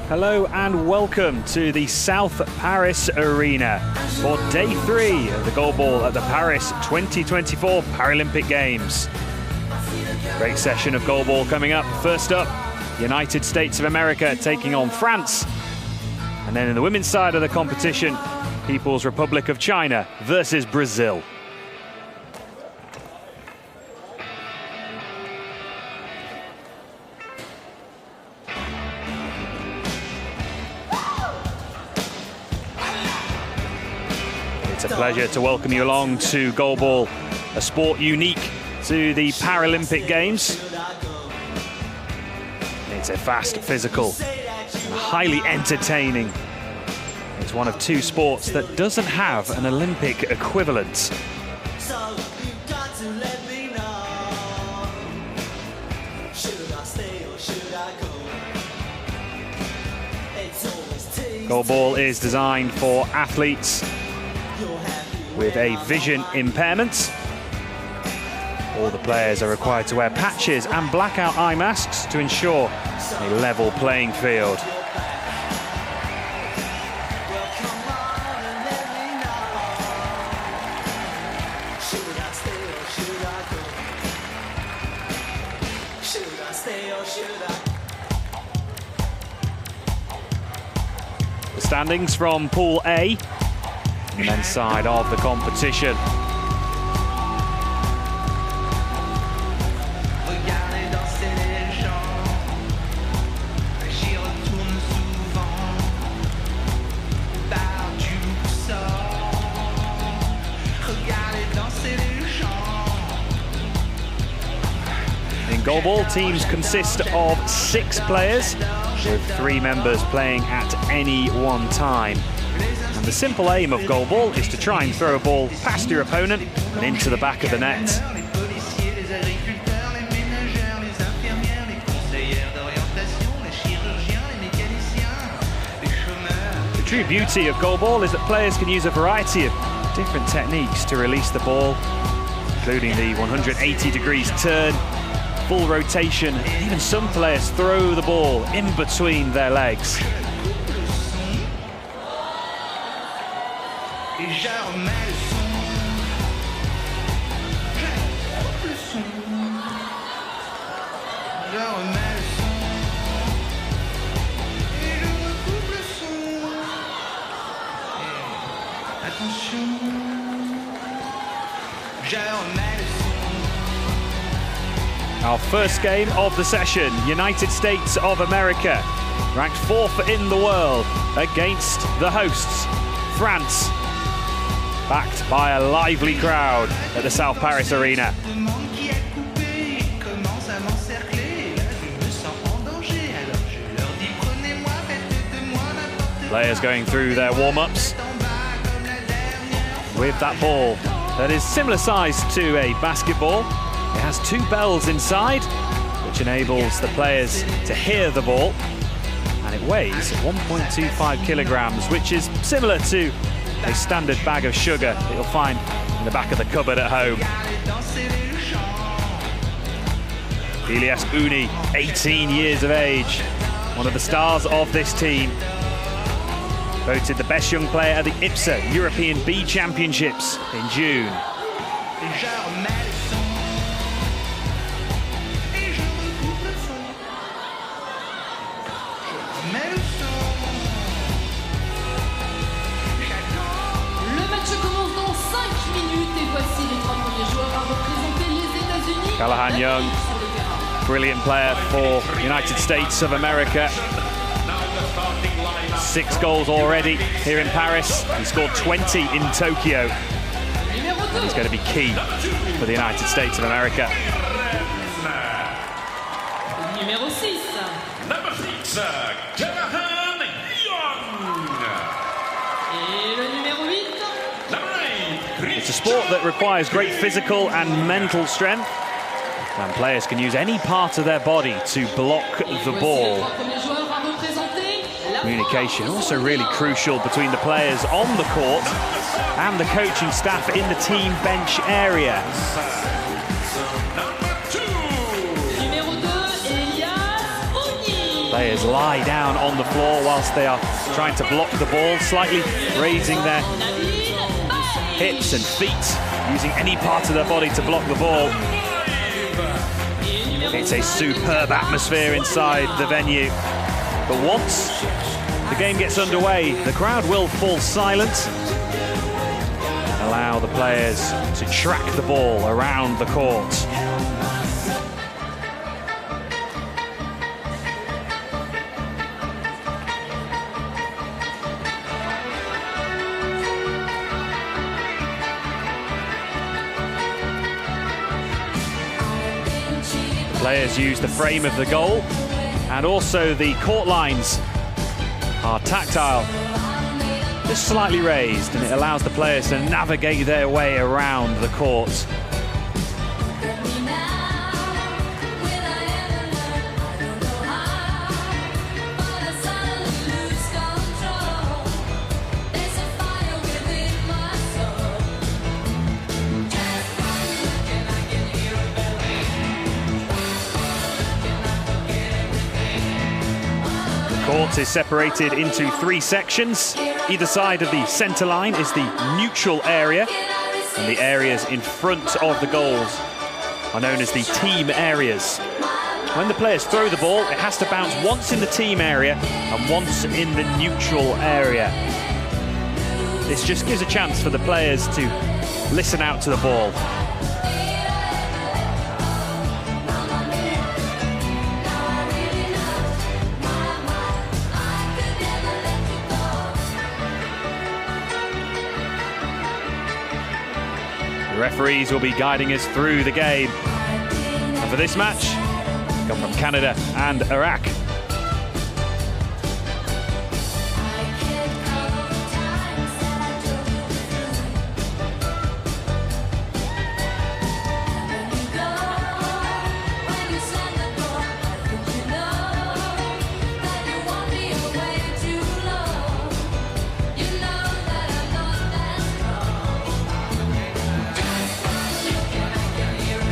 Hello and welcome to the South Paris Arena for Day 3 of the Goalball at the Paris 2024 Paralympic Games. Great session of Goalball coming up. First up, United States of America taking on France. And then in the women's side of the competition, People's Republic of China versus Brazil. It's a pleasure to welcome you along to Goalball, a sport unique to the Paralympic Games. It's a fast, physical, and highly entertaining. It's one of two sports that doesn't have an Olympic equivalent. Goalball is designed for athletes with a vision impairment. All the players are required to wear patches and blackout eye masks to ensure a level playing field. The standings from Pool A, the men's side of the competition. In Goalball, teams consist of 6 players, with 3 members playing at any one time. And the simple aim of Goalball is to try and throw a ball past your opponent and into the back of the net. The true beauty of Goalball is that players can use a variety of different techniques to release the ball, including the 180 degrees turn, full rotation, and even some players throw the ball in between their legs. Our first game of the session, United States of America, ranked 4th in the world against the hosts, France, backed by a lively crowd at the South Paris Arena. Players going through their warm-ups with that ball that is similar size to a basketball. It has 2 bells inside, which enables the players to hear the ball, and it weighs 1.25 kilograms, which is similar to a standard bag of sugar that you'll find in the back of the cupboard at home. Elias Uni, 18 years of age, one of the stars of this team. Voted the best young player at the IPSA European B Championships in June. Callahan Young, brilliant player for United States of America. 6 goals already here in Paris. He scored 20 in Tokyo. And he's going to be key for the United States of America. Numéro 6. Number 6, Callahan Young. Et le numéro 8. Number 8. It's a sport that requires great physical and mental strength. And players can use any part of their body to block the ball. Communication also really crucial between the players on the court and the coaching staff in the team bench area. players lie down on the floor whilst they are trying to block the ball, slightly raising their hips and feet, using any part of their body to block the ball. It's a superb atmosphere inside the venue. But once the game gets underway, the crowd will fall silent and allow the players to track the ball around the court. Players use the frame of the goal, and also the court lines are tactile, just slightly raised, and it allows the players to navigate their way around the court. The court is separated into 3 sections. Either side of the centre line is the neutral area, and the areas in front of the goals are known as the team areas. When the players throw the ball, it has to bounce once in the team area and once in the neutral area. This just gives a chance for the players to listen out to the ball. The referees will be guiding us through the game. And for this match, come from Canada and Iraq.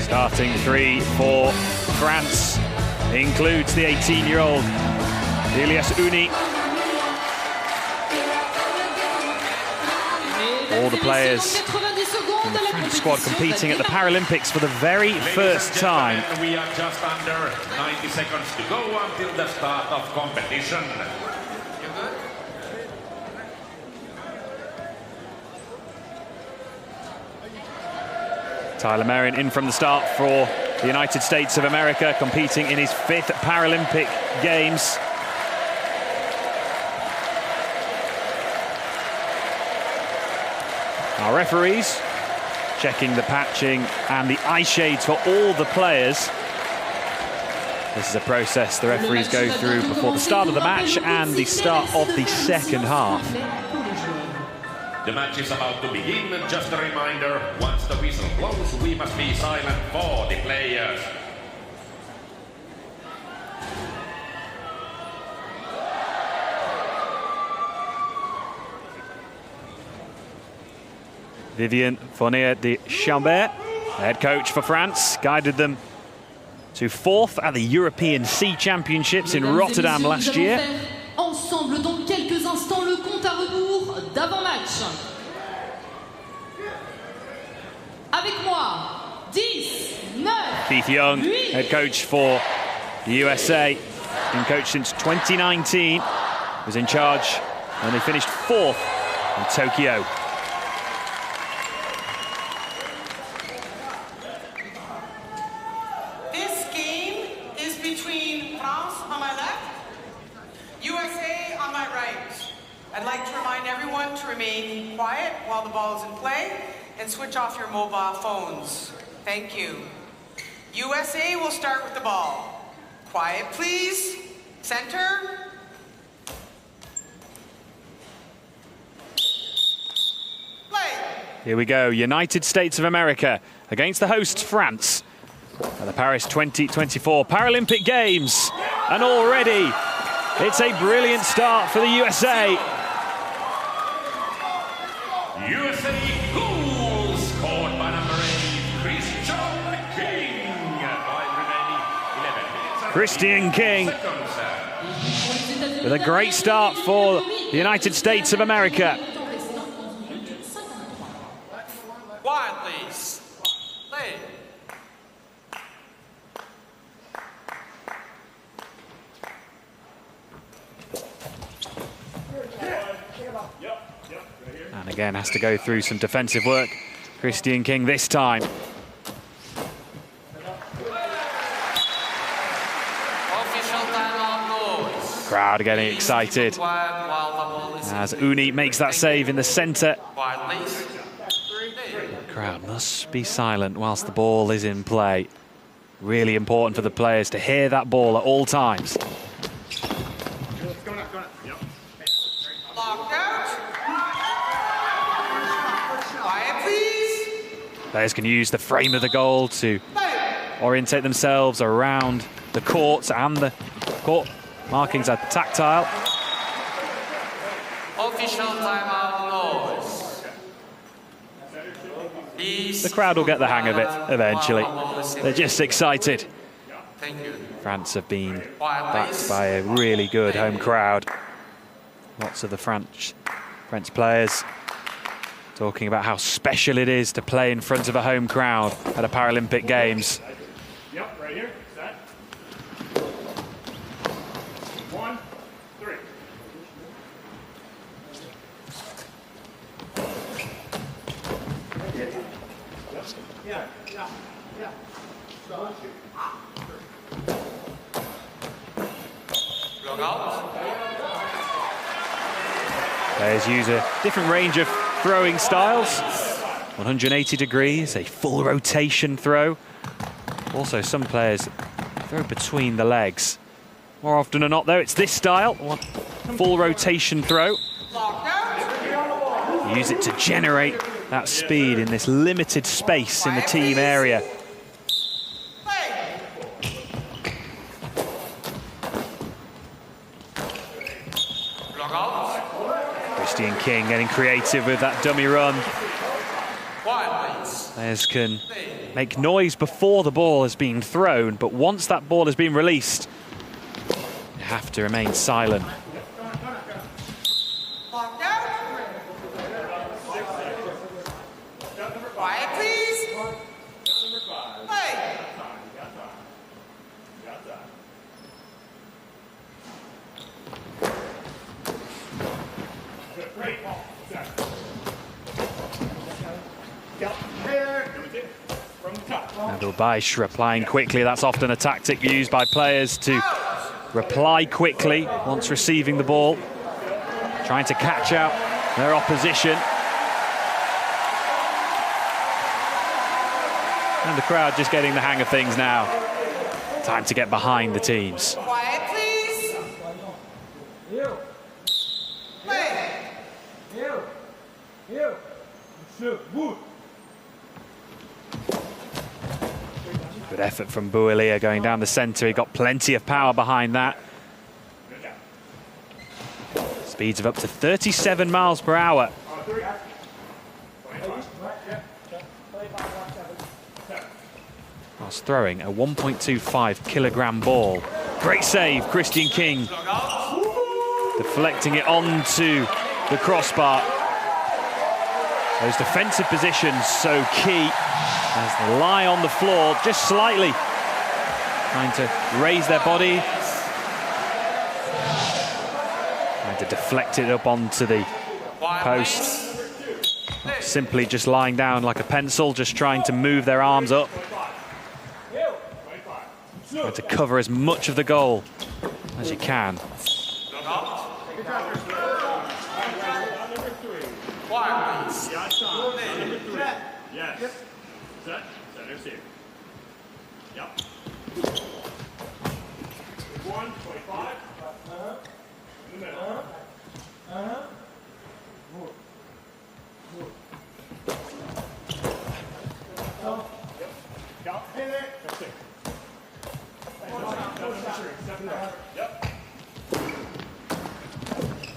Starting 3 for France includes the 18-year-old Elias Uni. All the players in the French squad competing at the Paralympics for the very first time. We are just under 90 seconds to go until the start of competition. Tyler Merrin in from the start for the United States of America, competing in his 5th Paralympic Games. Our referees checking the patching and the eye shades for all the players. This is a process the referees go through before the start of the match and the start of the second half. The match is about to begin. Just a reminder, once the whistle blows, we must be silent for the players. Vivian Fournier de Chambert, head coach for France, guided them to 4th at the European Sea Championships in Rotterdam last year. Ensemble dans quelques instants le compte à rebours d'avant-match. Avec moi, 10, 9. Keith Young, head coach for the USA, been coached since 2019, was in charge when they finished 4th in Tokyo. This game is between France on my left, USA on my right. I'd like to remind everyone to remain quiet while the ball is in play and switch off your mobile phones. Thank you. USA will start with the ball. Quiet, please. Center. Play. Here we go, United States of America against the hosts France at the Paris 2024 Paralympic Games. And already, it's a brilliant start for the USA. USA goal scored by number 8, Christian King. By remaining 11 minutes. Christian King. Seconds. with a great start for the United States of America. Quiet, please. Play. And again, has to go through some defensive work. Christian King this time. Crowd getting excited as Uni makes that save in the centre. The crowd must be silent whilst the ball is in play. Really important for the players to hear that ball at all times. Players can use the frame of the goal to orientate themselves around the courts, and the court markings are tactile. Official timeout noise. The crowd will get the hang of it eventually. They're just excited. Thank you. France have been backed by a really good home crowd. Lots of the French players talking about how special it is to play in front of a home crowd at a Paralympic Games. Yep, right here. Set. 1, 3. Yeah. Long out. Players use a different range of throwing styles. 180 degrees, a full rotation throw. Also, some players throw between the legs. More often than not, though, it's this style, full rotation throw. Use it to generate that speed in this limited space in the team area. Christian King getting creative with that dummy run. Players can make noise before the ball has been thrown, but once that ball has been released, you have to remain silent. Quiet, please. Hey. Nabil Baish replying quickly. That's often a tactic used by players to reply quickly once receiving the ball, trying to catch out their opposition. And the crowd just getting the hang of things now. Time to get behind the teams. Quiet, please. Play. Good effort from Bouillia going down the centre. He got plenty of power behind that. Speeds of up to 37 miles per hour. Whilst throwing a 1.25 kilogram ball. Great save, Christian King. Deflecting it onto the crossbar. Those defensive positions so key as they lie on the floor just slightly, trying to raise their body, trying to deflect it up onto the post. Simply just lying down like a pencil, just trying to move their arms up, trying to cover as much of the goal as you can. Yes. Set. Center receive. Yep. 125. In the middle. Yep. Hey there. That's it. Yep.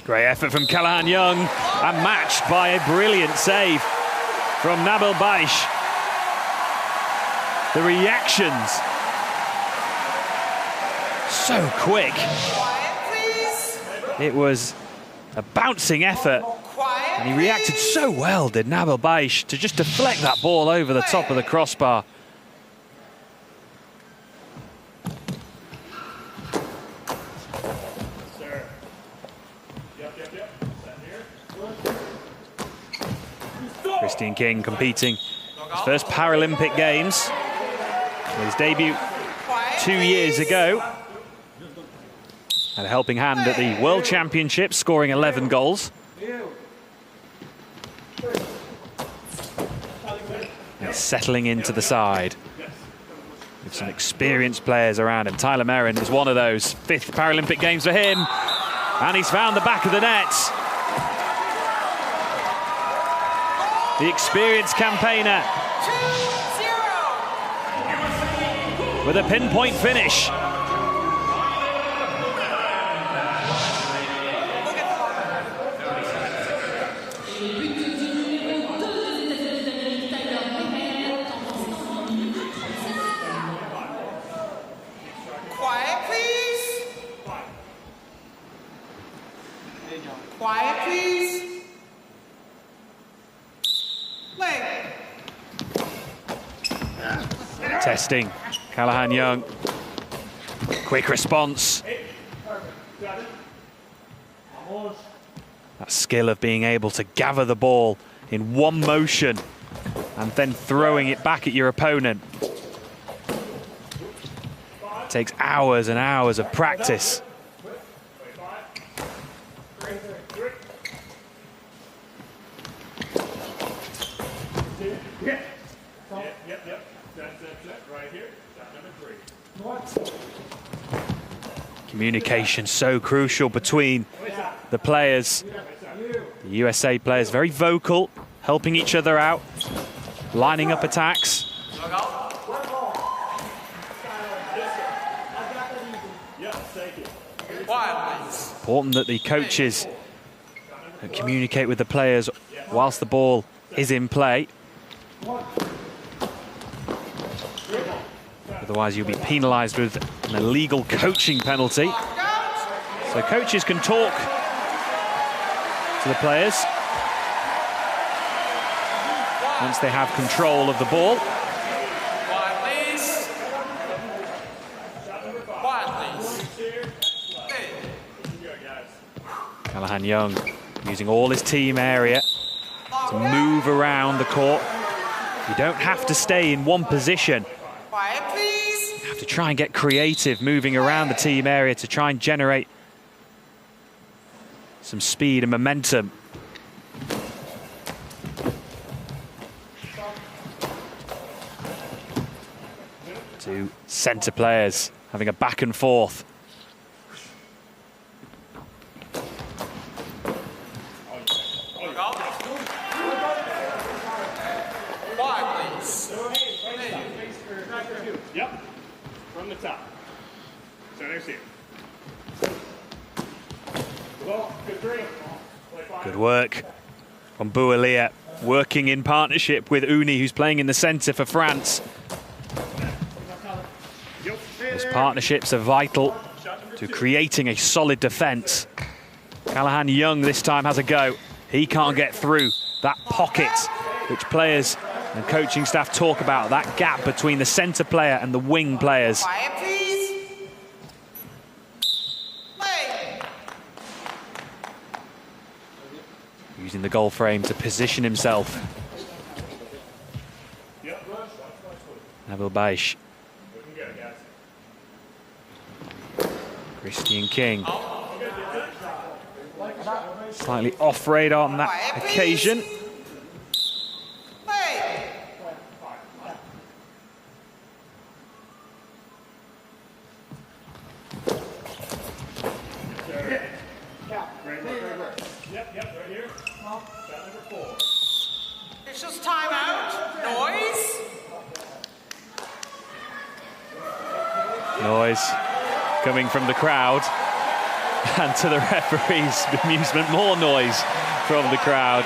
Great effort from Callahan Young, and matched by a brilliant save from Nabil Baish. The reactions, so quick. Quiet, please. It was a bouncing effort, and he reacted so well, did Nabil Bayesh, to just deflect that ball over the top of the crossbar. Christian King competing his first Paralympic Games. His debut 2 years ago. Had a helping hand at the World Championships, scoring 11 goals. And settling into the side with some experienced players around him. Tyler Merrin is one of those. 5th Paralympic Games for him. And he's found the back of the net. The experienced campaigner with a pinpoint finish. Quiet, please. Quiet, please. Testing, Callahan Young. Quick response. That skill of being able to gather the ball in one motion and then throwing it back at your opponent. It takes hours and hours of practice. Communication so crucial between the players. The USA players very vocal, helping each other out, lining up attacks. Important that the coaches communicate with the players whilst the ball is in play. Otherwise, you'll be penalised with an illegal coaching penalty. So coaches can talk to the players once they have control of the ball. Callahan Young using all his team area to move around the court. You don't have to stay in one position. You have to try and get creative, moving around the team area to try and generate some speed and momentum. Two centre players having a back and forth. Yep, from the top. Center's here. Good work from Boualia, working in partnership with Uni, who's playing in the centre for France. Those partnerships are vital to creating a solid defence. Callahan Young this time has a go. He can't get through that pocket, which players and coaching staff talk about, that gap between the centre player and the wing players. Quiet, please. Play. Using the goal frame to position himself. Nabil Bayesh. Christian King. Slightly off radar on that occasion. It's just time out. Noise. Noise coming from the crowd. And to the referee's amusement, more noise from the crowd.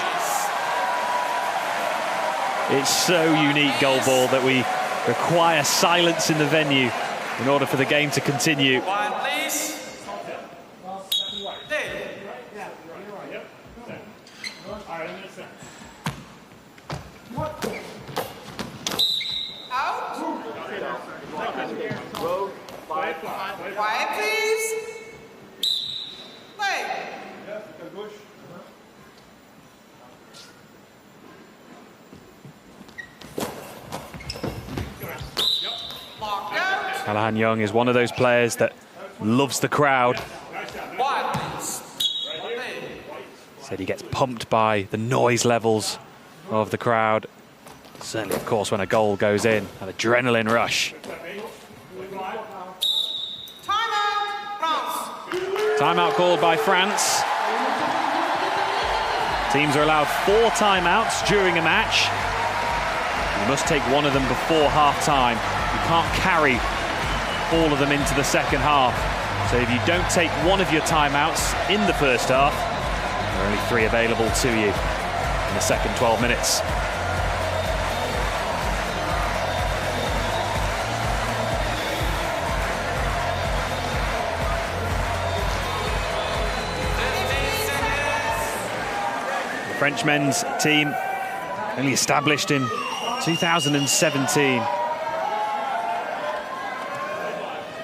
It's so unique, Goalball, that we require silence in the venue in order for the game to continue. Quiet, please. Hey. Out. Quiet, please. Play. Locked out. Callahan Young is one of those players that loves the crowd. Quiet, please. Said he gets pumped by the noise levels of the crowd. Certainly, of course, when a goal goes in, an adrenaline rush. Timeout, France. Timeout called by France. Teams are allowed 4 timeouts during a match. You must take one of them before half-time. You can't carry all of them into the second half. So if you don't take one of your timeouts in the first half, there are only 3 available to you in the second 12 minutes. The French men's team only established in 2017.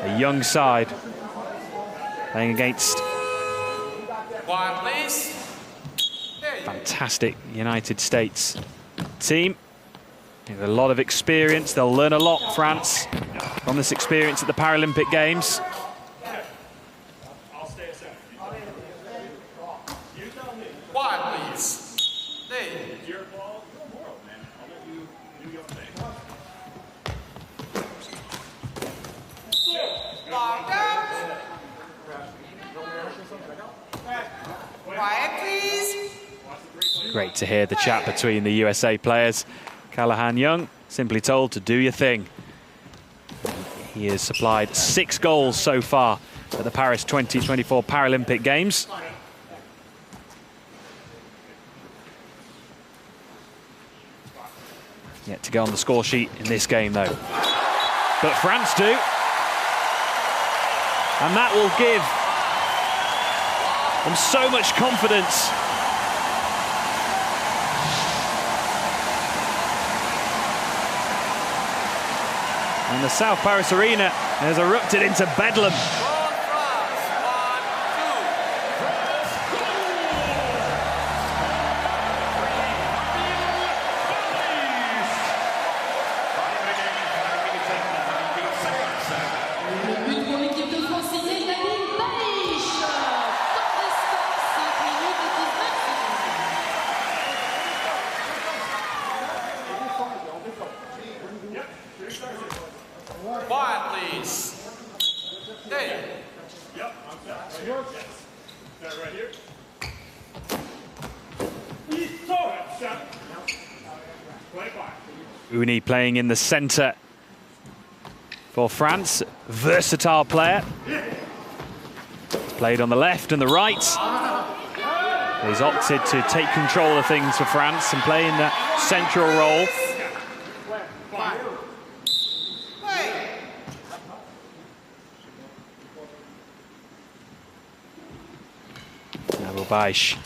A young side playing against Quiet, please. fantastic United States team. With a lot of experience. They'll learn a lot, France, from this experience at the Paralympic Games. Quiet, please. Stay. Locked out. Quiet, please. Great to hear the chat between the USA players. Callahan Young simply told to do your thing. He has supplied 6 goals so far at the Paris 2024 Paralympic Games. Yet to go on the score sheet in this game, though. But France do. And that will give them so much confidence. And the South Paris Arena has erupted into bedlam. Le but pour l'équipe de France, c'est Palais. Temps d'espace, 5 minutes et 19 secondes. Quiet, please. Stay. Yep, I'm set. Yes. That right here. Play back. Uni playing in the centre for France. Versatile player. He's played on the left and the right. He's opted to take control of things for France and play in that central role. Baish.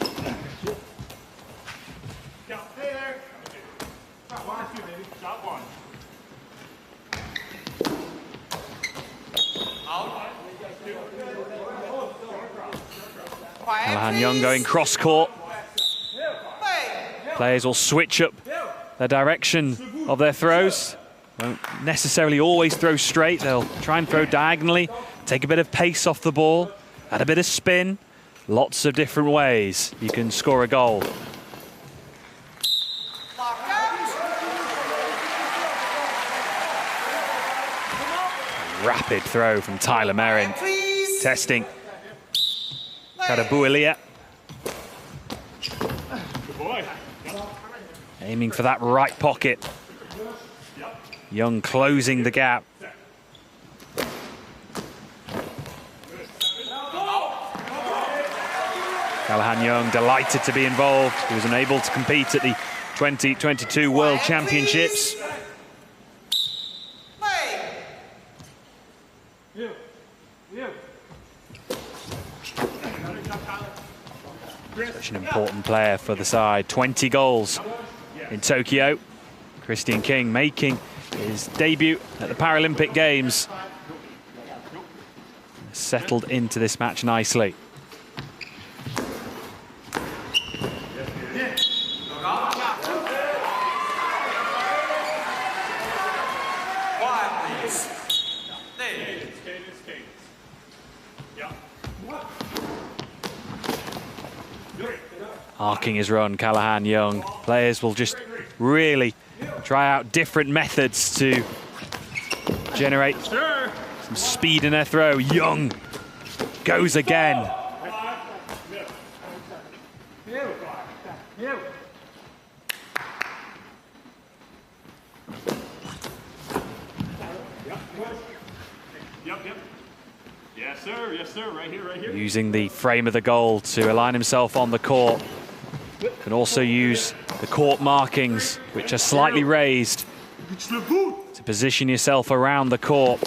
Callahan Young going cross court. Players will switch up the direction of their throws. Won't necessarily always throw straight. They'll try and throw diagonally, take a bit of pace off the ball, add a bit of spin. Lots of different ways you can score a goal. Rapid throw from Tyler Merrin. Testing. Karabuilia. Aiming for that right pocket. Young closing the gap. Callahan Young delighted to be involved. He was unable to compete at the 2022 World Championships. Such an important player for the side. 20 goals in Tokyo. Christian King making his debut at the Paralympic Games. Settled into this match nicely. Arcing his run, Callahan Young. Players will just really try out different methods to generate some speed in their throw. Young goes again. Yes, sir, right here. Using the frame of the goal to align himself on the court. Can also use the court markings, which are slightly raised, to position yourself around the court.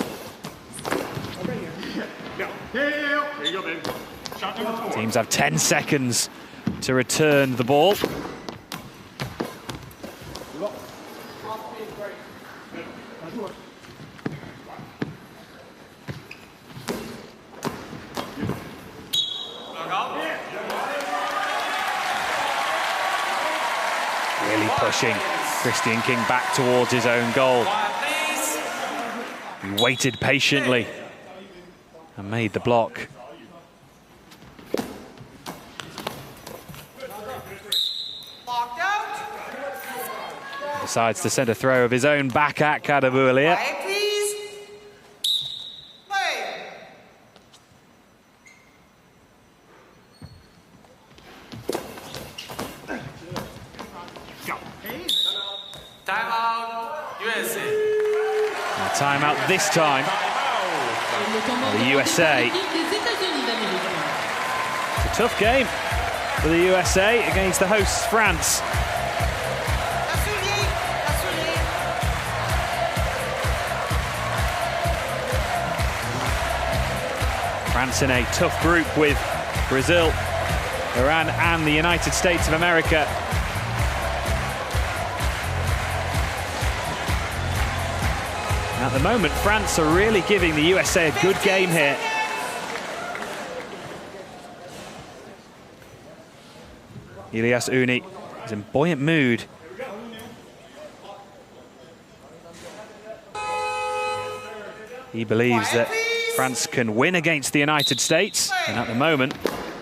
Teams have 10 seconds to return the ball. Really pushing Christian King back towards his own goal. He waited patiently and made the block. Decides to send a throw of his own back at Kadaboulia. Timeout this time for the USA. It's a tough game for the USA against the hosts France. France in a tough group with Brazil, Iran and the United States of America. At the moment, France are really giving the USA a good game here. Elias Uni is in buoyant mood. He believes that France can win against the United States, and at the moment,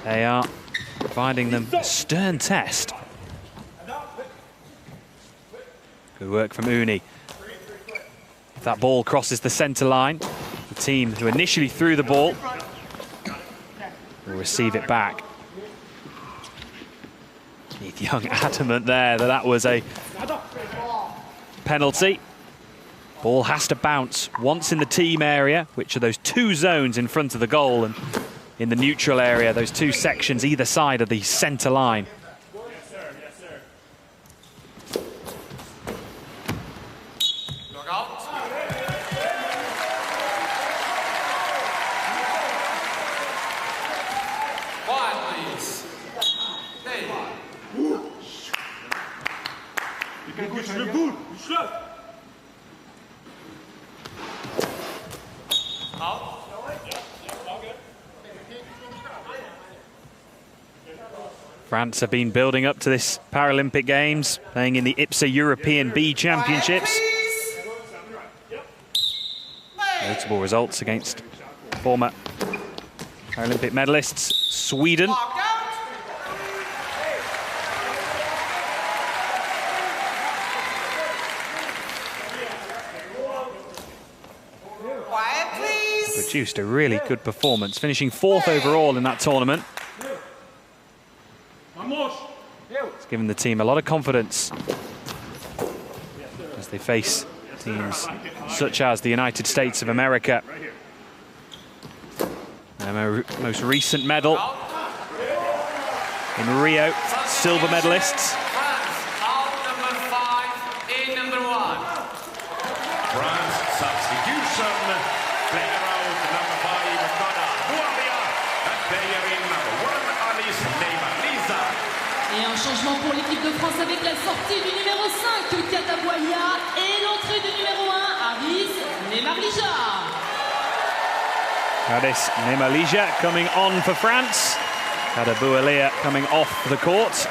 they are providing them a stern test. Good work from Uni. If that ball crosses the centre line, the team who initially threw the ball will receive it back. Keith Young adamant there that that was a penalty. Ball has to bounce once in the team area, which are those two zones in front of the goal, and in the neutral area, those two sections either side of the centre line. France have been building up to this Paralympic Games, playing in the IPSA European B Championships. Notable results against former Paralympic medalists, Sweden. Produced a really good performance, finishing 4th overall in that tournament. It's given the team a lot of confidence as they face teams such as the United States of America. Their most recent medal in Rio, silver medalists. Et un changement pour l'équipe de France avec la sortie du numéro 5, Kataboya, et l'entrée du numéro 1, Aris Nemarlija. Aris Nemarlija coming on for France. Kataboya coming off the court.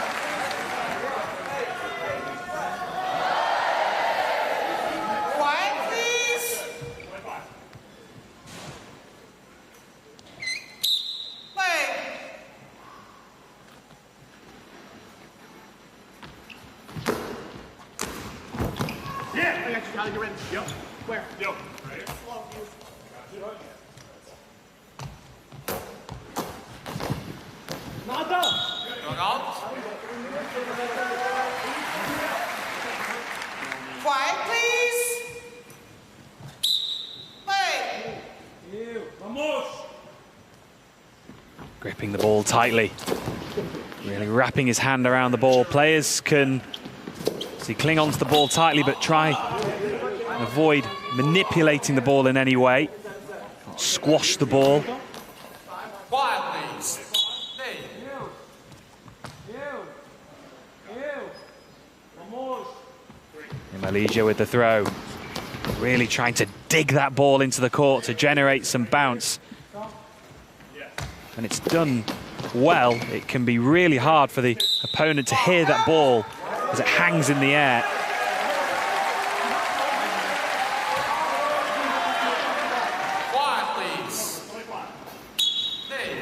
Quiet, please. Play. Gripping the ball tightly. Really wrapping his hand around the ball. Players can cling onto the ball tightly, but try and avoid manipulating the ball in any way. Squash the ball. Quiet, please. Hey. Nemarlija with the throw. Really trying to dig that ball into the court to generate some bounce. And it's done well. It can be really hard for the opponent to hear that ball as it hangs in the air. Quiet, please. Hey.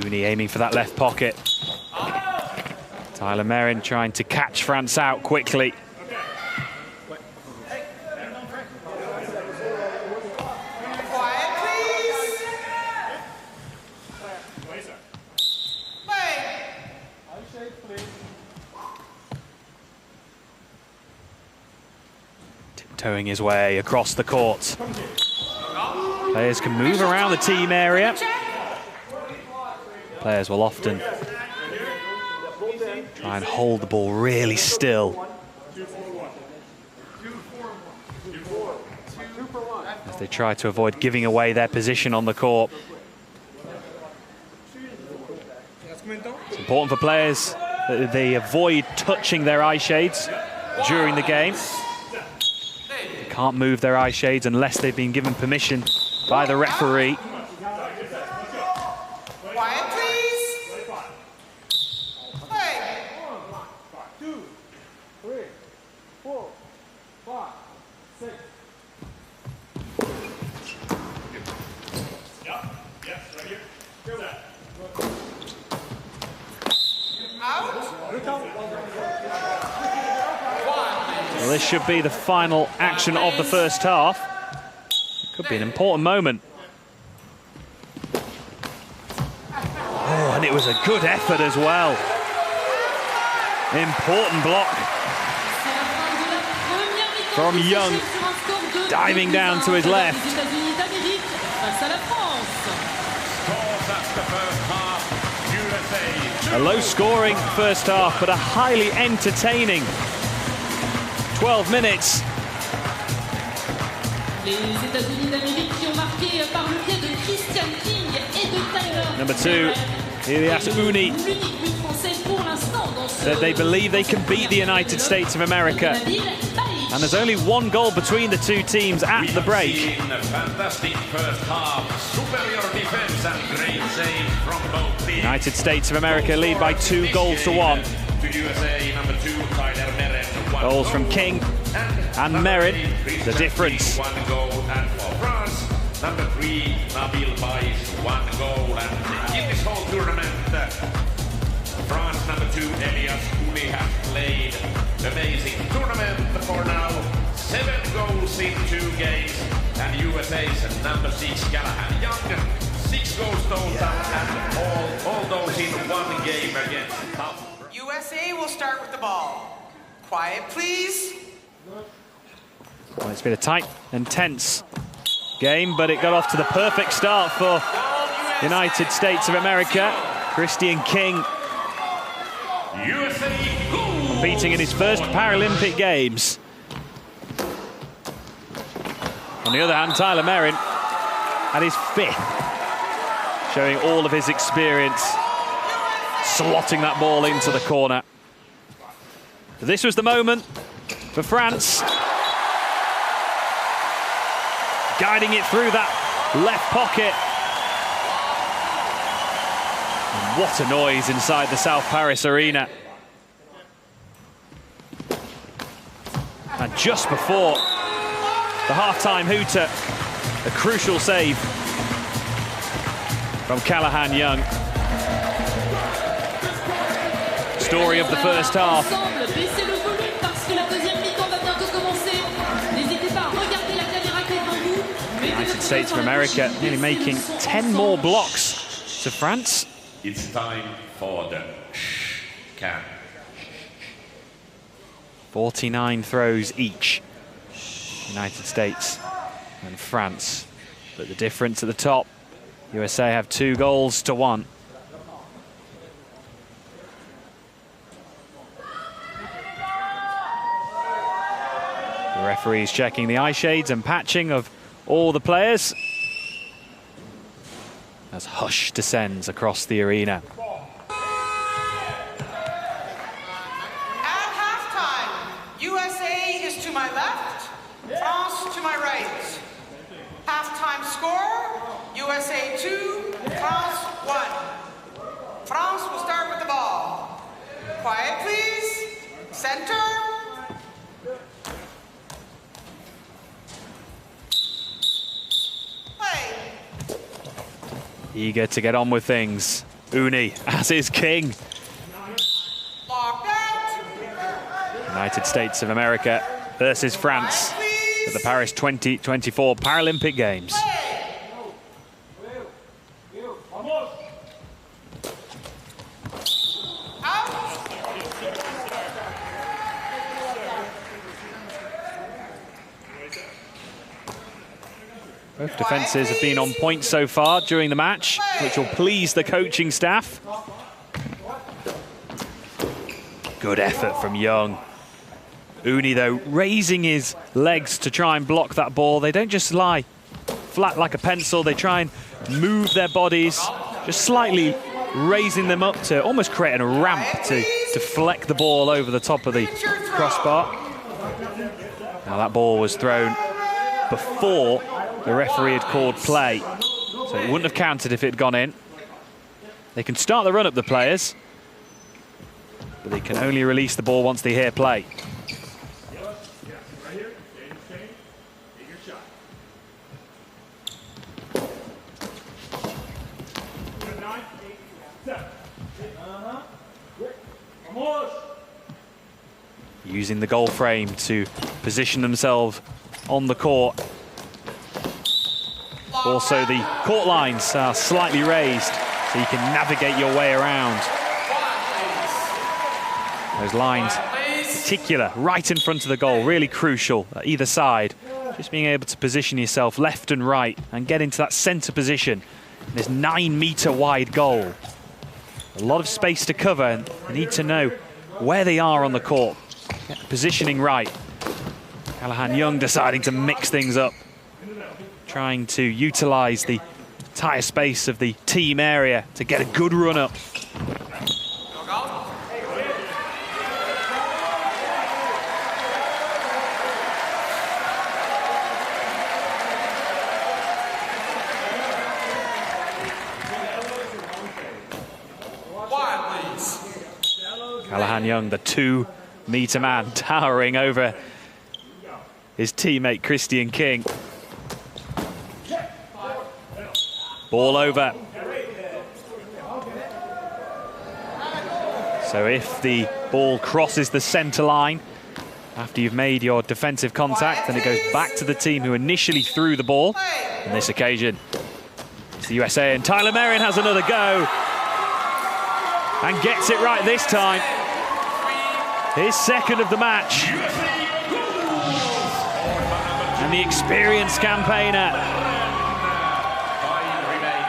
Uni aiming for that left pocket. Tyler Merrin trying to catch France out quickly. Quiet, please. Play. Tiptoeing his way across the court. Players can move around the team area. Players will often try and hold the ball really still as they try to avoid giving away their position on the court. It's important for players that they avoid touching their eye shades during the game. They can't move their eye shades unless they've been given permission by the referee. Quiet, please. Play. 2, 3, 4, 5, 6. Well, this should be the final action of the first half. It could be an important moment. Oh, and it was a good effort as well. Important block from Young, diving down to his left. A low-scoring first half, but a highly entertaining 12 minutes. Number 2, Ilias Uni, said they believe they can beat the United States of America. And there's only one goal between the two teams at the break. Fantastic first half, superior defense and great save from both teams. United States of America lead by 2 goals to 1. To USA, number 2, Tyler Merrin. Goals from King and Merrin, the difference. 1 goal, and for France, number 3, Nabil Baish, 1 goal. And in this whole tournament, France, number 2, Elias Uni has played amazing tournament for now. 7 goals in 2 games, and USA's number 6, Callahan Young, 6 goals total, and all those in 1 game against tough. USA will start with the ball. Quiet, please. Well, it's been a tight and tense game, but it got off to the perfect start for United States of America. Christian King USA competing in his first Paralympic Games. On the other hand, Tyler Merrin at his 5th, showing all of his experience, slotting that ball into the corner. So this was the moment for France, guiding it through that left pocket. And what a noise inside the South Paris arena. And just before the half-time hooter, a crucial save from Callahan Young. Story of the first half. United States of America nearly making 10 more blocks to France. It's time for the CHN. 49 throws each, United States and France. But the difference at the top, USA have 2 goals to 1. The referee's checking the eye shades and patching of all the players as hush descends across the arena. At halftime, USA is to my left, France to my right. Halftime score, USA 2, France 1. France will start with the ball. Quiet, please. Center. Eager to get on with things. Uni, as is king. United States of America versus France at the Paris 2024 Paralympic Games. Both defences have been on point so far during the match, which will please the coaching staff. Good effort from Young. Uni, though, raising his legs to try and block that ball. They don't just lie flat like a pencil. They try and move their bodies, just slightly raising them up to almost creating a ramp to deflect the ball over the top of the crossbar. Now that ball was thrown before the referee had called play, so it wouldn't have counted if it had gone in. They can start the run up, the players, but they can only release the ball once they hear play. Using the goal frame to position themselves on the court. Also, the court lines are slightly raised, so you can navigate your way around. Those lines, in particular, right in front of the goal, really crucial at either side. Just being able to position yourself left and right and get into that centre position in this 9-metre wide goal. A lot of space to cover, and you need to know where they are on the court. Get the positioning right. Callahan Young deciding to mix things up, trying to utilise the entire space of the team area to get a good run up. Callahan Young, the 2-metre man, towering over his teammate Christian King. Ball over. So if the ball crosses the centre line after you've made your defensive contact, then it goes back to the team who initially threw the ball. On this occasion, it's the USA, and Tyler Merrin has another go and gets it right this time. His second of the match. And the experienced campaigner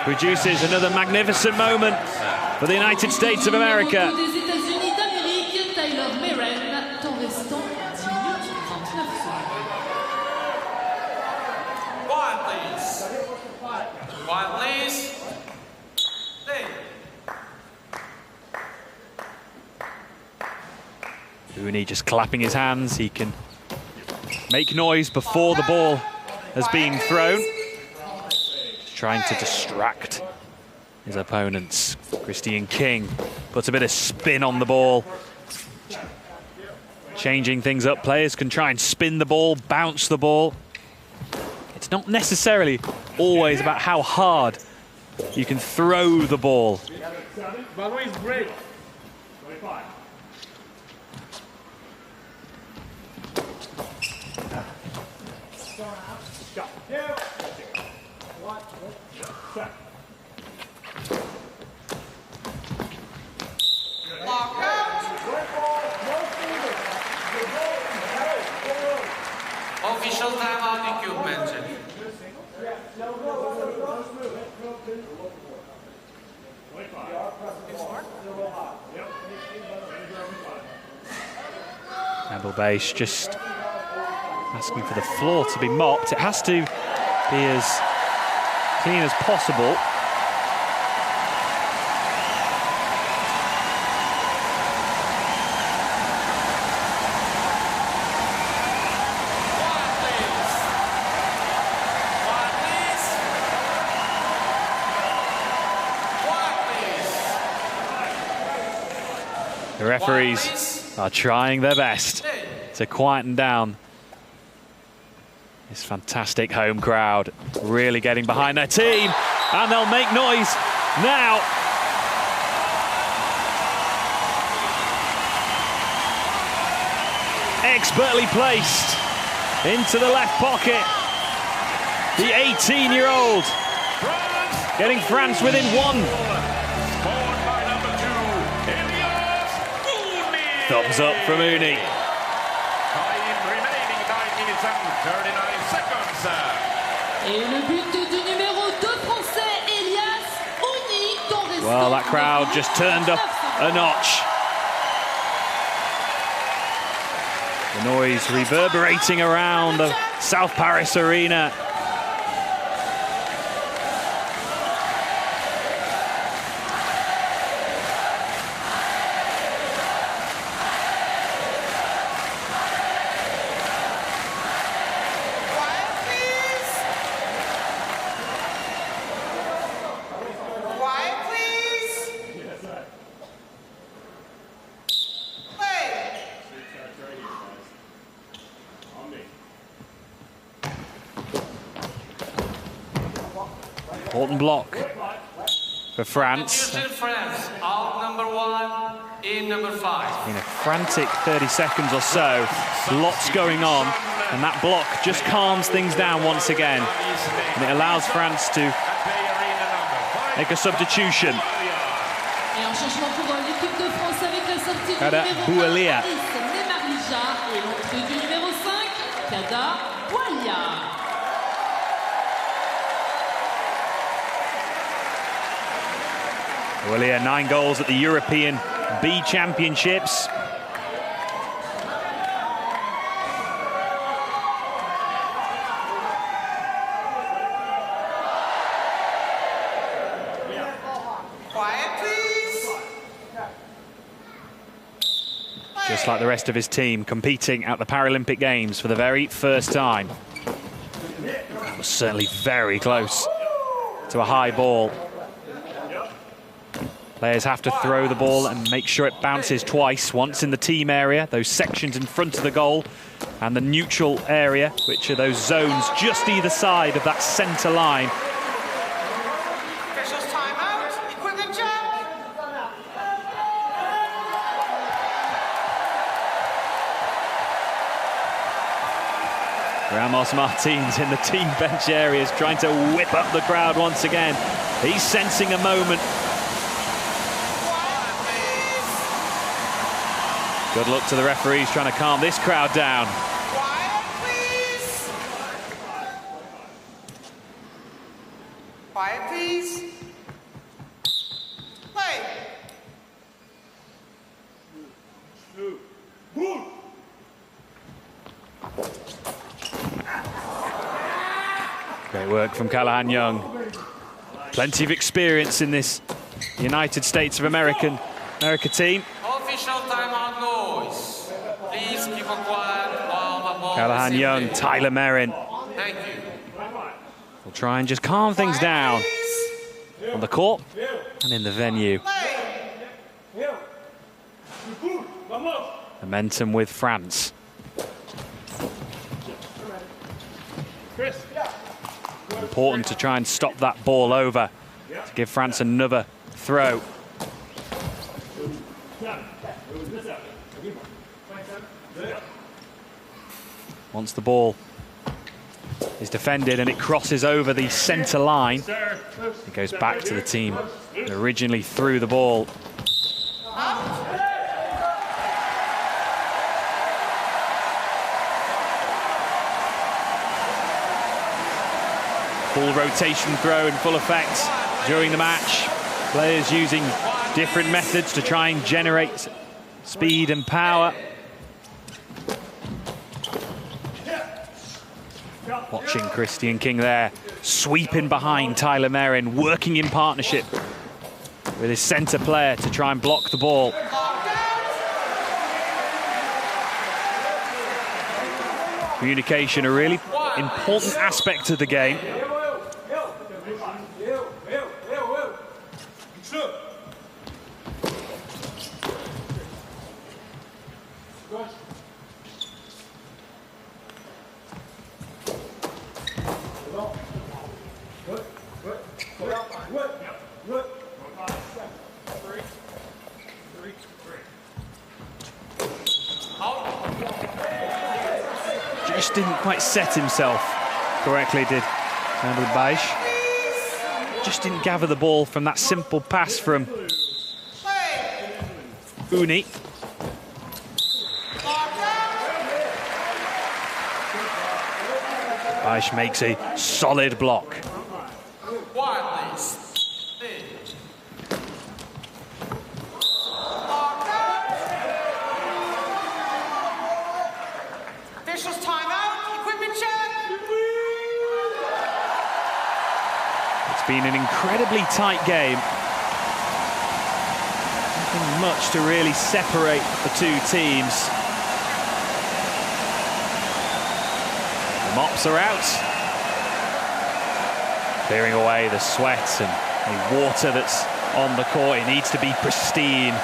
produces another magnificent moment for the United States of America. Uni just clapping his hands. He can make noise before the ball has been thrown. Just trying to distract his opponents. Christian King puts a bit of spin on the ball. Changing things up. Players can try and spin the ball, bounce the ball. It's not necessarily always about how hard you can throw the ball. Official timeout equipment. Handle base just asking for the floor to be mopped. It has to be as clean as possible. The referees are trying their best to quieten down this fantastic home crowd, really getting behind their team, and they'll make noise now. Expertly placed into the left pocket. The 18-year-old getting France within one. Thumbs up from Uni. Well, that crowd just turned up a notch. The noise reverberating around the South Paris arena. Important block for France. Out number 1, in number 5. In a frantic 30 seconds or so, lots going on, and that block just calms things down once again. And it allows France to make a substitution. Boualia. Boualia, 9 goals at the European B Championships. Quiet, please. Just like the rest of his team, competing at the Paralympic Games for the very first time. That was certainly very close to a high ball. Players have to throw the ball and make sure it bounces twice, once in the team area, those sections in front of the goal, and the neutral area, which are those zones just either side of that centre line. Officials timeout. Equipment check. Ramos Martins in the team bench areas, trying to whip up the crowd once again. He's sensing a moment. Good luck to the referees trying to calm this crowd down. Quiet, please. Quiet, please. Play. Great work from Callahan Young. Plenty of experience in this United States of America team. Official timeout noise. Callahan Young, Tyler Merrin. Thank you. We'll try and just calm things down on the court and in the venue. Momentum with France. Important to try and stop that ball over, to give France another throw. Once the ball is defended and it crosses over the centre line, it goes back to the team that originally threw the ball. Full rotation throw in full effect during the match. Players using different methods to try and generate speed and power. Watching Christian King there, sweeping behind Tyler Merrin, working in partnership with his centre player to try and block the ball. Communication, a really important aspect of the game. Just didn't quite set himself correctly, did Baich. Just didn't gather the ball from that simple pass from Uni. Baich makes a solid block. It's been an incredibly tight game. Nothing much to really separate the two teams. The mops are out. Clearing away the sweat and the water that's on the court. It needs to be pristine.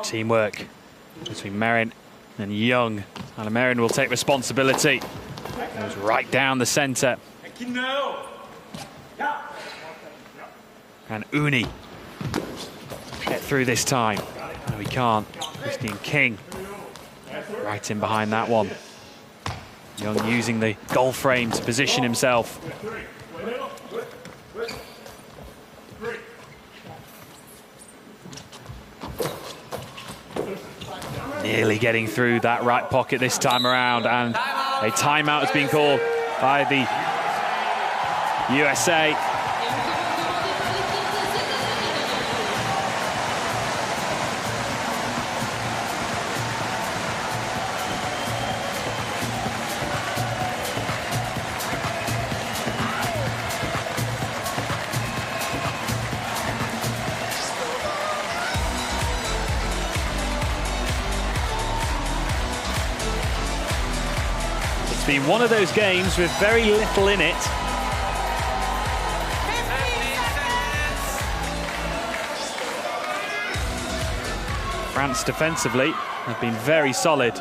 Teamwork between Merrin and Young. And Merrin will take responsibility. Goes right down the centre. And Uni get through this time. No, he can't. Christian King right in behind that one. Young using the goal frame to position himself. Nearly getting through that right pocket this time around, and a timeout has been called by the USA. It's been one of those games with very little in it. France defensively have been very solid.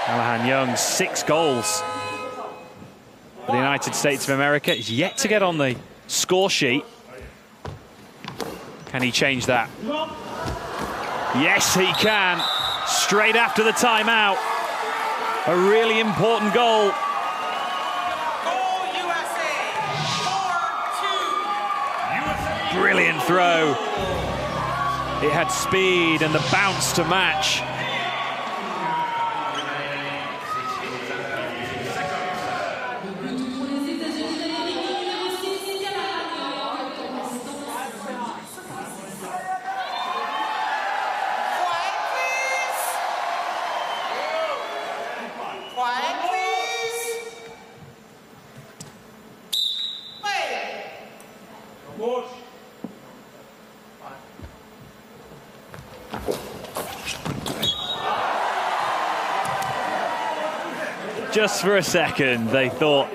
Callahan Young, 6 goals. for the United States of America is yet to get on the score sheet. Can he change that? Yes, he can. Straight after the timeout. A really important goal. Goal USA, 4-2. Brilliant throw. It had speed and the bounce to match. Just for a second, they thought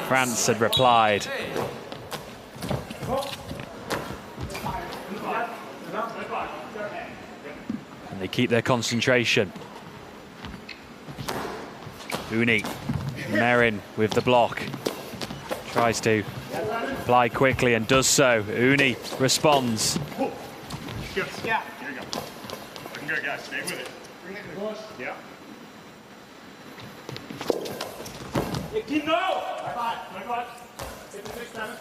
France had replied. And they keep their concentration. Uni, Merin with the block. Tries to apply quickly and does so. Uni responds. Yeah. Here we go. Looking good, guys. Stay with it. Yeah. Keep no! My God. Hit the 6 7.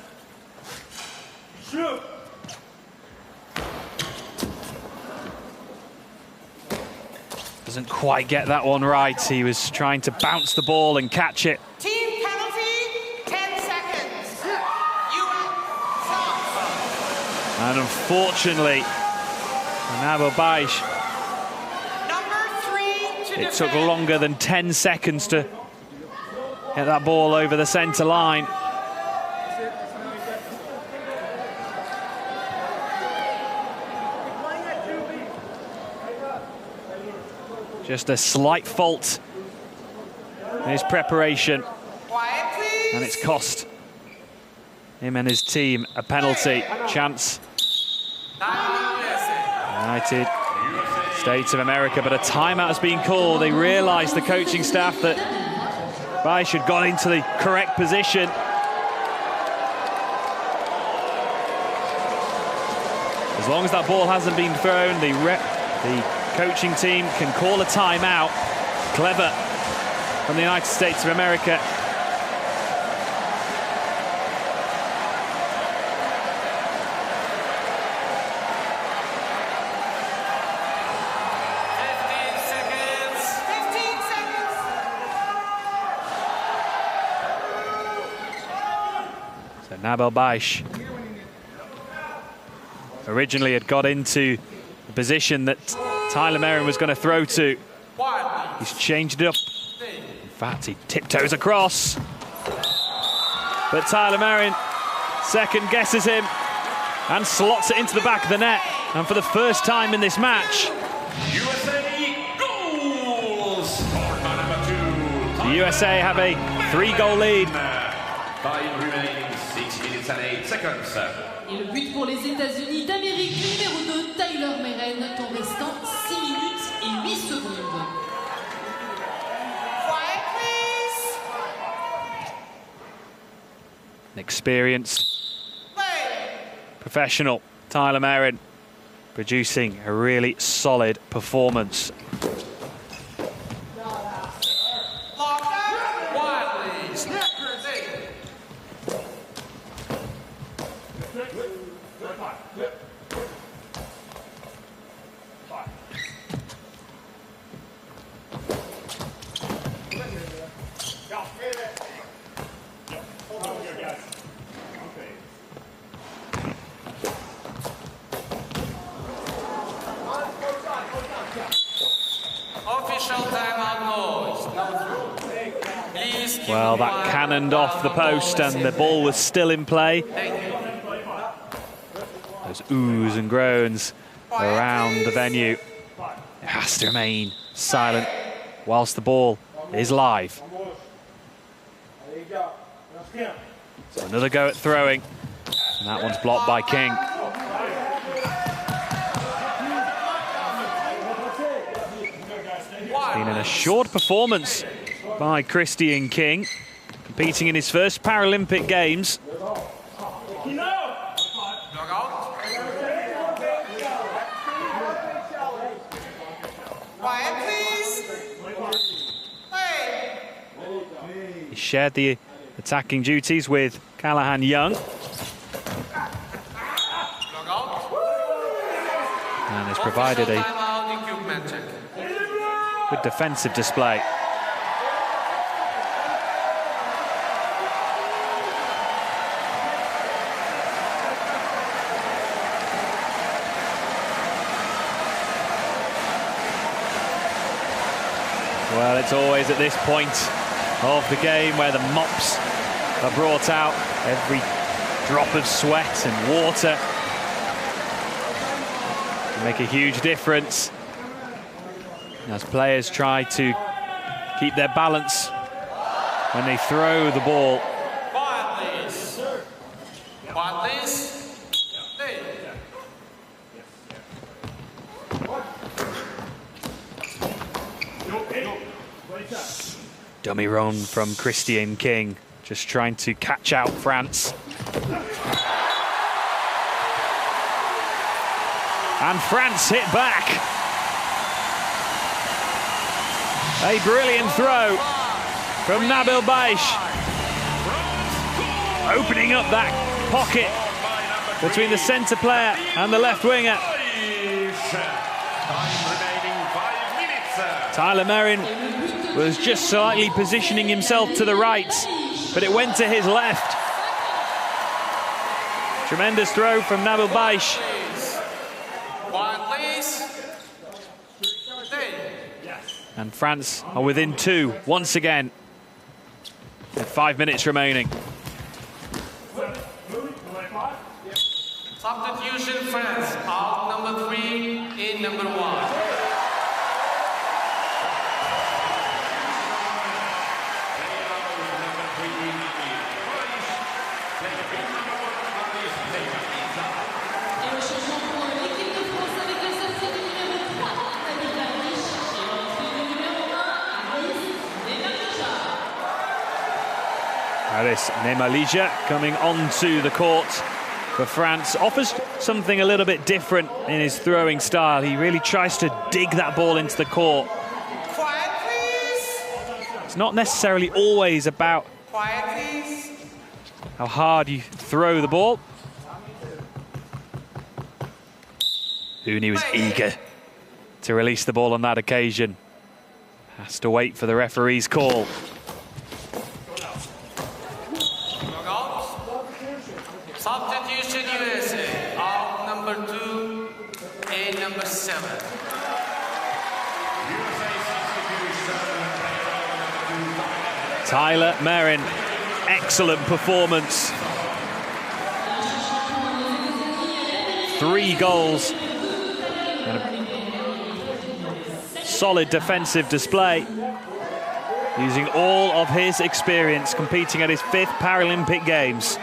Shoot! Doesn't quite get that one right. He was trying to bounce the ball and catch it. Team penalty, 10 seconds. And unfortunately, Nabo Baish, it took longer than 10 seconds to get that ball over the centre line. Just a slight fault in his preparation. And it's cost him and his team a penalty chance. United States of America, but a timeout has been called. They realised, the coaching staff, that Baish had got into the correct position. As long as that ball hasn't been thrown, the coaching team can call a timeout. Clever from the United States of America. Nabel Baish originally had got into the position that Tyler Merin was going to throw to. He's changed it up. In fact, he tiptoes across. But Tyler Merin second guesses him and slots it into the back of the net. And for the first time in this match, USA goals! The USA have a 3-goal lead. 5 remaining, 6 minutes and 8 seconds. Et le but pour les États-Unis d'Amérique, numéro 2, Tyler Merin, temps restant 6 minutes et 8 secondes. Quiet, please. An experienced professional, Tyler Merin, producing a really solid performance. Well, that cannoned off the post and the ball was still in play. Those oohs and groans around the venue. It has to remain silent whilst the ball is live. So another go at throwing. And that one's blocked by King. It's been an assured performance by Christian King, competing in his first Paralympic Games. Quiet, please. Hey. He shared the attacking duties with Callahan Young. And has provided a good defensive display. Well, it's always at this point of the game where the mops are brought out. Every drop of sweat and water can make a huge difference as players try to keep their balance when they throw the ball. Quiet, please. Quiet, please. Hey. Dummy run from Christian King, just trying to catch out France. And France hit back. A brilliant throw from Nabil Baish, opening up that pocket between the centre player and the left winger. Tyler Merrin was just slightly positioning himself to the right, but it went to his left. Tremendous throw from Nabil Baish. And France are within 2 once again, with 5 minutes remaining. Substitution, France. Out number 3, in number 1. Et le changement pour l'équipe de France avec la sortie du numéro 3, David Darwish, et l'entrée du numéro 1, Aris Nemalija. Aris Nemalija coming onto the court for France. Offers something a little bit different in his throwing style. He really tries to dig that ball into the court. Quiet, please. It's not necessarily always about Quiet, please. how hard you throw the ball. Uni was eager to release the ball on that occasion. Has to wait for the referee's call. Substitution USA. Out number 2, in number 7. Tyler Merrin, excellent performance. 3 goals and a solid defensive display, using all of his experience competing at his 5th Paralympic Games.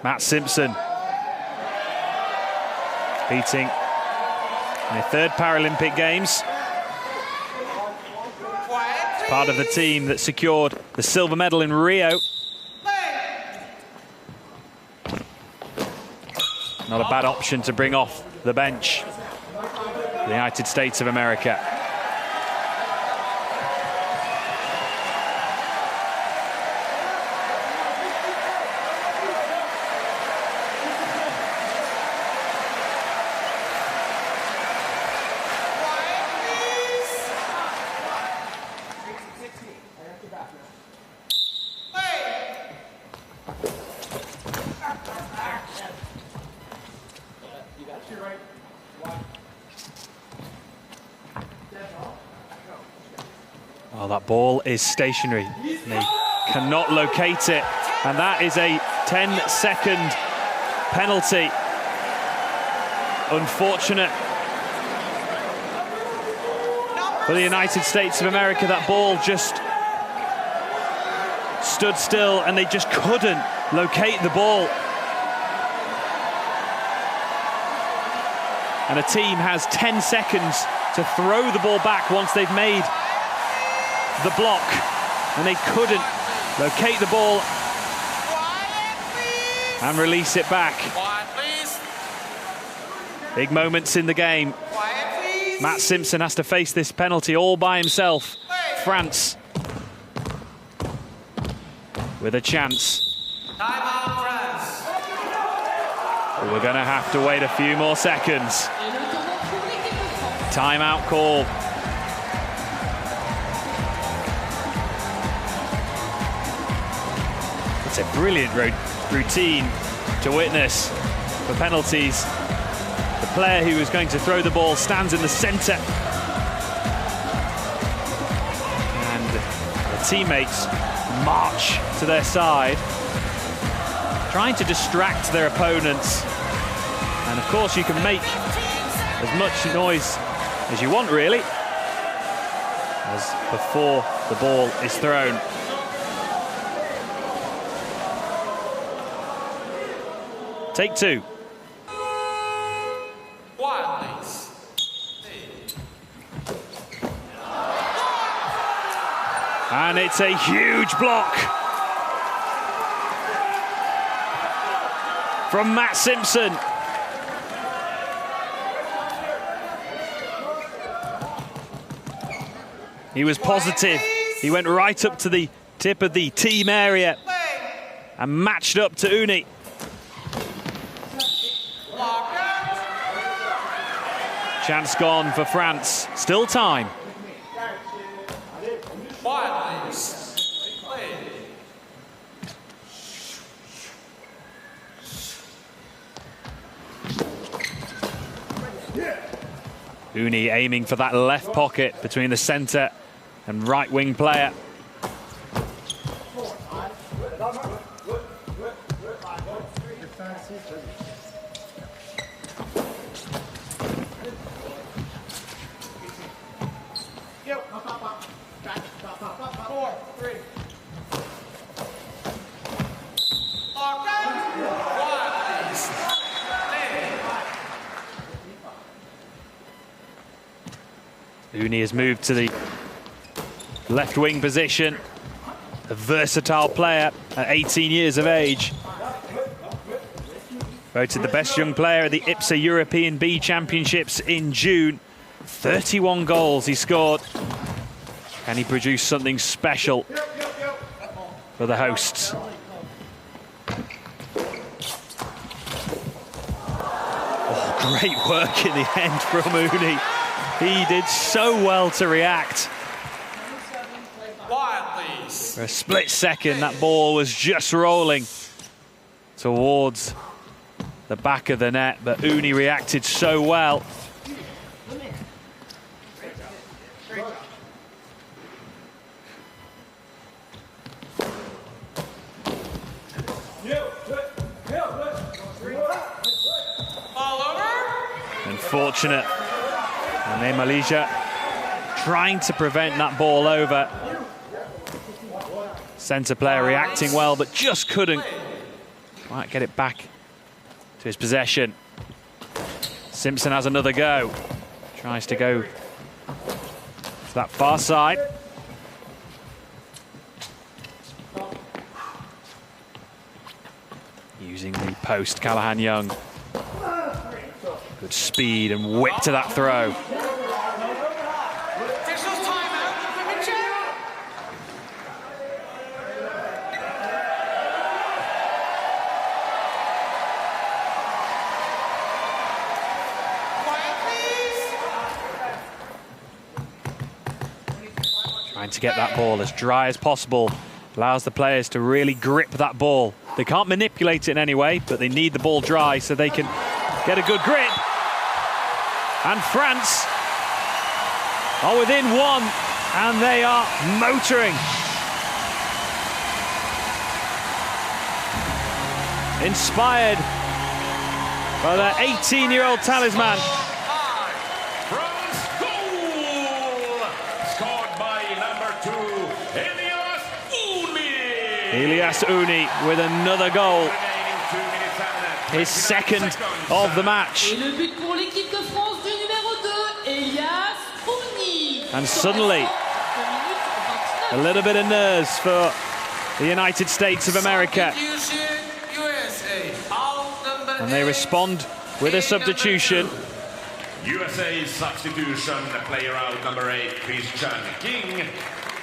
Matt Simpson competing in the 3rd Paralympic Games. Part of the team that secured the silver medal in Rio. Not a bad option to bring off the bench, the United States of America. Well, that ball is stationary. They cannot locate it. And that is a 10-second penalty. Unfortunate for the United States of America. That ball just stood still and they just couldn't locate the ball. and a team has 10 seconds to throw the ball back once they've made the block, and they couldn't locate the ball and release it back. Big moments in the game. Matt Simpson has to face this penalty all by himself. France with a chance. We're going to have to wait a few more seconds. Timeout call. It's a brilliant routine to witness for penalties. The player who is going to throw the ball stands in the centre, and the teammates march to their side, trying to distract their opponents. And of course you can make as much noise as you want, really, as before the ball is thrown. Take two. And it's a huge block from Matt Simpson. He was positive. He went right up to the tip of the team area and matched up to Uni. Chance gone for France. Still time. Uni aiming for that left pocket between the centre and right wing player. Uni has moved to the left wing position. A versatile player at 18 years of age. Voted the best young player at the IPSA European B Championships in June. 31 goals he scored. Can he produce something special for the hosts? Oh, great work in the end from Uni. He did so well to react. For a split second, that ball was just rolling towards the back of the net, but Uni reacted so well. Unfortunate. And Malaysia trying to prevent that ball over. Centre player reacting well, but just couldn't quite get it back to his possession. Simpson has another go. Tries to go to that far side. Using the post, Callahan Young. Good speed and whip to that throw. Trying to get that ball as dry as possible. Allows the players to really grip that ball. They can't manipulate it in any way, but they need the ball dry so they can get a good grip. And France are within one, and they are motoring. Inspired by their 18-year-old talisman. France goal! Scored by number 2, Elias Uni. Elias Uni with another goal. Remaining 2 minutes and his second of the match. Et le but pour l'équipe de France du numéro 2, Elias Fournier. And suddenly, a little bit of nerves for the United States of America. And they respond with a substitution. USA's substitution, player out number 8, Christian King,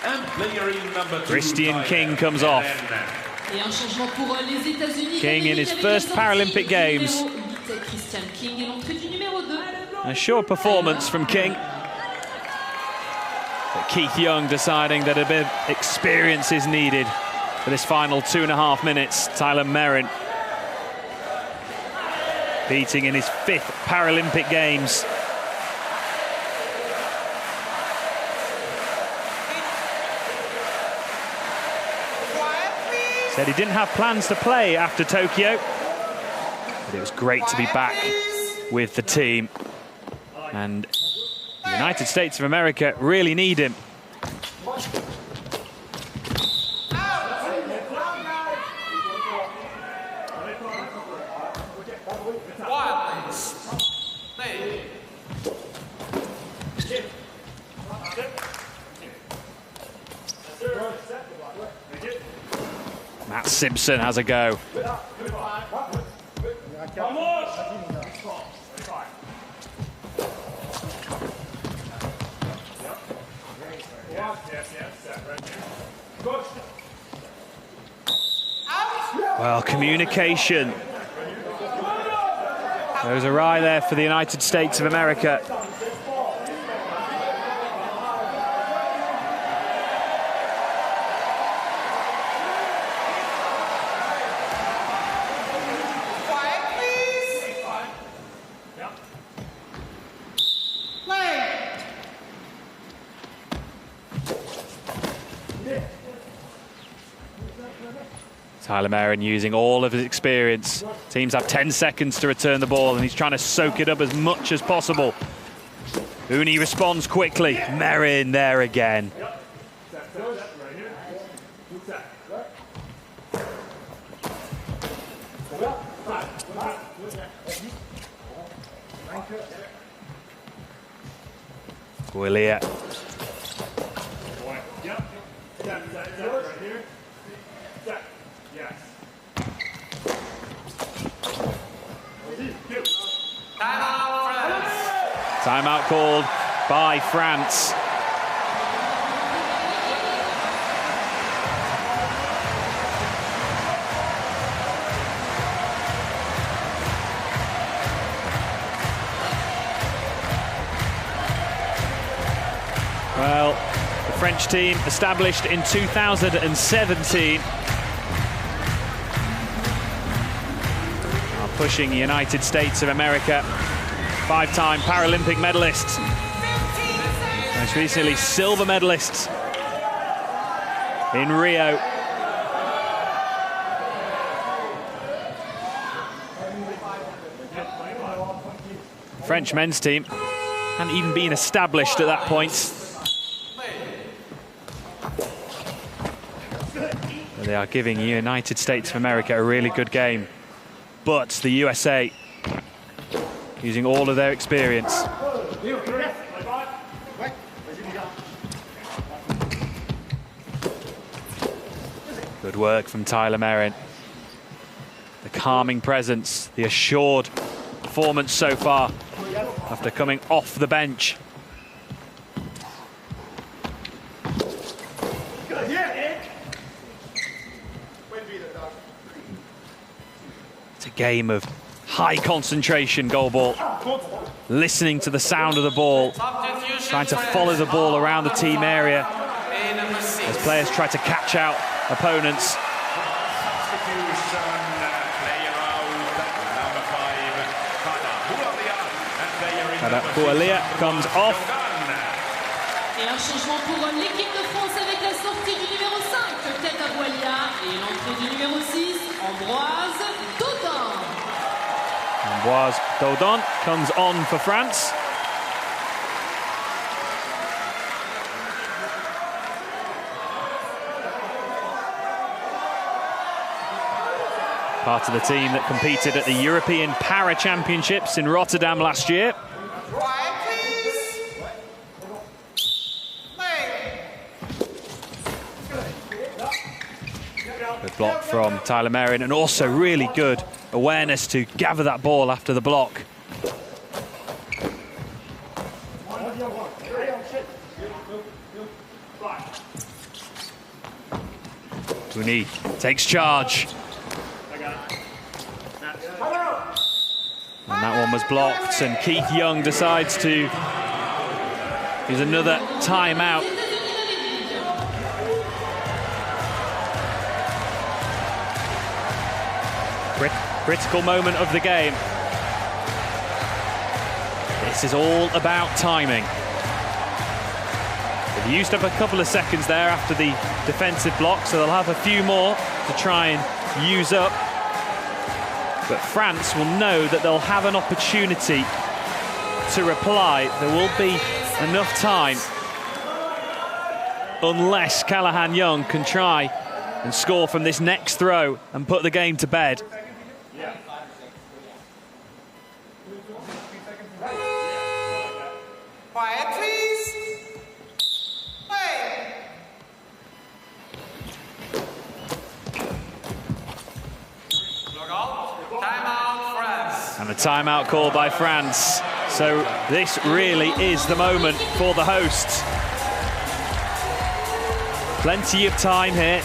and player in number 2, Christian King comes off. Et un changement pour les États-Unis. King in his first Paralympic Games. Christian King et l'entrée du numéro 2. A sure performance from King. But Keith Young deciding that a bit of experience is needed for this final 2.5 minutes. Tyler Merrin competing in his 5th Paralympic Games. Said he didn't have plans to play after Tokyo, but it was great to be back with the team. And the United States of America really need him. Matt Simpson has a go. Well, communication goes awry there for the United States of America. Tyler Merrin using all of his experience. Teams have 10 seconds to return the ball, and he's trying to soak it up as much as possible. Uni responds quickly. Merrin there again. Guilia. Timeout called by France. Well, the French team established in 2017 are pushing the United States of America. 5-time Paralympic medalists. Most recently, silver medalists in Rio. French men's team hadn't even been established at that point. But they are giving the United States of America a really good game. But the USA using all of their experience. Good work from Tyler Merrin. The calming presence, the assured performance so far after coming off the bench. It's a game of high concentration, Goalball. Listening to the sound of the ball, trying to follow the ball around the team area as players try to catch out opponents. Guilia comes off. Et un changement pour l'équipe de France avec la sortie du numéro 5, Chateau, et l'entrée du numéro 6, Ambroise Dodon. Ambroise Dodon comes on for France. Part of the team that competed at the European Para Championships in Rotterdam last year. Quiet, please. Play. Good block from Tyler Merrin, and also really good awareness to gather that ball after the block. Tooney takes charge. And that one was blocked, and Keith Young decides to use another timeout. Critical moment of the game. This is all about timing. They've used up a couple of seconds there after the defensive block, so they'll have a few more to try and use up. But France will know that they'll have an opportunity to reply. There will be enough time, unless Callahan Young can try and score from this next throw and put the game to bed. Quiet, please. Play. Look out. Timeout, France. And a timeout call by France. So this really is the moment for the hosts. Plenty of time here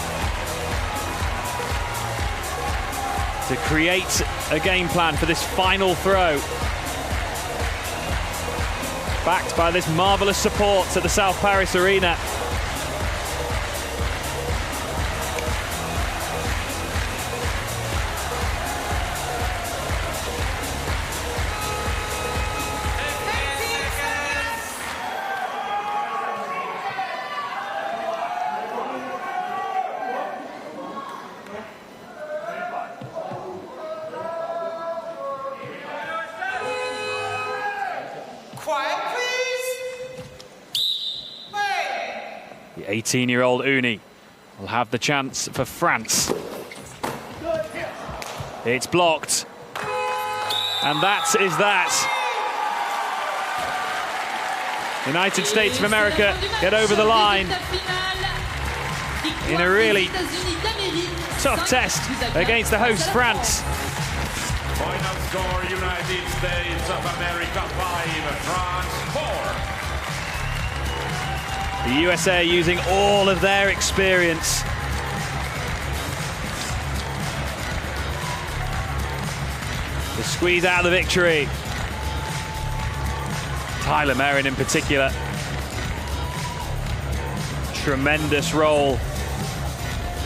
to create a game plan for this final throw. Backed by this marvellous support at the South Paris Arena. Quiet, please. Play. The 18-year-old Uni will have the chance for France. It's blocked. And that is that. United States of America get over the line in a really tough test against the host France. Final score, United States of America 5, France 4. The USA using all of their experience. To squeeze out the victory. Tyler Merrin in particular. Tremendous role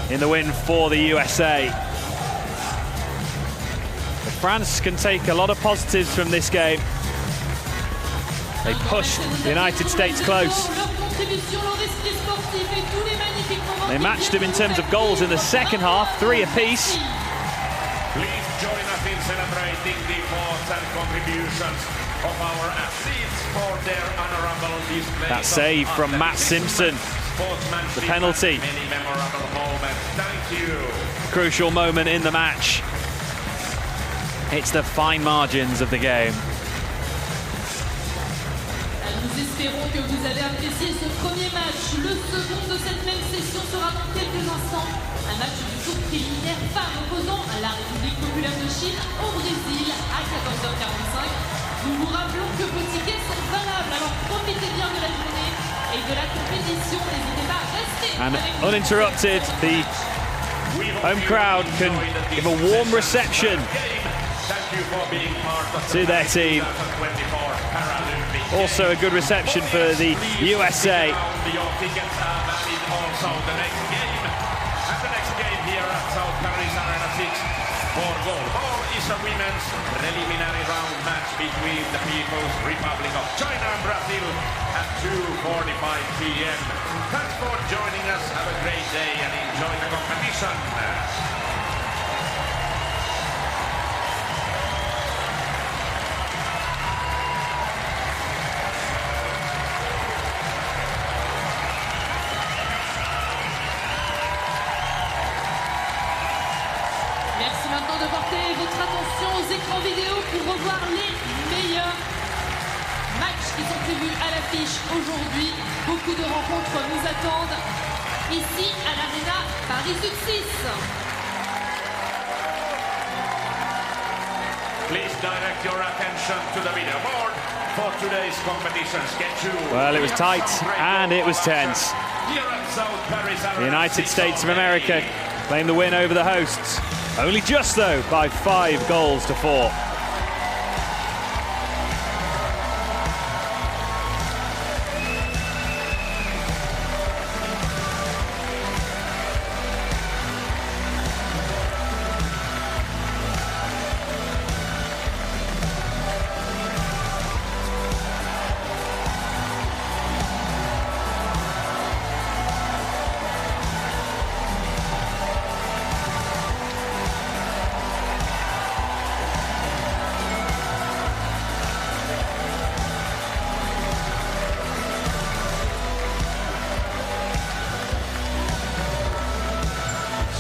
in the win for the USA. But France can take a lot of positives from this game. They pushed the United States close. They matched them in terms of goals in the second half, 3 apiece. Please join us in celebrating the efforts and contributions of our athletes for their honorable display. That save from Matt Simpson. The penalty. Many memorable moments. Thank you. Crucial moment in the match. It's the fine margins of the game. Nous espérons que vous avez apprécié ce premier match. Le second de cette même session sera dans quelques instants. Un match du tour préliminaire femmes opposant à la République populaire de Chine au Brésil à 14h45. Nous vous rappelons que vos tickets sont valables, alors profitez bien de la journée et de la compétition. N'hésitez pas à rester. And uninterrupted, the home crowd can give a warm reception to their team. Also a good reception for the USA. For Goalball is a women's preliminary round match between the People's Republic of China and Brazil at 2:45 p.m. Thanks for joining us. Have a great day and enjoy the competition. Merci maintenant de attention aux écrans vidéo pour revoir les meilleurs matchs qui sont prévus à l'affiche aujourd'hui. Beaucoup de rencontres nous attendent ici à l'Arena Paris Sud 6. Please direct your attention to the video board for today's competition schedule. Well, it was tight and it was tense. The United States of America claimed the win over the hosts. Only just, though, by 5 goals to 4.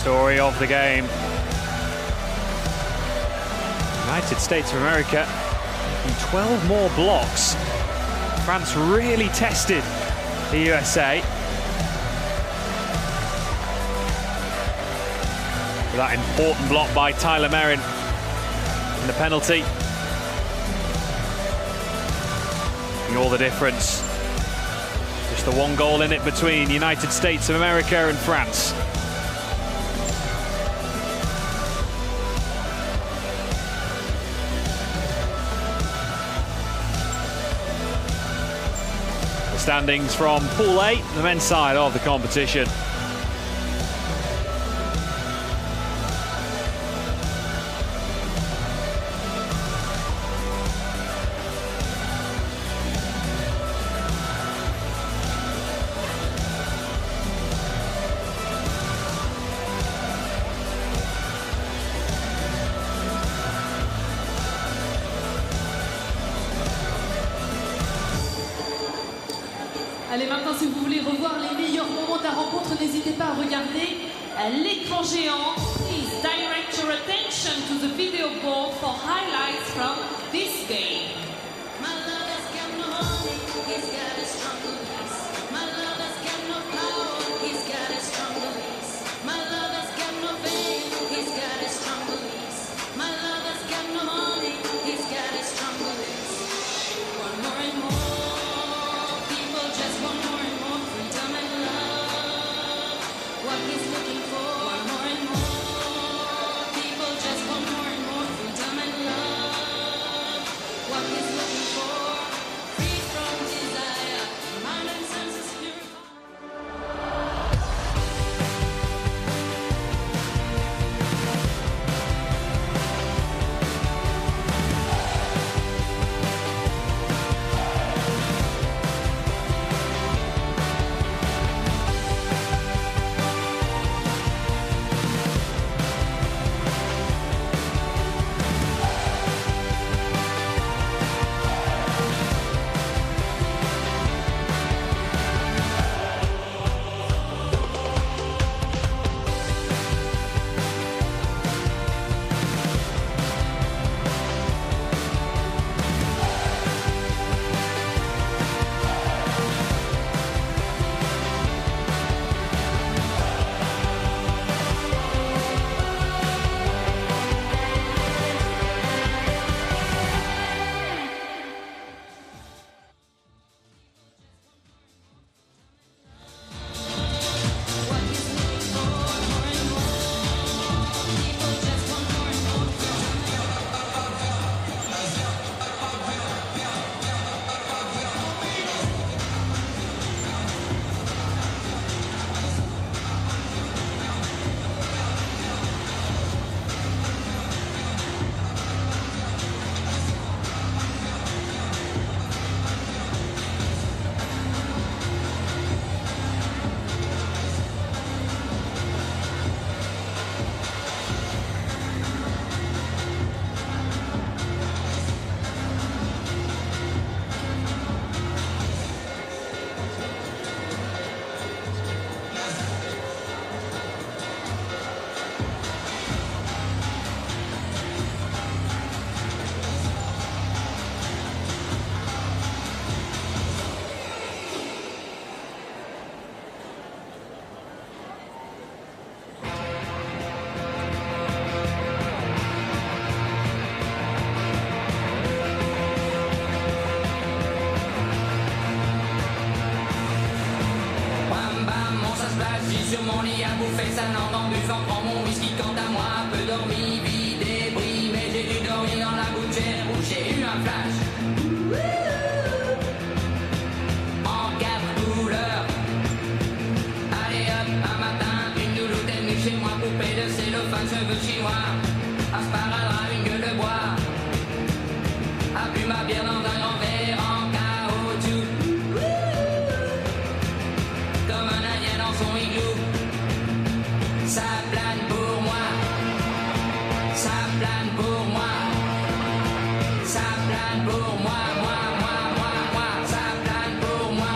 Story of the game. United States of America making 12 more blocks. France really tested the USA. With that important block by Tyler Merrin in the penalty. Making all the difference. Just the 1 goal in it between United States of America and France. Standings from Pool A, the men's side of the competition. Allez, maintenant, si vous voulez revoir les meilleurs moments de la rencontre, n'hésitez pas à regarder l'écran géant. Please direct your attention to the video board for highlights from this game. My love has got no money, he's got a strong beliefs. My love has got no power, he's got a strong beliefs. My love has got no fame, he's got a strong beliefs. My love has got no money, he's got a strong beliefs. One more and more. Just one more and more freedom and love. What he's looking for, one more and more people. Just one more and more freedom and love. What he's looking for, free from desire, mind and senses purified. à bouffer sa langue en buvant, prends mon whisky quant à moi, peu dormi, vie débris, mais j'ai dû dormir dans la gouttière où j'ai eu un flash. En 4 couleurs. Allez hop, un matin, une douloute est venue chez moi, poupée de cellophane, cheveux chinois, asparadrap, une gueule de bois, a bu ma bière dans un grand verre en caoutchouc, comme un indien dans son igloo. Ça plane pour moi, ça plane pour moi, ça plane pour moi, moi, ça plane pour moi.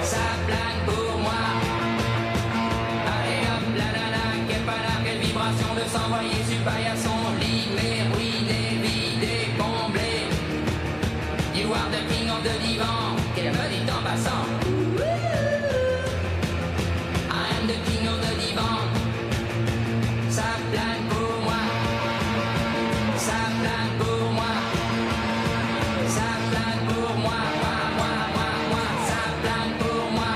Ça plane pour moi. Allez hop, la la la, quelle panard, quelle vibration de s'envoyer sur paillasson, limé, ruiné, vidé, comblé. You are the king of the divan, qu'elle me dit en passant. The king of the divan. Ça plane pour moi, ça plane pour moi, ça plane pour moi, moi, ça plane pour moi.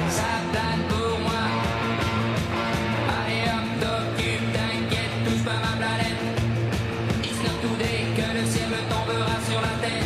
Ça plane pour moi. Allez hop, t'occupe, t'inquiète, touche pas ma planète. It's not today que le ciel me tombera sur la tête.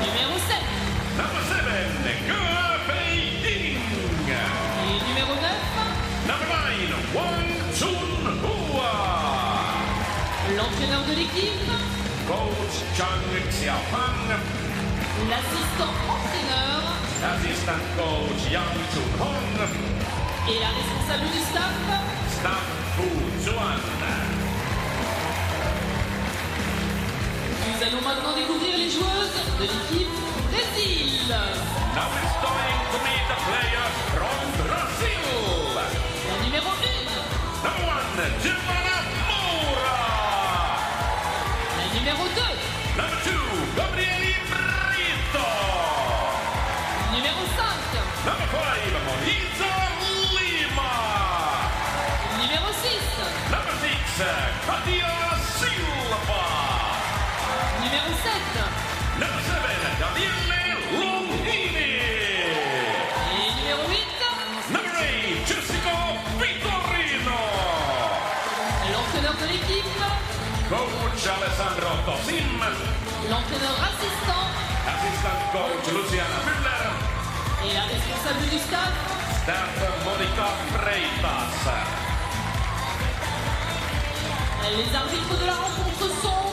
Numéro 7. Number 7, Beijing. Et numéro 9. Number 9, Wang Chunhua. L'entraîneur de l'équipe. Coach Chang Xiaopang. L'assistant entraîneur. Assistant coach Yang Chun-hong. Et la responsable du staff. Staff Fu Zuan. Nous allons maintenant découvrir les joueuses de l'équipe Brésil. Now it's time to meet the players from Brazil. La numéro 1. Number 1, Giovanna Moura. La numéro 2. Number 2, Gabrieli Brito. Numéro 5. Number 5, Moniza Lima. Numéro 6. Number 6, Katia Silva. Numéro 7. Number 7, Daniele Longini. Et numéro 8. Number 8, Jessica Vittorino. L'entraîneur de l'équipe. Coach Alessandro Tosim. L'entraîneur assistant. Assistant coach Luciana Müller. Et la responsable du staff. Staff Monica Freitas. Les arbitres de la rencontre sont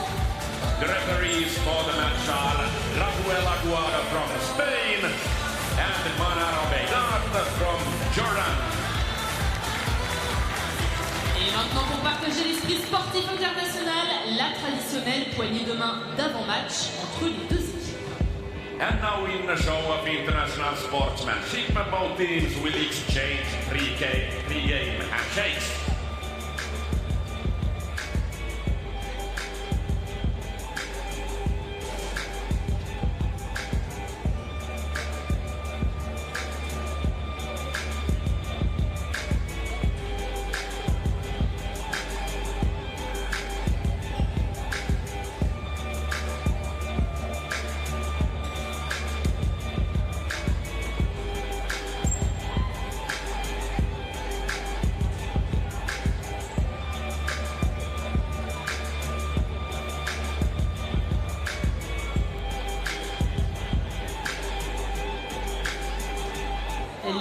The referees for the match are Rafael Aguada from Spain and Manaro Beynat from Jordan. Et maintenant, pour partager l'esprit sportif international, la traditionnelle poignée de main d'avant-match entre les deux équipes. And now in a show of international sportsmanship, both teams will exchange pre-game handshakes.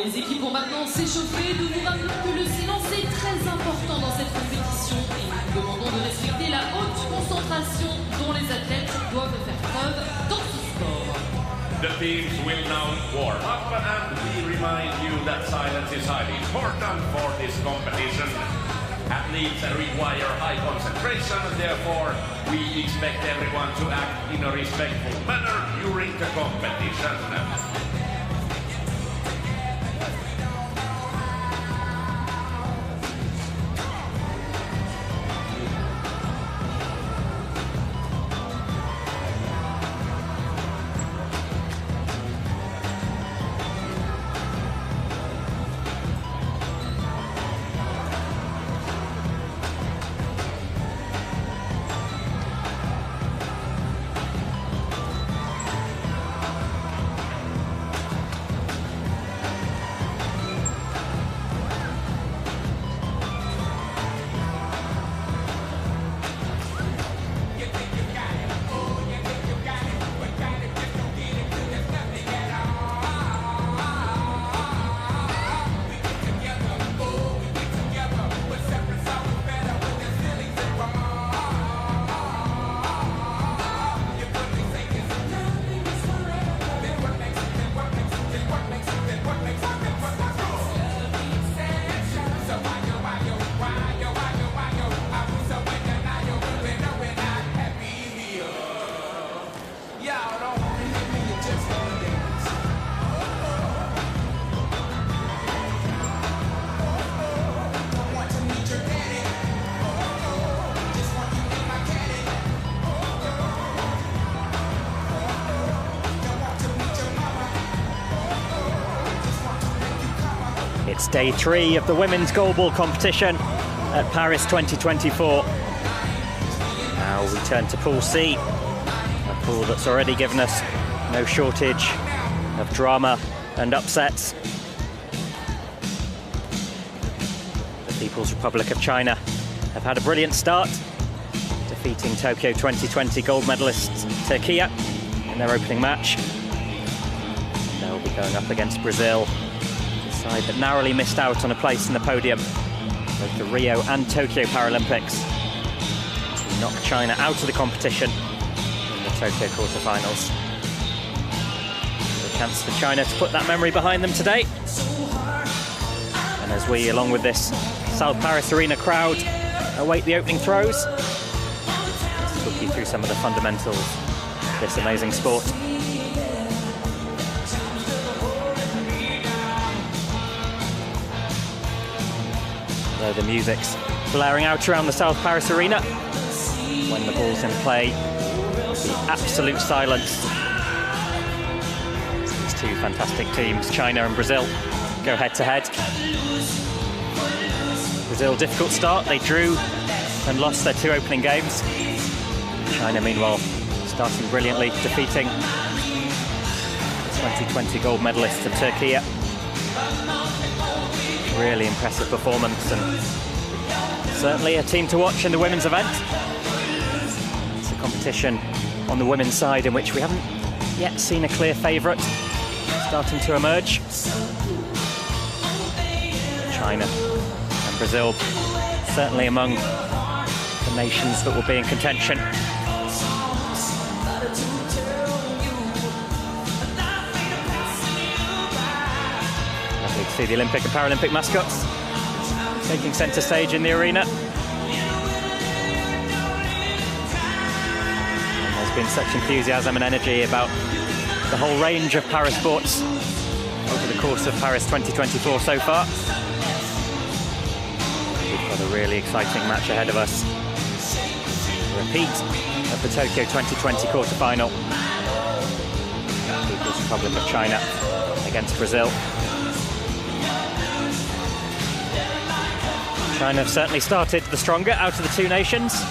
Les équipes vont maintenant s'échauffer. Nous vous rappelons que le silence est très important dans cette compétition et nous vous demandons de respecter la haute concentration dont les athlètes doivent faire preuve dans ce sport. The teams will now warm up and we remind you that silence is highly important for this competition. Athletes require high concentration, therefore we expect everyone to act in a respectful manner during the competition. It's day 3 of the women's goalball competition at Paris 2024. Now we turn to Pool C, a pool that's already given us no shortage of drama and upsets. The People's Republic of China have had a brilliant start, defeating Tokyo 2020 gold medalists Turkey in in their opening match. They'll be going up against Brazil, the side that narrowly missed out on a place in the podium both the Rio and Tokyo Paralympics, to knock China out of the competition in the Tokyo quarterfinals. A chance for China to put that memory behind them today. And as we, along with this South Paris Arena crowd, await the opening throws, let's talk you through some of the fundamentals of this amazing sport. So the music's blaring out around the South Paris Arena. When the ball's in play, the absolute silence. These two fantastic teams, China and Brazil, go head to head. Brazil, difficult start. They drew and lost their two opening games. China, meanwhile, starting brilliantly, defeating the 2020 gold medalists of Turkey. Really impressive performance, and certainly a team to watch in the women's event. It's a competition on the women's side in which we haven't yet seen a clear favourite starting to emerge. China and Brazil certainly among the nations that will be in contention. Lovely to see the Olympic and Paralympic mascots taking centre stage in the arena. And there's been such enthusiasm and energy about the whole range of para sports over the course of Paris 2024 so far. We've got a really exciting match ahead of us. A repeat of the Tokyo 2020 quarter-final. People's Republic of China against Brazil. China have certainly started the stronger out of the two nations,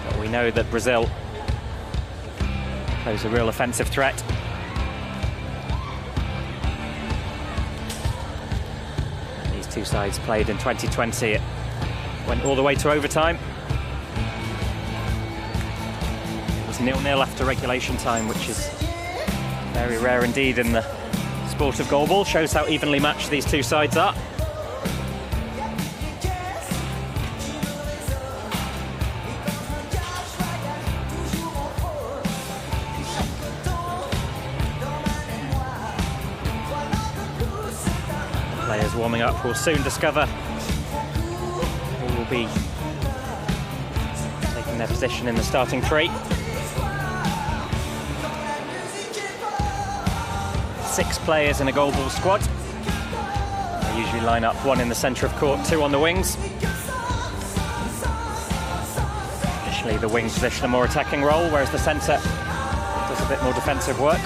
but we know that Brazil pose a real offensive threat. And these two sides played in 2020. It went all the way to overtime. It was 0-0 after regulation time, which is very rare indeed in the sport of goalball. Shows how evenly matched these two sides are. Players warming up will soon discover who will be taking their position in the starting three. 6 players in a goalball squad. They usually line up 1 in the centre of court, 2 on the wings. Traditionally, the wing position a more attacking role, whereas the centre does a bit more defensive work.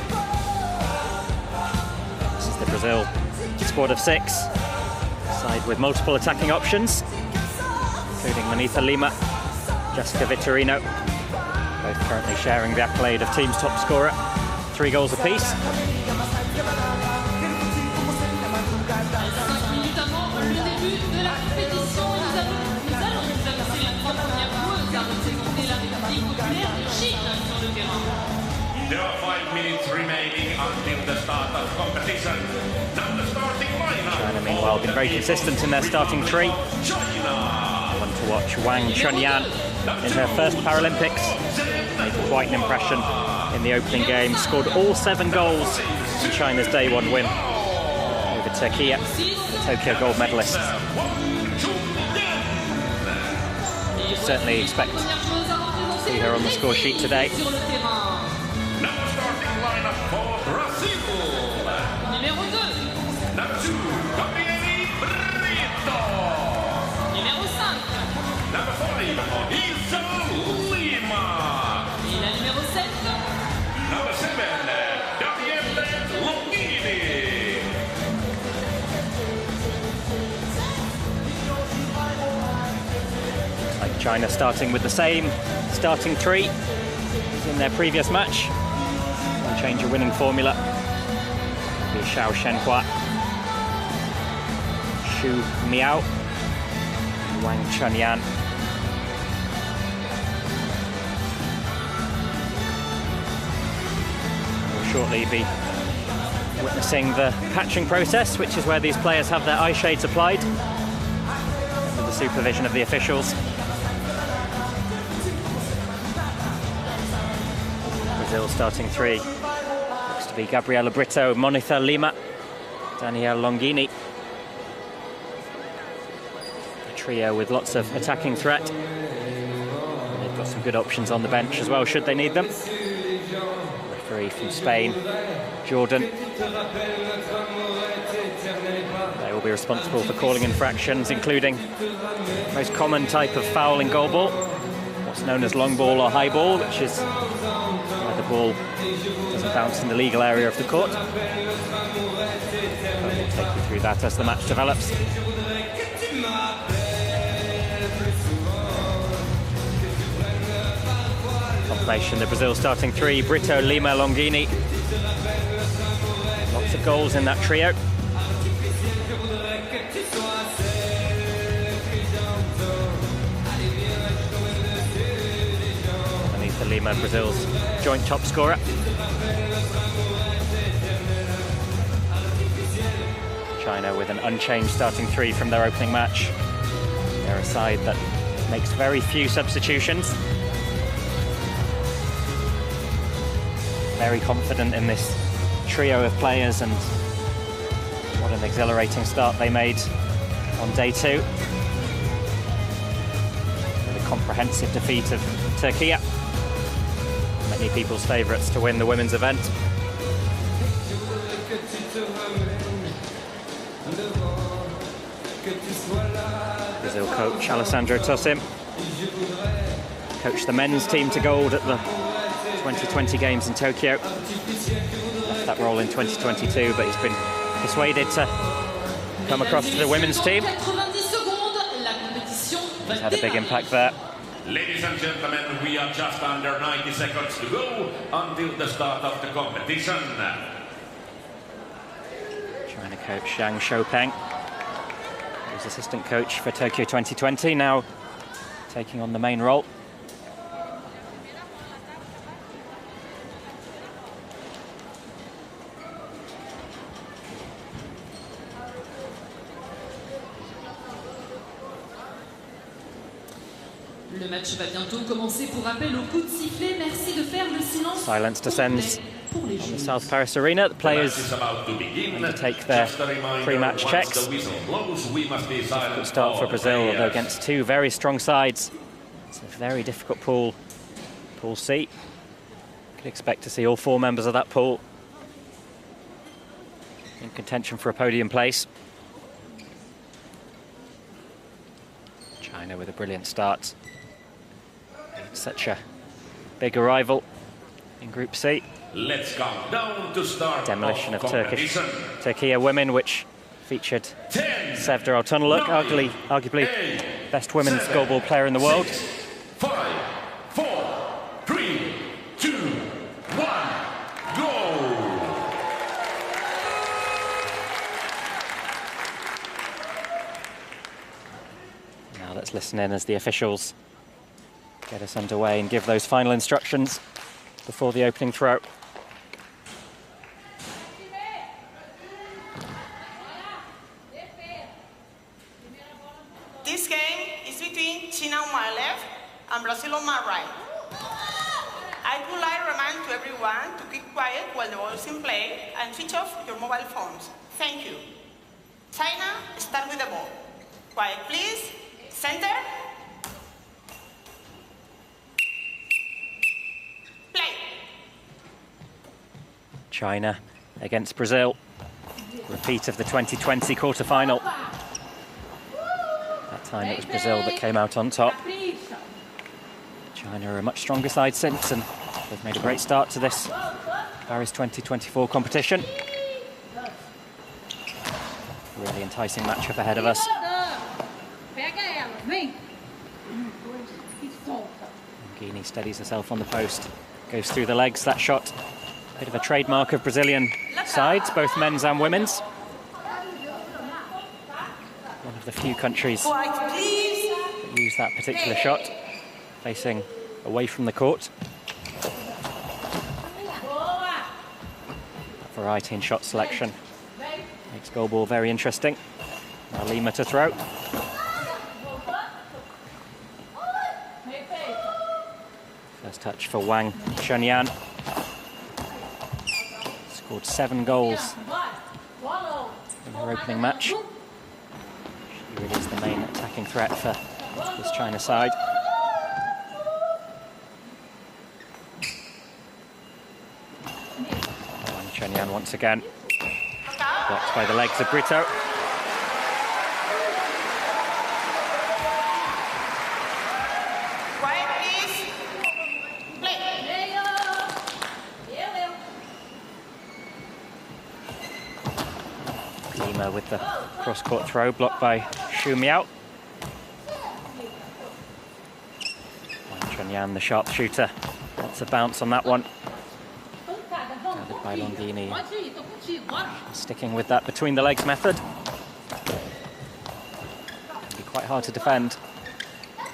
This is the Brazil squad of 6, side with multiple attacking options, including Manita Lima, Jessica Vitorino, both currently sharing the accolade of team's top scorer, 3 goals apiece. There are 5 minutes remaining until the start of competition. Now the starting lineup. China, meanwhile, been very consistent in their starting three. One to watch, Wang Chunyan, in her first Paralympics. Made quite an impression in the opening game. Scored all 7 goals in China's day 1 win over Turkey, the Tokyo gold medalists. You certainly expect to see her on the score sheet today. Now starting lineup for Brazil. Numéro 2. Number 2, Gabriele Brito. Numéro 5. Number 5, Isa Lima. Et la numéro 7. Number 7, Daniele Longini. Like China starting with the same starting three as in their previous match. We'll change a winning formula. It'll be Xiao Shenhua, Xu Miao, Wang Chunyan. shortly be witnessing the patching process, which is where these players have their eye shades applied under the supervision of the officials. Brazil starting three. Looks to be Gabriela Brito, Monica Lima, Danielle Longini. A trio with lots of attacking threat. And they've got some good options on the bench as well, should they need them. Referee from Spain, Jordan. They will be responsible for calling infractions, including the most common type of foul in goalball, what's known as long ball or high ball, which is where the ball doesn't bounce in the legal area of the court. But we'll take you through that as the match develops. Confirmation, the Brazil starting three, Brito, Lima, Longini. Lots of goals in that trio. Underneath Lima, Brazil's joint top scorer. China with an unchanged starting three from their opening match. They're a side that makes very few substitutions. Very confident in this trio of players, and what an exhilarating start they made on day two. With a comprehensive defeat of Turkey. Many people's favourites to win the women's event. Brazil coach Alessandro Tosim coached the men's team to gold at the 2020 Games in Tokyo. Left that role in 2022, but he's been persuaded to come across to the women's team. He's had a big impact there. Ladies and gentlemen, we are just under 90 seconds to go until the start of the competition. China coach Zhang Shoupeng, who's assistant coach for Tokyo 2020, now taking on the main role. Le match va bientôt commencer. Pour rappel, au coup de sifflet, merci de faire le silence. Silence descends on the South Paris Arena. The players undertake their pre-match checks. Difficult start for Brazil, although against two very strong sides. It's a very difficult pool. Pool C. Could expect to see all four members of that pool in contention for a podium place. China with a brilliant start. Such a big arrival in Group C. Let's count down to start. Demolition of Turkey women, which featured Sevda Altunaluk, arguably best women's goalball player in the world. 5, 4, 3, 2, 1, go! Now let's listen in as the officials get us underway and give those final instructions before the opening throw. This game is between China on my left and Brazil on my right. I would like to remind to everyone to keep quiet while the ball is in play and switch off your mobile phones. Thank you. China, start with the ball. Quiet, please. Center. Play. China against Brazil. Repeat of the 2020 quarter-final. That time it was Brazil that came out on top. China are a much stronger side since, and they've made a great start to this Paris 2024 competition. Really enticing matchup ahead of us. Longini steadies herself on the post, goes through the legs. That shot, bit of a trademark of Brazilian sides, both men's and women's. One of the few countries that use that particular shot, facing away from the court. variety in shot selection makes Goalball very interesting. Now Lima to throw. First touch for Wang Chunyan. Scored 7 goals in her opening match. She really is the main attacking threat for this China side. Wang Chunyan once again. Blocked by the legs of Brito. Lima with the cross-court throw, blocked by Xu Miao. Wang Chunyan, the sharpshooter. Lots of bounce on that one. Gathered by Longini. Sticking with that between the legs method. Can be quite hard to defend.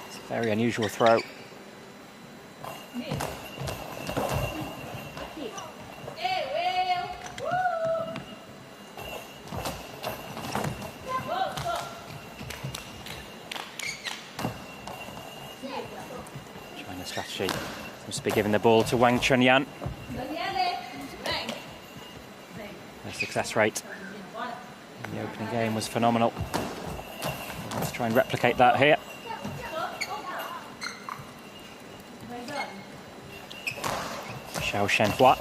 It's a very unusual throw. China's strategy seems to be giving the ball to Wang Chunyan. Their success rate in the opening game was phenomenal. Let's try and replicate that here. Xiao Shenhua.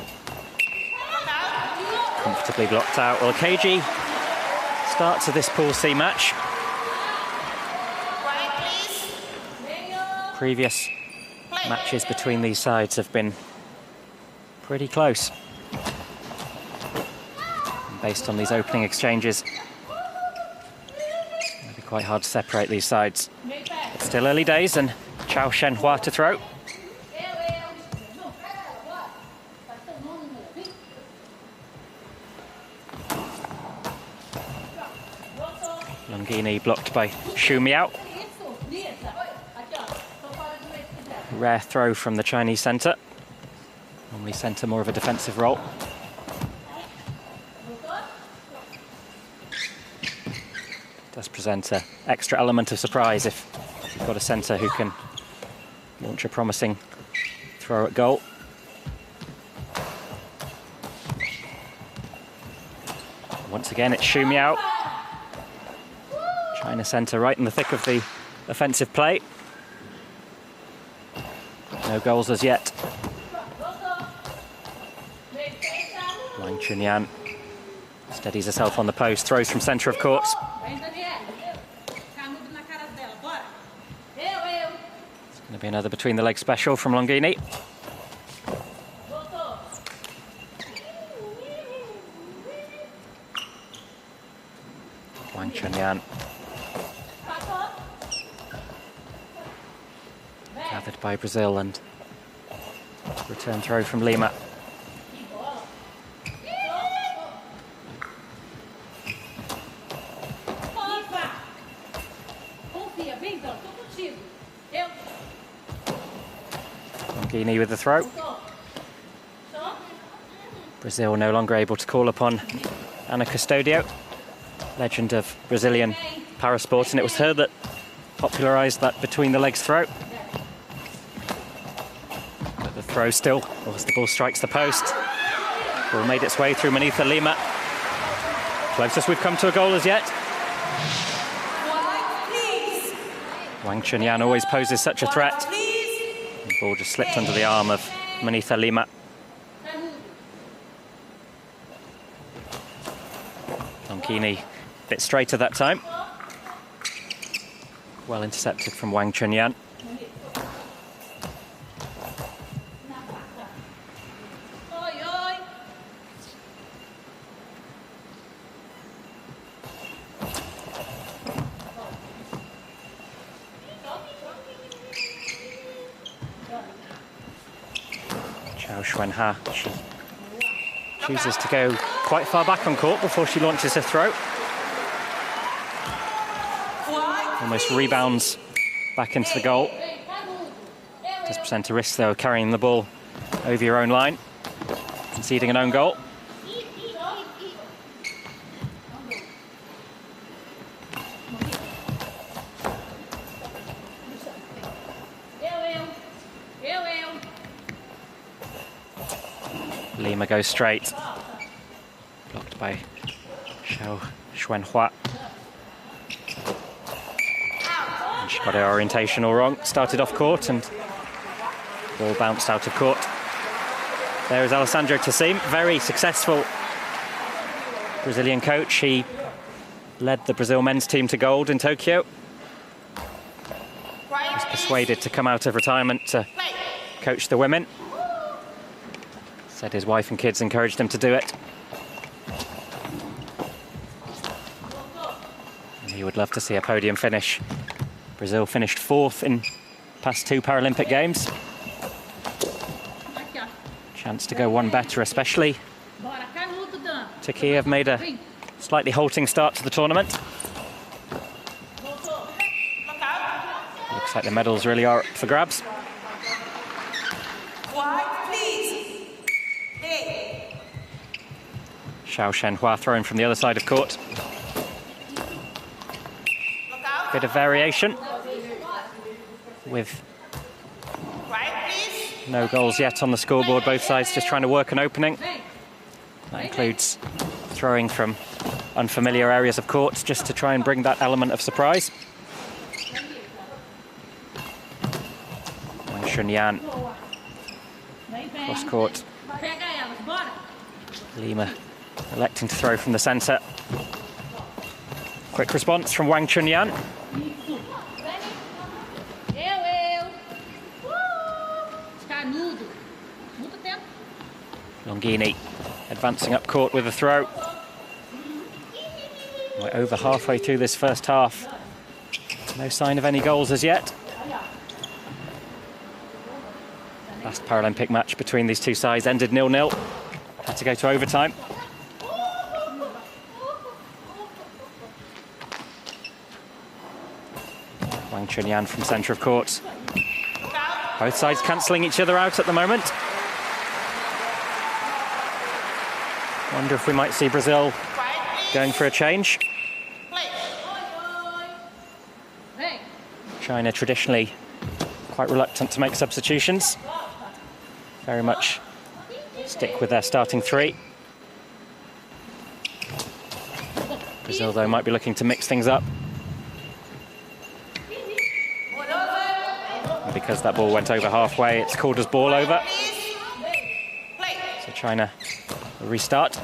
Comfortably blocked out. Well, KG start to this Pool C match. Previous matches between these sides have been pretty close. And based on these opening exchanges, it'll be quite hard to separate these sides. But still early days, and Xiao Shenhua to throw. Longini blocked by Xu Miao. Rare throw from the Chinese centre. Normally centre more of a defensive role. Does present an extra element of surprise if you've got a centre who can launch a promising throw at goal. Once again, it's Xu Miao. China centre right in the thick of the offensive play. No goals as yet. Wang Chunyan steadies herself on the post, throws from centre of court. It's going to be another between the legs special from Longini. Wang Chunyan. Gathered by Brazil, and return throw from Lima. Longini with the throw. Brazil no longer able to call upon Ana Custodio, legend of Brazilian parasport, and it was her that popularised that between the legs throw. But the throw still, as the ball strikes the post. Ball made its way through Manitha Lima. Closest we've come to a goal as yet. Wang Chunyan always poses such a threat. The ball just slipped under the arm of Manitha Lima. Longini a bit straighter that time. Well intercepted from Wang Chunyan. Xuanha, she chooses to go quite far back on court before she launches her throw. Almost rebounds back into the goal. Does present a risk though, carrying the ball over your own line, conceding an own goal. Lima goes straight. Blocked by Xiao Xuanhua. And she got her orientation all wrong. Started off court and ball bounced out of court. There is Alessandro Tassim, very successful Brazilian coach. He led the Brazil men's team to gold in Tokyo. He was persuaded to come out of retirement to coach the women. Said his wife and kids encouraged him to do it. And he would love to see a podium finish. Brazil finished 4th in past 2 Paralympic Games. Chance to go one better, especially. Turkey have made a slightly halting start to the tournament. Looks like the medals really are up for grabs. Xiao Shenhua throwing from the other side of court. Bit of variation with no goals yet on the scoreboard. Both sides just trying to work an opening. That includes throwing from unfamiliar areas of court just to try and bring that element of surprise. Wang Chunyan cross court. Lima electing to throw from the centre. Quick response from Wang Chunyan. Longini advancing up court with a throw. We're over halfway through this first half. No sign of any goals as yet. Last Paralympic match between these two sides ended 0-0. Had to go to overtime. Wang Chunyan from centre of court. Both sides cancelling each other out at the moment. Wonder if we might see Brazil going for a change. China traditionally quite reluctant to make substitutions. Very much stick with their starting 3. Brazil, though, might be looking to mix things up. And because that ball went over halfway, it's called as ball over. So China will restart.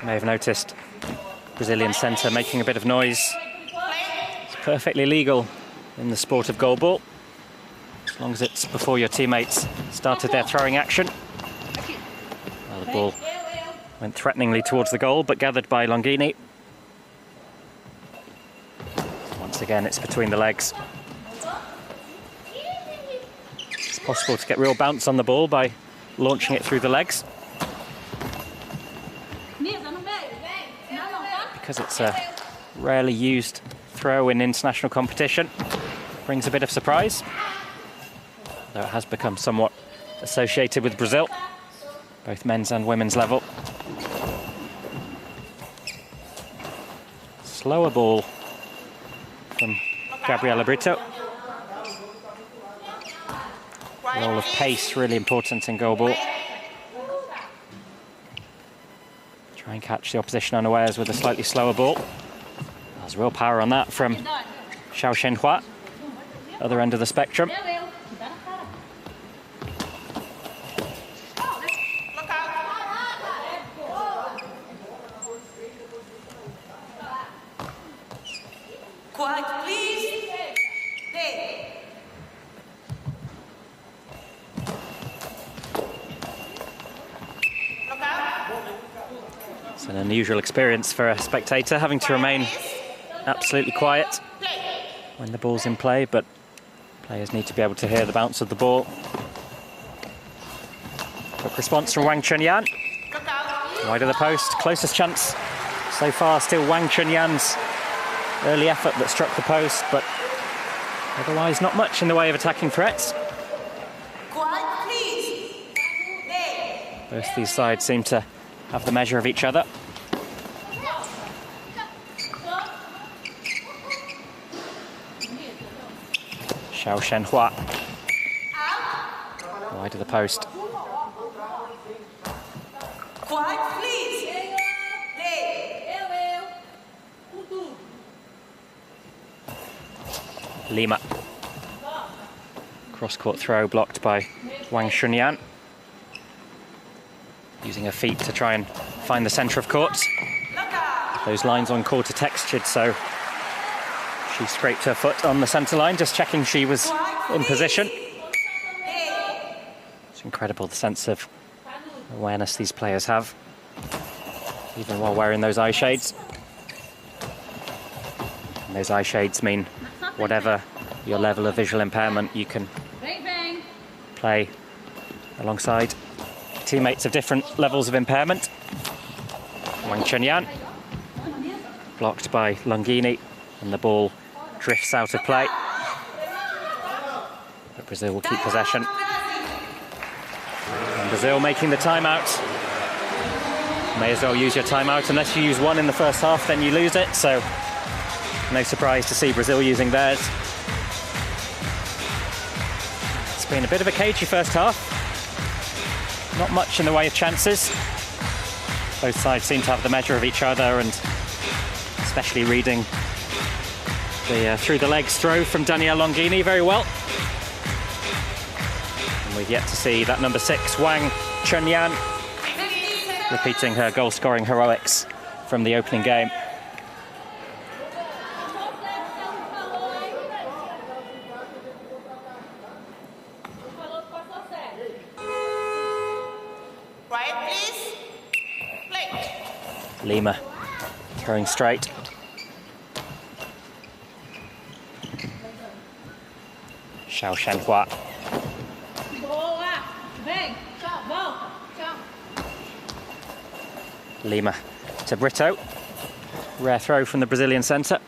May have noticed Brazilian centre making a bit of noise. It's perfectly legal in the sport of goalball, as long as it's before your teammates started their throwing action. Well, the ball went threateningly towards the goal, but gathered by Longini. Once again, it's between the legs. It's possible to get real bounce on the ball by launching it through the legs. Because it's a rarely used throw in international competition, brings a bit of surprise, though it has become somewhat associated with Brazil, both men's and women's level. Slower ball from Gabriela Brito. Role of pace really important in goalball. Try and catch the opposition unawares with a slightly slower ball. There's real power on that from Xiao Shenhua, other end of the spectrum. It's an unusual experience for a spectator, having to remain absolutely quiet when the ball's in play, but players need to be able to hear the bounce of the ball. Quick response from Wang Chunyan. Wide of the post, closest chance so far still Wang Chunyan's early effort that struck the post, but otherwise not much in the way of attacking threats. Both these sides seem to have the measure of each other. Xiao Shenhua. Wide of the post. Quiet, please. Lima. Cross-court throw blocked by Wang Chunyan. Using her feet to try and find the centre of court. Those lines on court are textured, so she scraped her foot on the centre line, just checking she was in position. It's incredible the sense of awareness these players have, even while wearing those eye shades. And those eye shades mean whatever your level of visual impairment, you can play alongside teammates of different levels of impairment. Wang Chunyan, blocked by Longini, and the ball drifts out of play. But Brazil will keep possession. And Brazil making the timeout. May as well use your timeout. Unless you use one in the first half, then you lose it. So no surprise to see Brazil using theirs. It's been a bit of a cagey first half. Not much in the way of chances. Both sides seem to have the measure of each other, and especially reading the through the legs throw from Danielle Longini very well. And we've yet to see that number 6, Wang Chunyan, repeating her goal-scoring heroics from the opening game. Lima throwing straight. Xiao Shenhua. Lima to Brito. Rare throw from the Brazilian centre.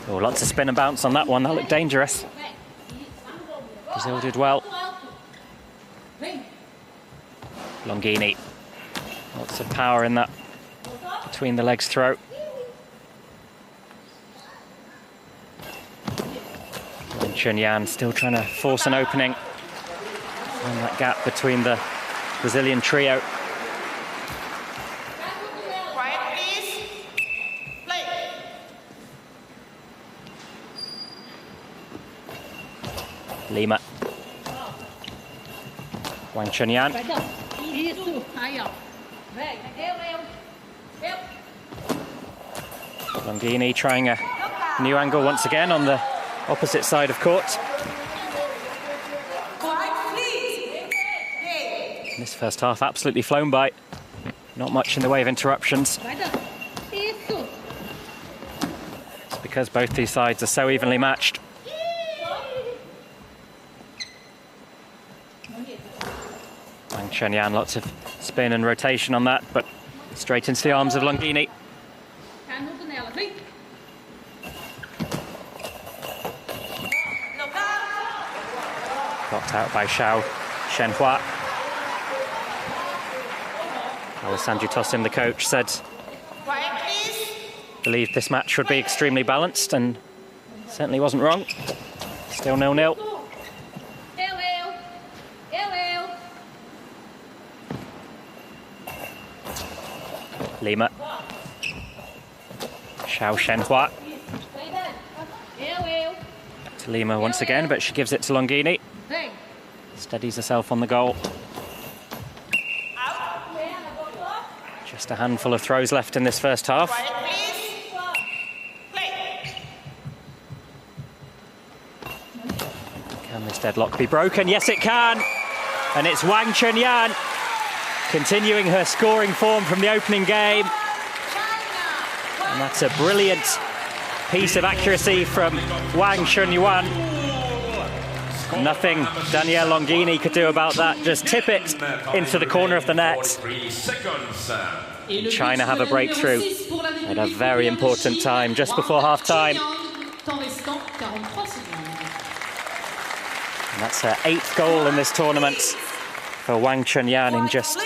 Oh, lots of spin and bounce on that one. That looked dangerous. Brazil did well. Longini. Lots of power in that between the legs throw. And Chunyan still trying to force an opening. Find that gap between the Brazilian trio. Quiet, please. Play. Lima. Wang Chunyan. Longini trying a new angle once again on the opposite side of court. This first half absolutely flown by. Not much in the way of interruptions. It's because both these sides are so evenly matched. Wang Chunyan, lots of spin and rotation on that, but straight into the arms of Longini. Blocked out by Xiao Shenhua. Alessandro Tosim, the coach, said believed this match would be extremely balanced, and certainly wasn't wrong. Still 0-0. Lima. Xiao Shenhua. Back to Lima once again, but she gives it to Longini. Steadies herself on the goal. Just a handful of throws left in this first half. Can this deadlock be broken? Yes, it can. And it's Wang Chunyan continuing her scoring form from the opening game. And that's a brilliant piece of accuracy from Wang Chunyan. Nothing Danielle Longini could do about that. Just tip it into the corner of the net. China have a breakthrough at a very important time, just before half-time. And that's her 8th goal in this tournament for Wang Chunyan in just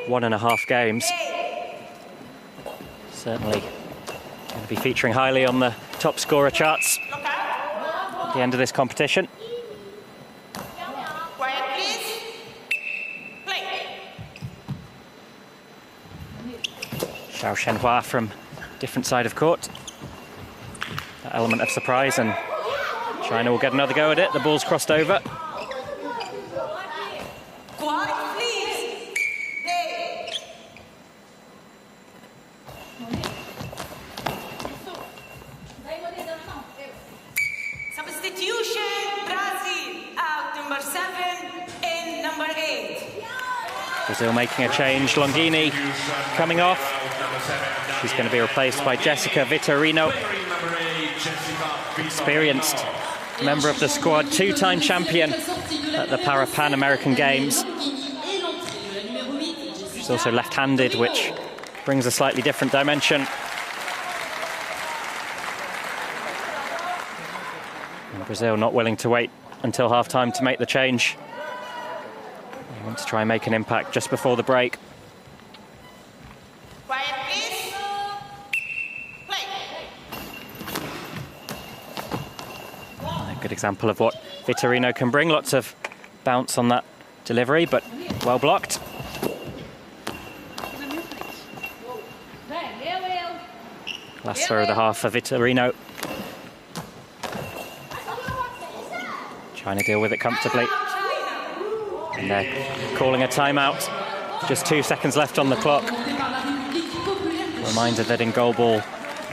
1.5 games. Certainly Going to be featuring highly on the top scorer charts at the end of this competition. Quiet, please. Play. Xiao Shenhua from different side of court. That element of surprise, and China will get another go at it. The ball's crossed over. Quiet, please. Play. Substitution, Brazil, out number 7 and number 8. Brazil making a change. Longini coming off. She's going to be replaced by Jessica Vitorino. Experienced member of the squad, two-time champion at the Pan American Games. She's also left-handed, which brings a slightly different dimension. And Brazil not willing to wait until half-time to make the change. They want to try and make an impact just before the break. Quiet, please. Play. A good example of what Vitorino can bring. Lots of bounce on that delivery, but well blocked. Last throw of the half for Vitorino. Trying to deal with it comfortably. And they're calling a timeout. Just 2 seconds left on the clock. Reminder that in goalball,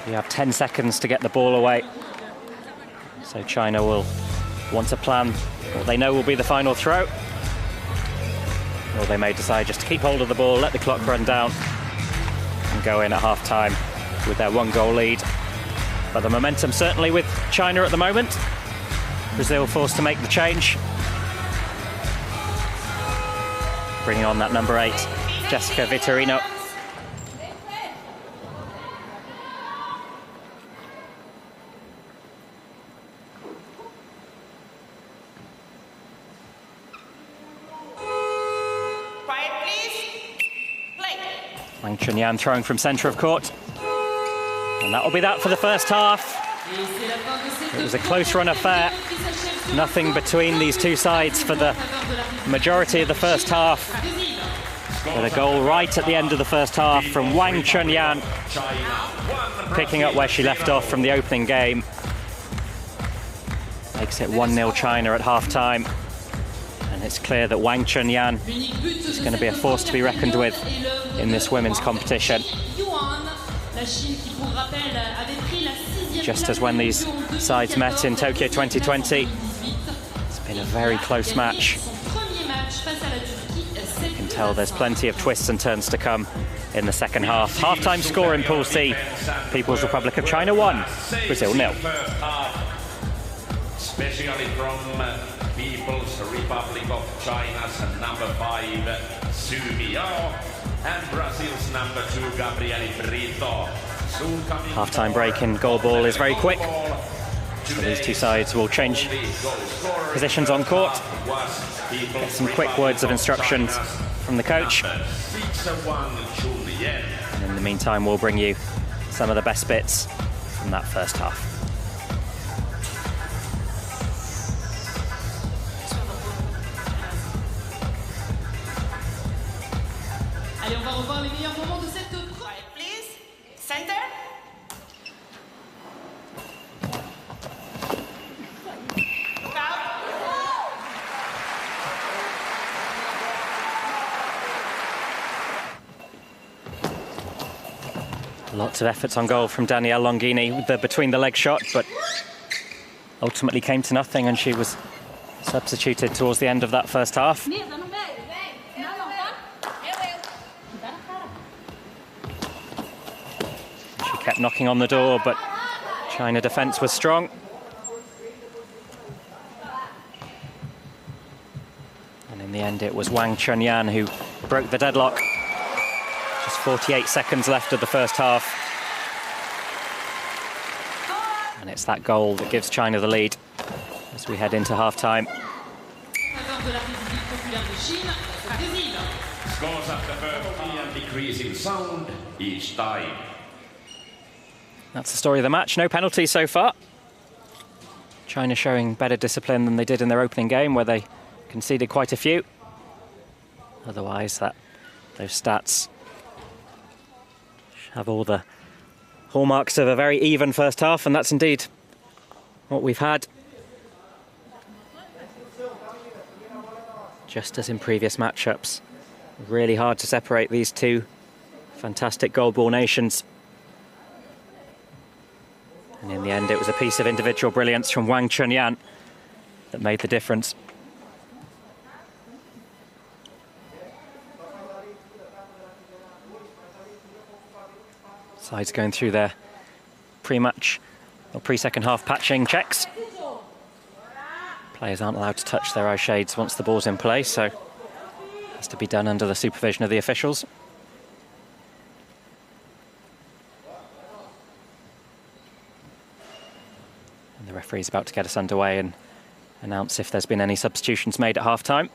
you have 10 seconds to get the ball away. So China will want to plan what they know will be the final throw. Or they may decide just to keep hold of the ball, let the clock run down, and go in at half-time with their 1-goal lead. But the momentum certainly with China at the moment. Brazil forced to make the change. Bringing on that number 8, Jessica Vitorino. Quiet, please. Play. Wang Chunyan throwing from centre of court. And that will be that for the first half. It was a close run affair. Nothing between these two sides for the majority of the first half. But a goal right at the end of the first half from Wang Chunyan, picking up where she left off from the opening game. Makes it 1-0 China at half-time. And it's clear that Wang Chunyan is going to be a force to be reckoned with in this women's competition. Just as when these sides met in Tokyo 2020, it's been a very close match. You can tell there's plenty of twists and turns to come in the second half. Half-time score in Pool C, People's Republic of China 1, Brazil 0. Especially from People's Republic of China's number 5, Su Mio, and Brazil's number 2, Gabriele Brito. Half-time break in goalball is very quick. So these two sides will change positions on court. Get some quick words of instructions from the coach. And in the meantime, we'll bring you some of the best bits from that first half. Allez, on va revoir les meilleurs moments de cette Quiet, please. Center. Look out. Lots of efforts on goal from Danielle Longini with the between-the-leg shot, but ultimately came to nothing, and she was substituted towards the end of that first half. She kept knocking on the door, but China defence was strong. And in the end, it was Wang Chunyan who broke the deadlock. Just 48 seconds left of the first half. And it's that goal that gives China the lead as we head into half-time. Scores after 30 and decreasing sound each time. That's the story of the match. No penalties so far. China showing better discipline than they did in their opening game, where they conceded quite a few. Otherwise, those stats have all the hallmarks of a very even first half, and that's indeed what we've had. Just as in previous matchups, really hard to separate these two fantastic goalball nations. And in the end, it was a piece of individual brilliance from Wang Chunyan that made the difference. Sides going through their pre-match or pre-second half patching checks. Players aren't allowed to touch their eye shades once the ball's in play, so it has to be done under the supervision of the officials. And the referee's about to get us underway and announce if there's been any substitutions made at half-time.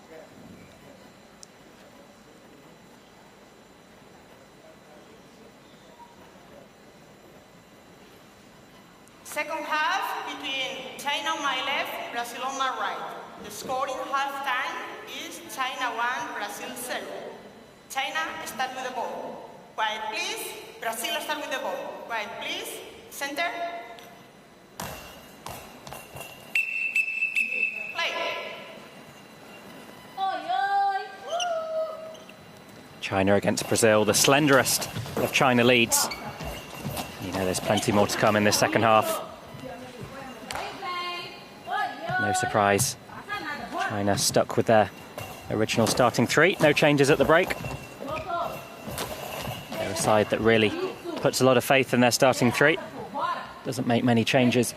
Second half between China on my left, Brazil on my right. The score in half-time is China 1, Brazil 0. China start with the ball. Quiet, please. Brazil start with the ball. Quiet, please. Center. Play. China against Brazil, the slenderest of China leads. You know, there's plenty more to come in this second half. No surprise, China stuck with their original starting three. No changes at the break. They're a side that really puts a lot of faith in their starting three. Doesn't make many changes.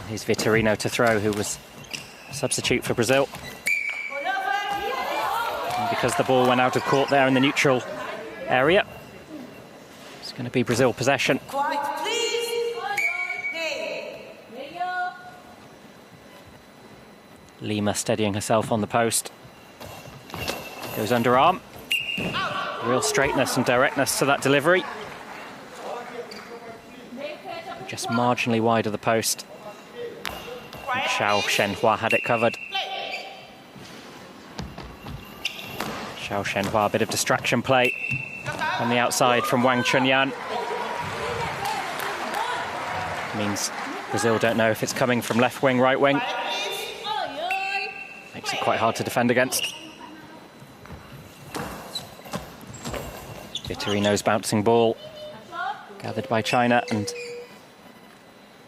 Here's Vitorino to throw, who was a substitute for Brazil. And because the ball went out of court there in the neutral area, it's going to be Brazil possession. Lima steadying herself on the post. Goes underarm. Real straightness and directness to that delivery. Just marginally wide of the post. And Xiao Shenhua had it covered. Xiao Shenhua, a bit of distraction play on the outside from Wang Chunyan. Means Brazil don't know if it's coming from left wing, right wing. Makes it quite hard to defend against. Vitorino's bouncing ball, gathered by China and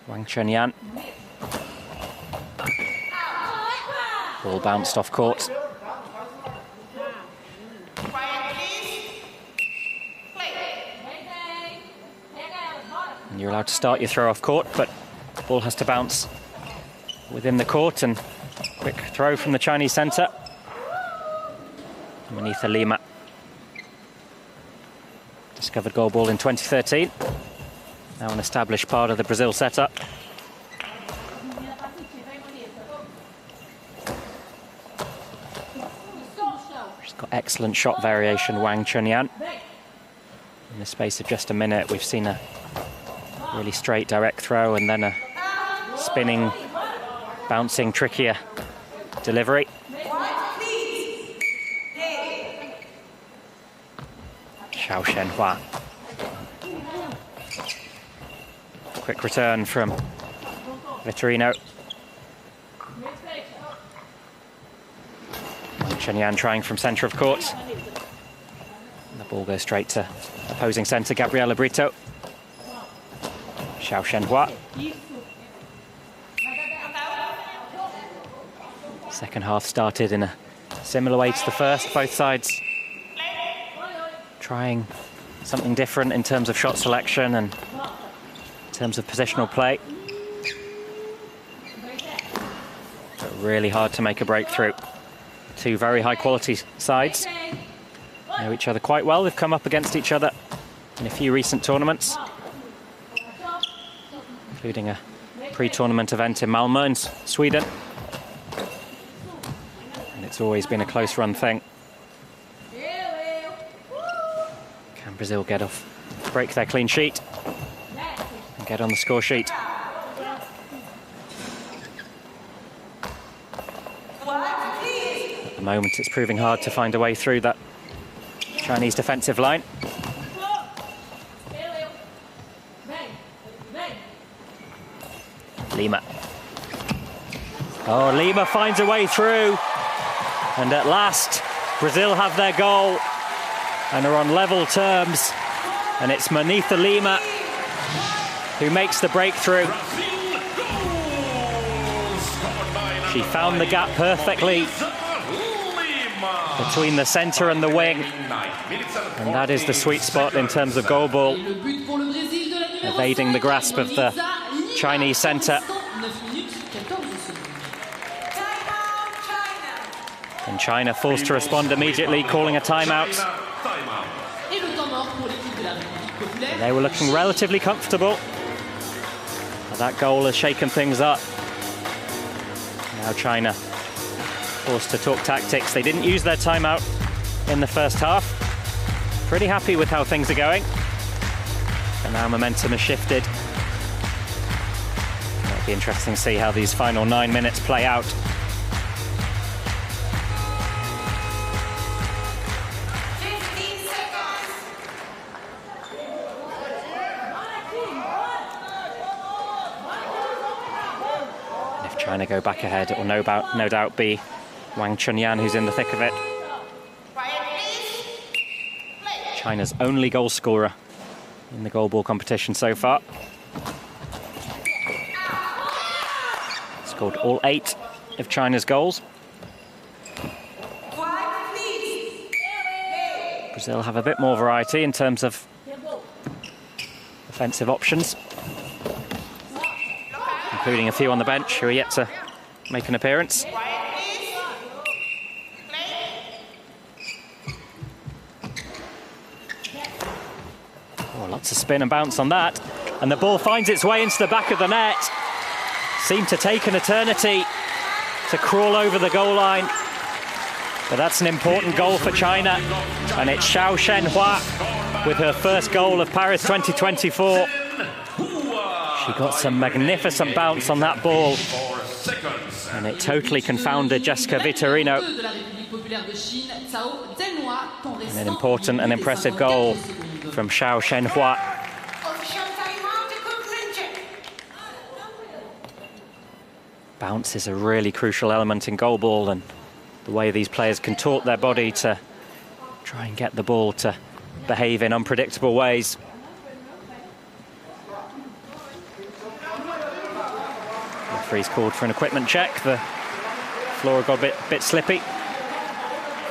Wang Chunyan. Ball bounced off court. And you're allowed to start your throw off court, but the ball has to bounce within the court, and quick throw from the Chinese centre. Manitha Lima. Discovered goalball in 2013. Now an established part of the Brazil setup. She's got excellent shot variation, Wang Chunyan. In the space of just a minute, we've seen a really straight, direct throw and then a spinning, bouncing, trickier delivery. Xiao Shenhua. Quick return from Vitorino. Chunyan trying from centre of court. And the ball goes straight to opposing centre, Gabriela Brito. Xiao Shenhua. Second half started in a similar way to the first. Both sides trying something different in terms of shot selection and in terms of positional play. But really hard to make a breakthrough. Two very high quality sides know each other quite well. They've come up against each other in a few recent tournaments, including a pre-tournament event in Malmö in Sweden. And it's always been a close run thing. Can Brazil get off, break their clean sheet? and get on the score sheet. At the moment, it's proving hard to find a way through that Chinese defensive line. Lima. Oh, Lima finds a way through. And at last, Brazil have their goal and are on level terms. And it's Manitha Lima who makes the breakthrough. She found the gap perfectly between the centre and the wing. And that is the sweet spot in terms of goal ball, evading the grasp of the Chinese centre. And China forced to respond immediately, calling a timeout. They were looking relatively comfortable. But that goal has shaken things up. Now China forced to talk tactics. They didn't use their timeout in the first half. Pretty happy with how things are going. And now momentum has shifted. It'll be interesting to see how these final 9 minutes play out. China go back ahead, it will no doubt be Wang Chunyan who's in the thick of it. China's only goal scorer in the goalball competition so far. Scored all 8 of China's goals. Brazil have a bit more variety in terms of offensive options, including a few on the bench who are yet to make an appearance. Oh, lots of spin and bounce on that. And the ball finds its way into the back of the net. Seemed to take an eternity to crawl over the goal line. But that's an important goal for China. And it's Xiao Shenhua with her first goal of Paris 2024. She got some magnificent bounce on that ball, and it totally confounded Jessica Vitorino. And an important and impressive goal from Xiao Shenhua. Bounce is a really crucial element in goalball, and the way these players contort their body to try and get the ball to behave in unpredictable ways. Referee's called for an equipment check. The floor got a bit slippy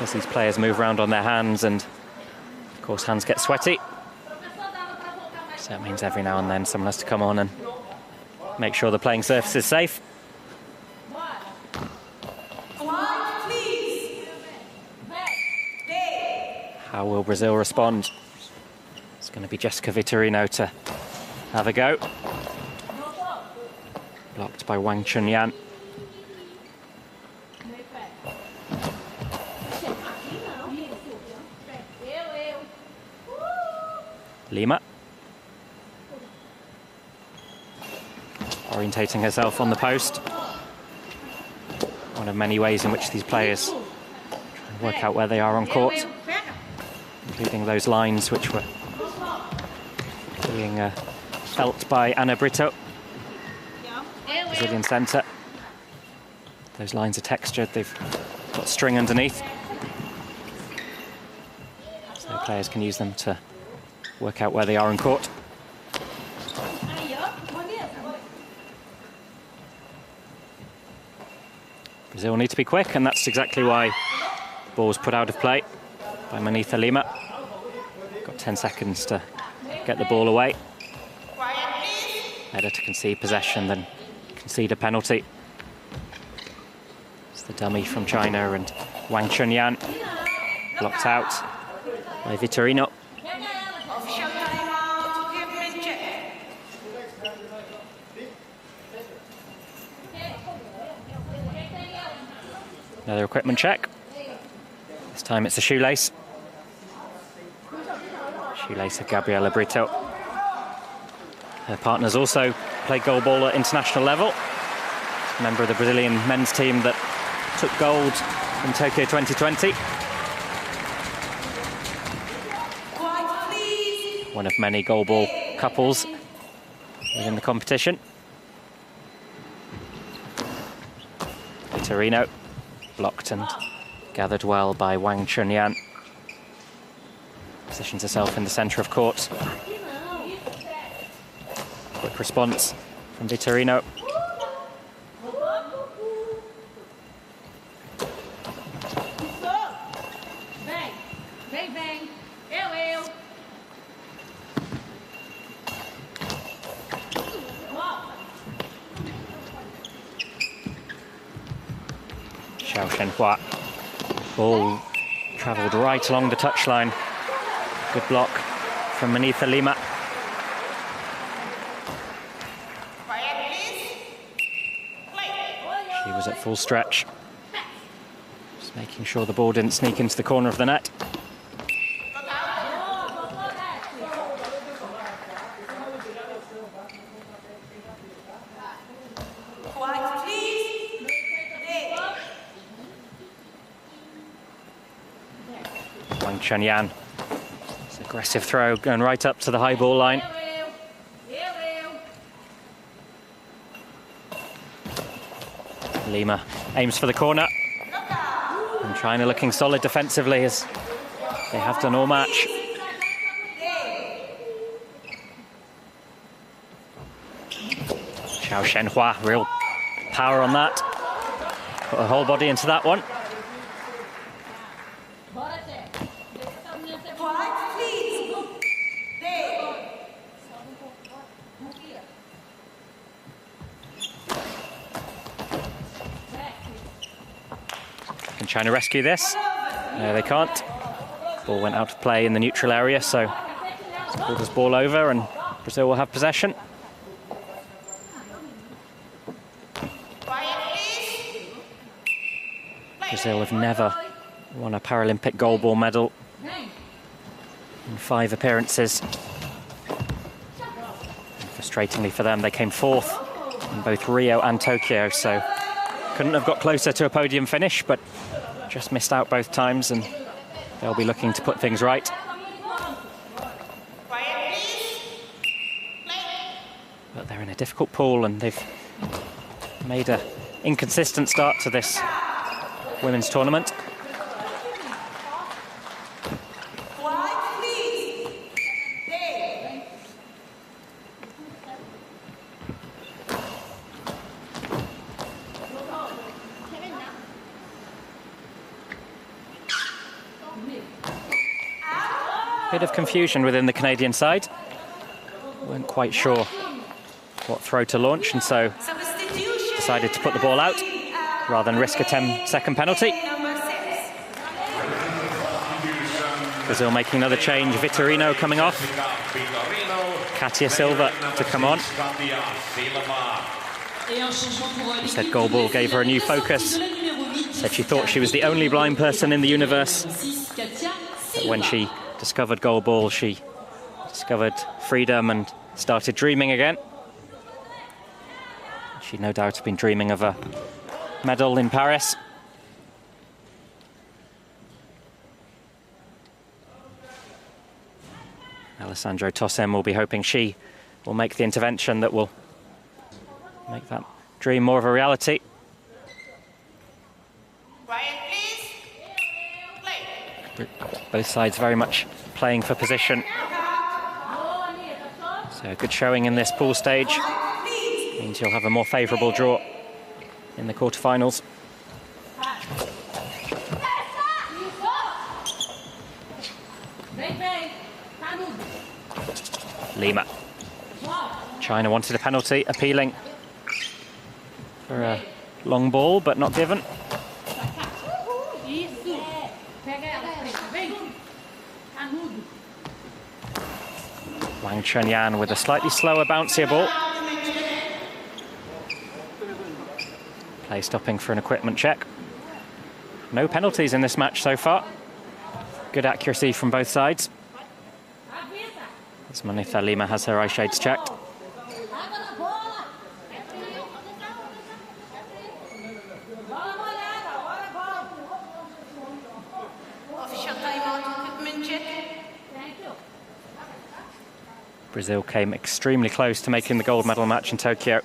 as these players move around on their hands, and of course hands get sweaty. So that means every now and then someone has to come on and make sure the playing surface is safe. How will Brazil respond? It's going to be Jessica Vitorino to have a go. Blocked by Wang Chunyan. Lima. Orientating herself on the post. One of many ways in which these players try and work out where they are on court, including those lines which were being felt by Ana Brito, Brazilian centre. Those lines are textured, they've got string underneath, so players can use them to work out where they are in court. Brazil need to be quick, and that's exactly why the ball was put out of play by Manitha Lima. Got 10 seconds to get the ball away. Better to concede possession than concede a penalty. It's the dummy from China, and Wang Chunyan blocked out by Vitorino. Another equipment check. This time it's a shoelace. Shoelace of Gabriela Brito. Her partners also played goalball at international level. Member of the Brazilian men's team that took gold in Tokyo 2020. One of many goalball couples within the competition. Vitorino blocked and gathered well by Wang Chunyan. Positions herself in the centre of court. Quick response from Vitorino. Ball travelled right along the touchline. Good block from Manitha Lima. She was at full stretch. Just making sure the ball didn't sneak into the corner of the net. Chunyan. It's an aggressive throw going right up to the high ball line. Lima aims for the corner. And China looking solid defensively as they have done all match. Xiao Shenhua, real power on that. Put her whole body into that one. Can China rescue this? No, they can't. Ball went out of play in the neutral area, so it's pulled this ball over and Brazil will have possession. Brazil have never won a Paralympic goalball medal in 5 appearances. And frustratingly for them, they came 4th in both Rio and Tokyo, so couldn't have got closer to a podium finish, but just missed out both times, and they'll be looking to put things right. But they're in a difficult pool, and they've made an inconsistent start to this women's tournament. Bit of confusion within the Canadian side. Weren't quite sure what throw to launch, and so decided to put the ball out rather than risk a 10-second penalty. Brazil making another change. Vitorino coming off. Katia Silva to come on. She said goalball gave her a new focus. Said she thought she was the only blind person in the universe. But when she discovered goalball, she discovered freedom and started dreaming again. She no doubt has been dreaming of a medal in Paris. Alessandro Tossem will be hoping she will make the intervention that will make that dream more of a reality. Both sides very much playing for position. So a good showing in this pool stage means you'll have a more favourable draw in the quarterfinals. Lima. China wanted a penalty, appealing for a long ball, but not given. Wang Chunyan with a slightly slower, bouncier ball. Play stopping for an equipment check. No penalties in this match so far. Good accuracy from both sides. As Manitha Lima has her eye shades checked. Brazil came extremely close to making the gold medal match in Tokyo.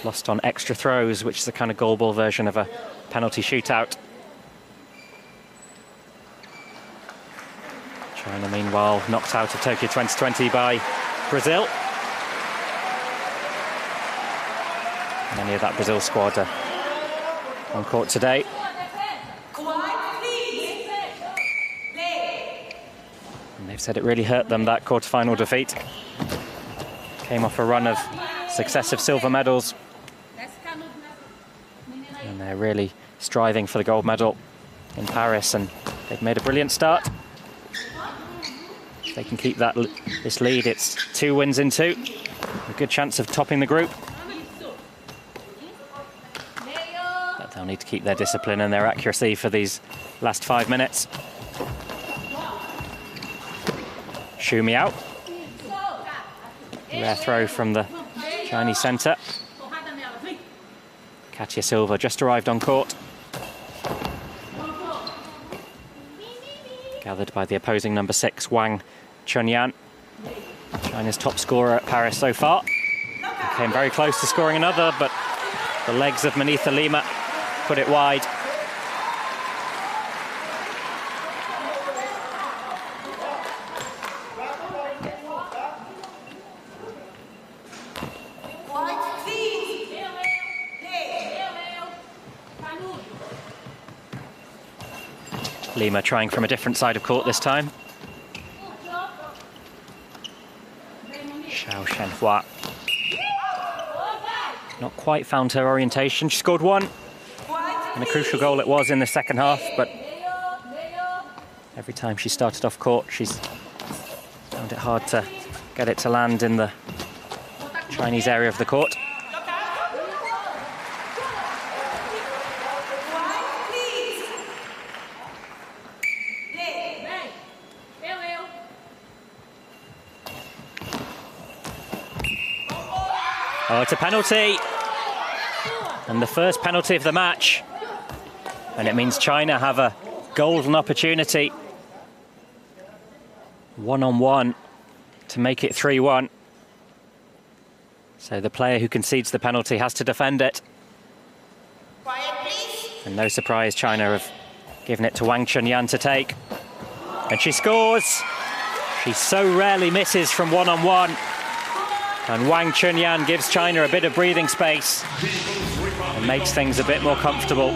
Lost on extra throws, which is the kind of goalball version of a penalty shootout. China, meanwhile, knocked out of Tokyo 2020 by Brazil. Many of that Brazil squad are on court today. And they've said it really hurt them, that quarter-final defeat. Came off a run of successive silver medals. And they're really striving for the gold medal in Paris, and they've made a brilliant start. If they can keep this lead, it's 2 wins in 2. A good chance of topping the group. But they'll need to keep their discipline and their accuracy for these last 5 minutes. Shumi out. Rare throw from the Chinese centre. Katia Silva just arrived on court. Gathered by the opposing number 6, Wang Chunyan. China's top scorer at Paris so far. They came very close to scoring another, but the legs of Manitha Lima put it wide. Lima trying from a different side of court this time. Xiao Shenhua. Not quite found her orientation. She scored 1. And a crucial goal it was in the second half, but every time she started off court, she's found it hard to get it to land in the Chinese area of the court. Oh, it's a penalty. And the first penalty of the match. And it means China have a golden opportunity. 1-on-1 to make it 3-1. So the player who concedes the penalty has to defend it. And no surprise, China have given it to Wang Chunyan to take. And she scores. She so rarely misses from 1-on-1. And Wang Chunyan gives China a bit of breathing space and makes things a bit more comfortable.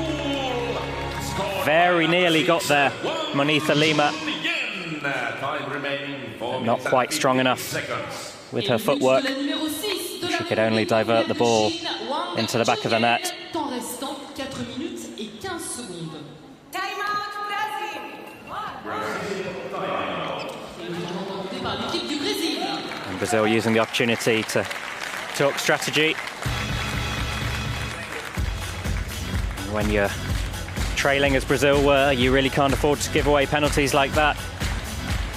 Very nearly got there, Manitha Lima. But not quite strong enough with her footwork. She could only divert the ball into the back of the net. And Brazil using the opportunity to talk strategy. And when you're trailing as Brazil were, you really can't afford to give away penalties like that.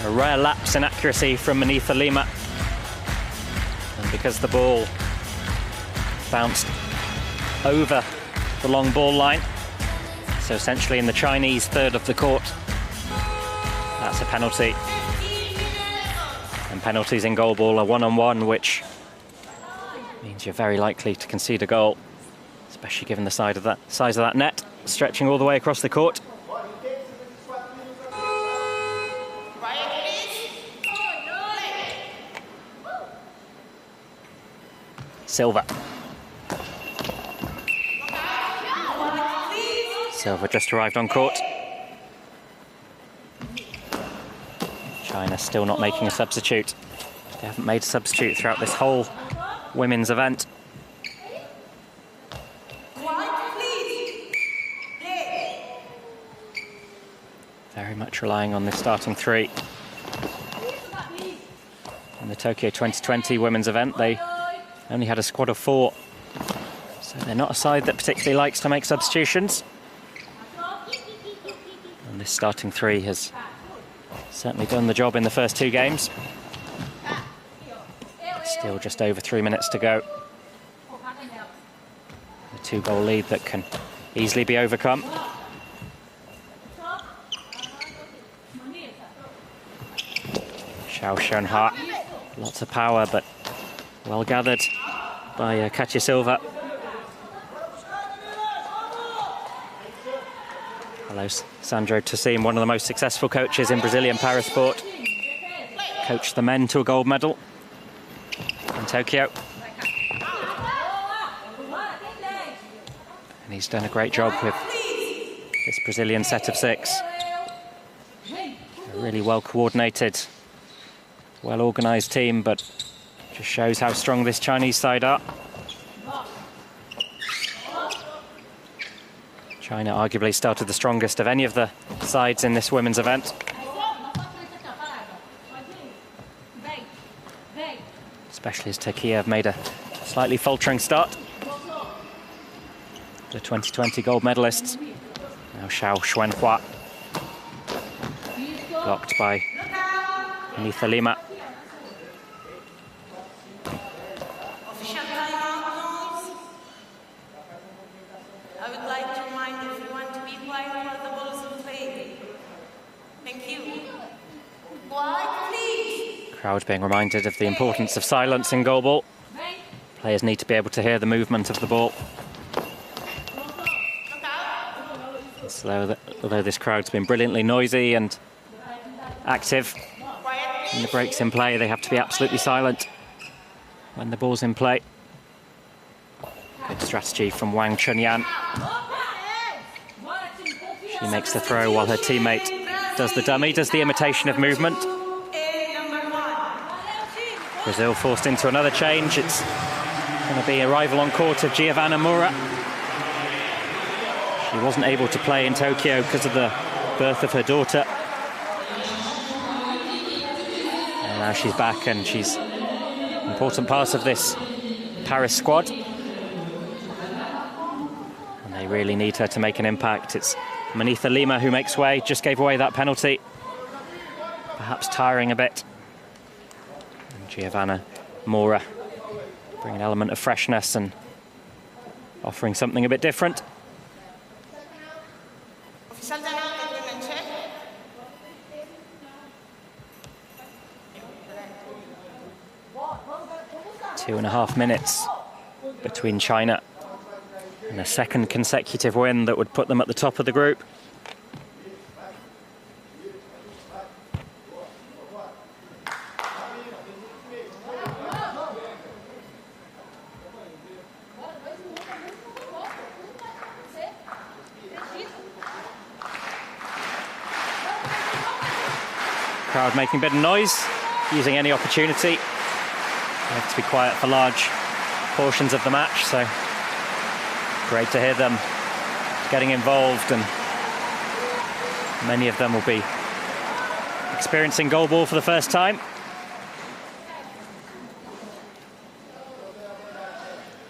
A rare lapse in accuracy from Manitha Lima. And because the ball bounced over the long ball line, so essentially in the Chinese third of the court, that's a penalty. And penalties in goalball are 1-on-1, which means you're very likely to concede a goal, especially given the size of that net, stretching all the way across the court. Silva. Silva just arrived on court. China still not making a substitute. They haven't made a substitute throughout this whole women's event. Very much relying on the starting 3. In the Tokyo 2020 women's event, they only had a squad of 4. So they're not a side that particularly likes to make substitutions. And this starting 3 has certainly done the job in the first 2 games. Still just over 3 minutes to go. A 2-goal lead that can easily be overcome. Xiao Shenhua Lots of power, but well gathered by Katia Silva. Hello, Sandro Tossim, one of the most successful coaches in Brazilian parasport. Coached the men to a gold medal in Tokyo. And he's done a great job with this Brazilian set of 6. A really well coordinated, well organised team, but just shows how strong this Chinese side are. China arguably started the strongest of any of the sides in this women's event. Especially as Turkey have made a slightly faltering start. The 2020 gold medalists. Now Xiao Xuanhua. Blocked by Anitha Lima. I would like to remind everyone to be quiet while the ball is in play. Thank you. Quiet, please. Crowd being reminded of the importance of silence in goalball. Players need to be able to hear the movement of the ball. So, although this crowd's been brilliantly noisy and active in the breaks in play, they have to be absolutely silent when the ball's in play. Good strategy from Wang Chunyan. She makes the throw while her teammate does the dummy, does the imitation of movement. Brazil forced into another change. It's going to be arrival on court of Giovanna Moura. She wasn't able to play in Tokyo because of the birth of her daughter. And now she's back, and she's an important part of this Paris squad. And they really need her to make an impact. It's Manitha Lima who makes way, just gave away that penalty. Perhaps tiring a bit. And Giovanna Moura bringing an element of freshness and offering something a bit different. 2.5 minutes between China and a second consecutive win that would put them at the top of the group. Crowd making a bit of noise, using any opportunity. They have to be quiet for large portions of the match, so great to hear them getting involved, and many of them will be experiencing goalball for the first time.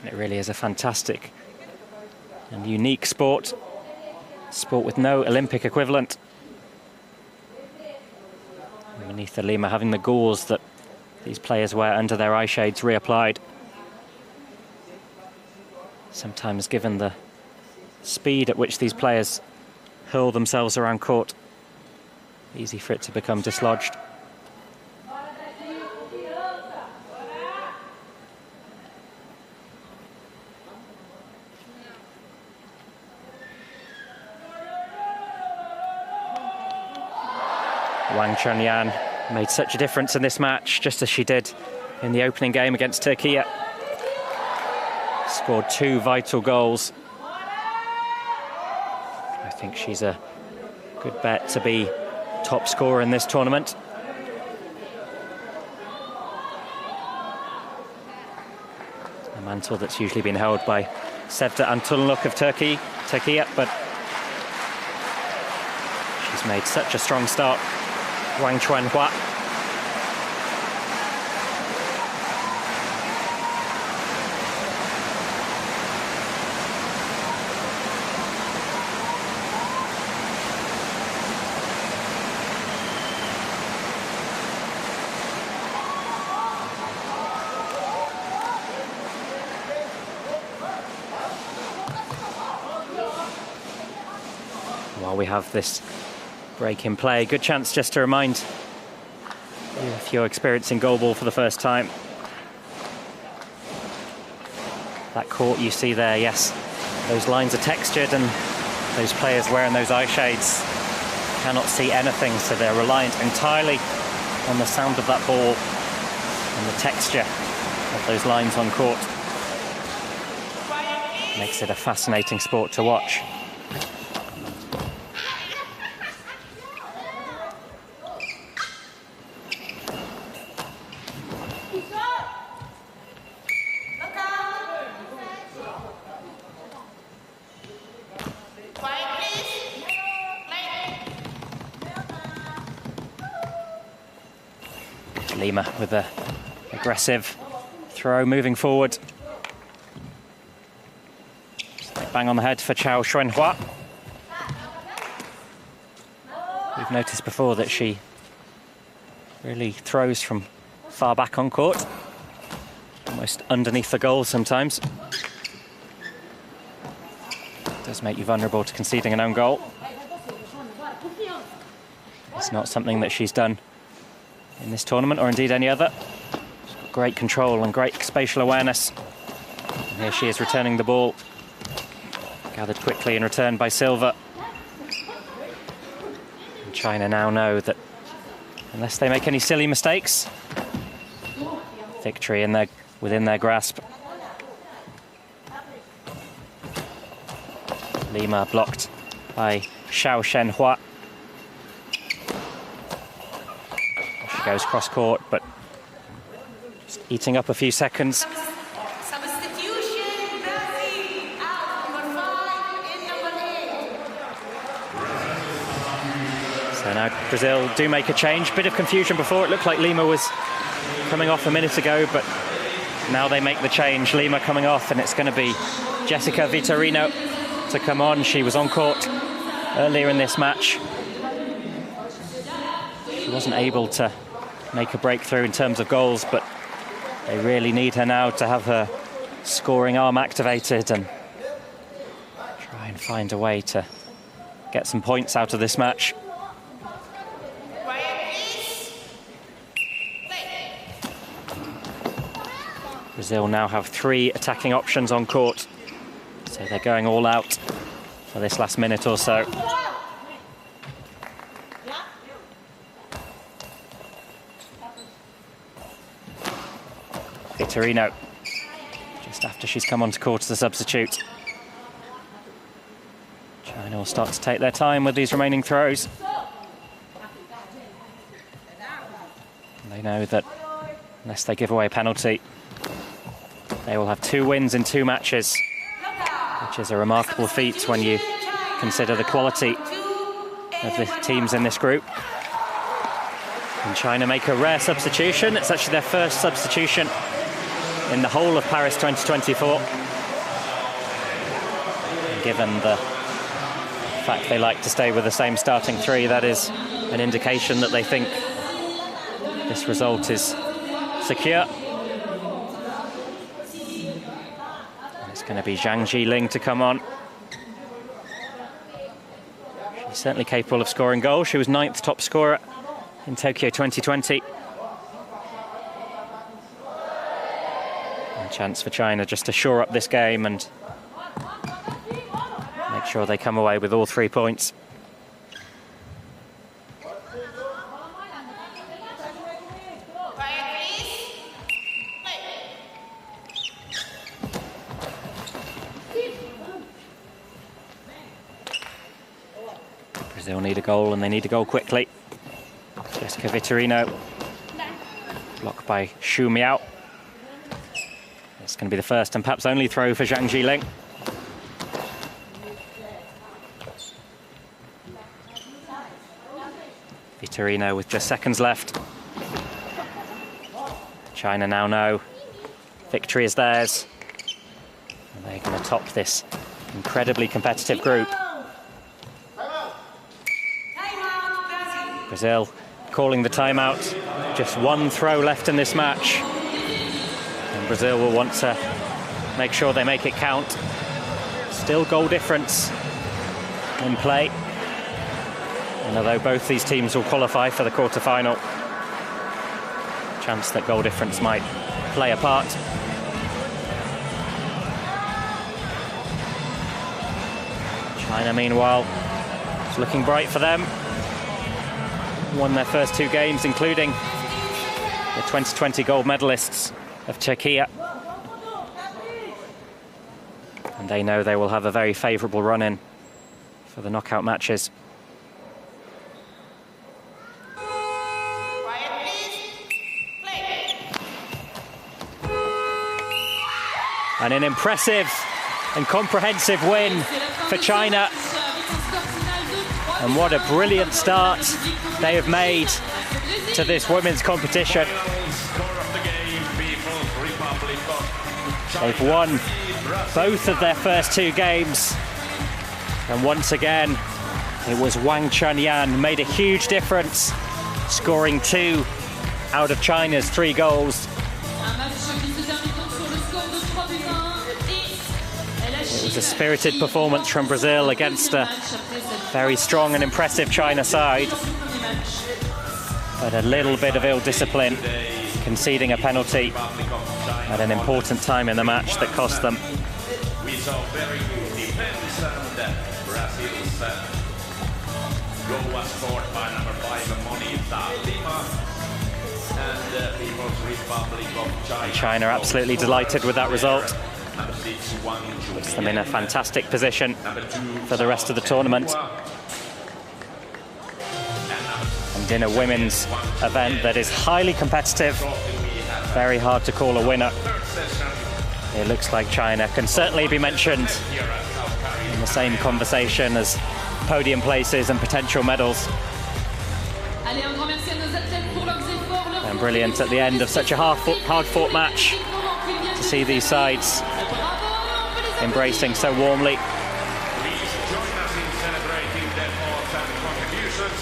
And it really is a fantastic and unique sport with no Olympic equivalent. Manitha Lima having the gauze that these players wear under their eye shades reapplied. Sometimes, given the speed at which these players hurl themselves around court, easy for it to become dislodged. Wang Chunyan made such a difference in this match, just as she did in the opening game against Turkey. Scored 2 vital goals. I think she's a good bet to be top scorer in this tournament. A mantle that's usually been held by Sevda Antulunluk of Turkey, but she's made such a strong start. Wang Chuanhua. While we have this break in play, good chance just to remind If you're experiencing goalball for the first time. That court you see there, yes, those lines are textured and those players wearing those eye shades cannot see anything, so they're reliant entirely on the sound of that ball and the texture of those lines on court. Makes it a fascinating sport to watch. Lima with an aggressive throw moving forward. Bang on the head for Chao Xuanhua. We've noticed before that she really throws from far back on court, almost underneath the goal sometimes. It does make you vulnerable to conceding an own goal. It's not something that she's done in this tournament, or indeed any other. She's got great control and great spatial awareness. And here she is returning the ball. Gathered quickly and returned by Silva. And China now know that unless they make any silly mistakes, victory within their grasp. Lima blocked by Chao Xuanhua. She goes cross court, but just eating up a few seconds. So now Brazil do make a change. Bit of confusion before. It looked like Lima was coming off a minute ago, but now they make the change. Lima coming off, and it's going to be Jessica Vitorino to come on. She was on court earlier in this match. She wasn't able to make a breakthrough in terms of goals, but they really need her now to have her scoring arm activated and try and find a way to get some points out of this match. Brazil now have 3 attacking options on court, so they're going all out for this last minute or so. Vitorino, just after she's come onto court as a substitute. China will start to take their time with these remaining throws. And they know that unless they give away a penalty, they will have 2 wins in 2 matches, which is a remarkable feat when you consider the quality of the teams in this group. And China make a rare substitution. It's actually their first substitution in the whole of Paris 2024. And given the fact they like to stay with the same starting 3, that is an indication that they think this result is secure. And it's going to be Zhang Jiling to come on. She's certainly capable of scoring goals. She was 9th top scorer in Tokyo 2020. Chance for China just to shore up this game and make sure they come away with all 3 points. Brazil need a goal, and they need a goal quickly. Jessica Vitorino, blocked by Xu Miao. It's going to be the first and perhaps only throw for Zhang Jiling. Vitorino with just seconds left. China now know victory is theirs. And they're going to top this incredibly competitive group. Brazil calling the timeout. Just 1 throw left in this match. Brazil will want to make sure they make it count. Still goal difference in play. And although both these teams will qualify for the quarter-final, Chance that goal difference might play a part. China, meanwhile, is looking bright for them. Won their first 2 games, including the 2020 gold medalists of Turkey. And they know they will have a very favourable run-in for the knockout matches. And an impressive and comprehensive win for China. And what a brilliant start they have made to this women's competition. They've won both of their first 2 games. And once again, it was Wang Chunyan made a huge difference, scoring 2 out of China's 3 goals. It was a spirited performance from Brazil against a very strong and impressive China side. But a little bit of ill discipline, conceding a penalty at an important time in the match that cost them. We saw very good defense, and Brazil's goal was scored by number 5, Monita Lima, and the People's Republic of China. China absolutely delighted with that result. Puts them in a fantastic position for the rest of the tournament. And in a women's event that is highly competitive, very hard to call a winner. It looks like China can certainly be mentioned in the same conversation as podium places and potential medals. And brilliant at the end of such a hard-fought match to see these sides embracing so warmly. Please join us in celebrating the efforts and contributions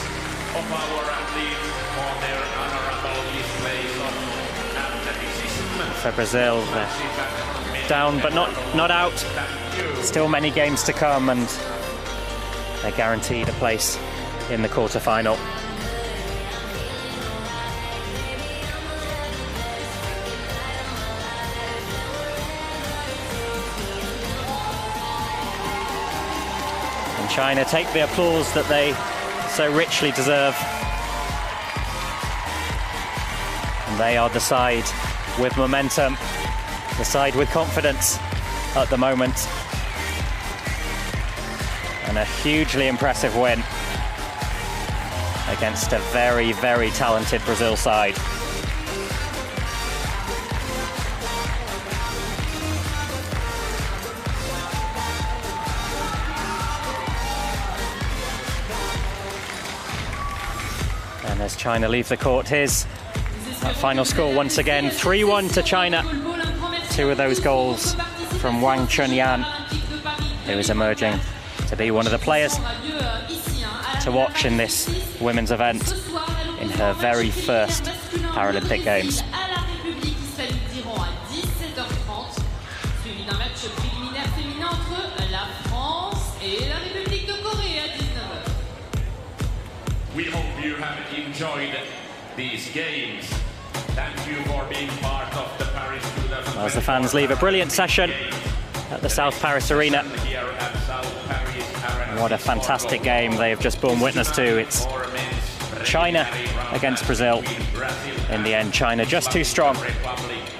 of our athletes on their honorable displays of athleticism. For Brazil, they're down but not out. Still many games to come, and they're guaranteed a place in the quarter-final. China take the applause that they so richly deserve. And they are the side with momentum, the side with confidence at the moment. And a hugely impressive win against a very, very talented Brazil side. And as China leave the court, here's that final score once again, 3-1 to China. 2 of those goals from Wang Chunyan, who is emerging to be one of the players to watch in this women's event in her very first Paralympic Games. We hope you have enjoyed these games. Thank you for being part of the Paris 2024. As the fans leave a brilliant session at the South Paris Arena. And what a fantastic game they have just borne witness to. It's China against Brazil. In the end, China just too strong,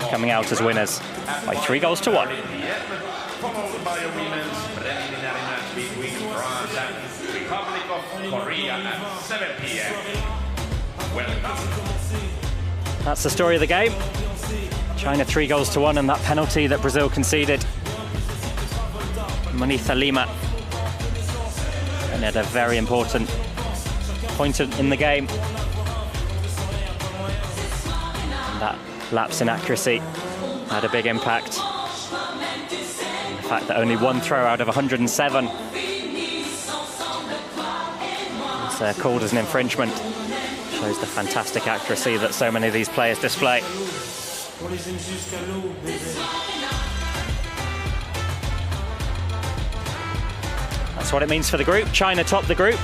coming out as winners by 3-1. Followed by a women's preliminary match between France and Republic of Korea at 7 p.m. Welcome. That's the story of the game. China 3-1, and that penalty that Brazil conceded. Monita Lima. And at a very important point in the game. And that lapse in accuracy had a big impact. And the fact that only 1 throw out of 107 is called as an infringement shows the fantastic accuracy that so many of these players display. That's what it means for the group. China top the group.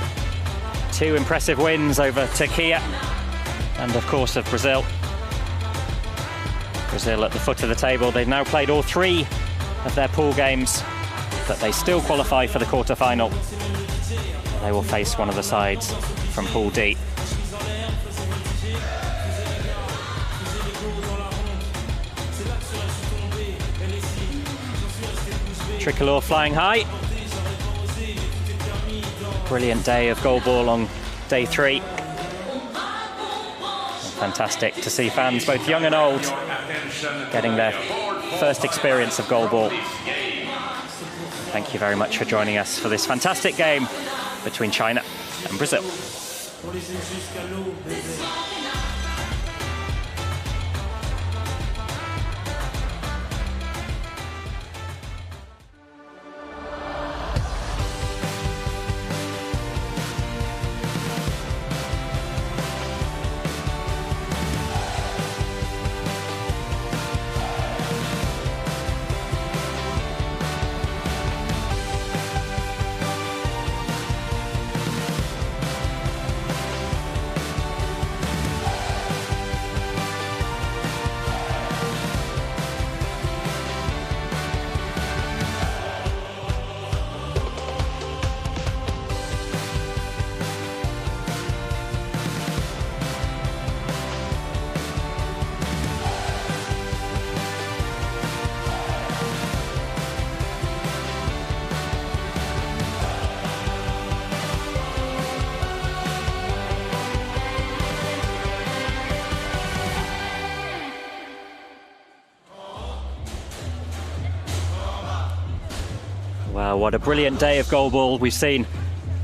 2 impressive wins over Turkey and, of course, of Brazil. Brazil at the foot of the table. They've now played all 3 of their pool games, but they still qualify for the quarter-final. They will face one of the sides from Pool D. Tricolore flying high. Brilliant day of goalball on day 3. Fantastic to see fans, both young and old, getting their first experience of goalball. Thank you very much for joining us for this fantastic game between China and Brazil. Wow, what a brilliant day of goalball we've seen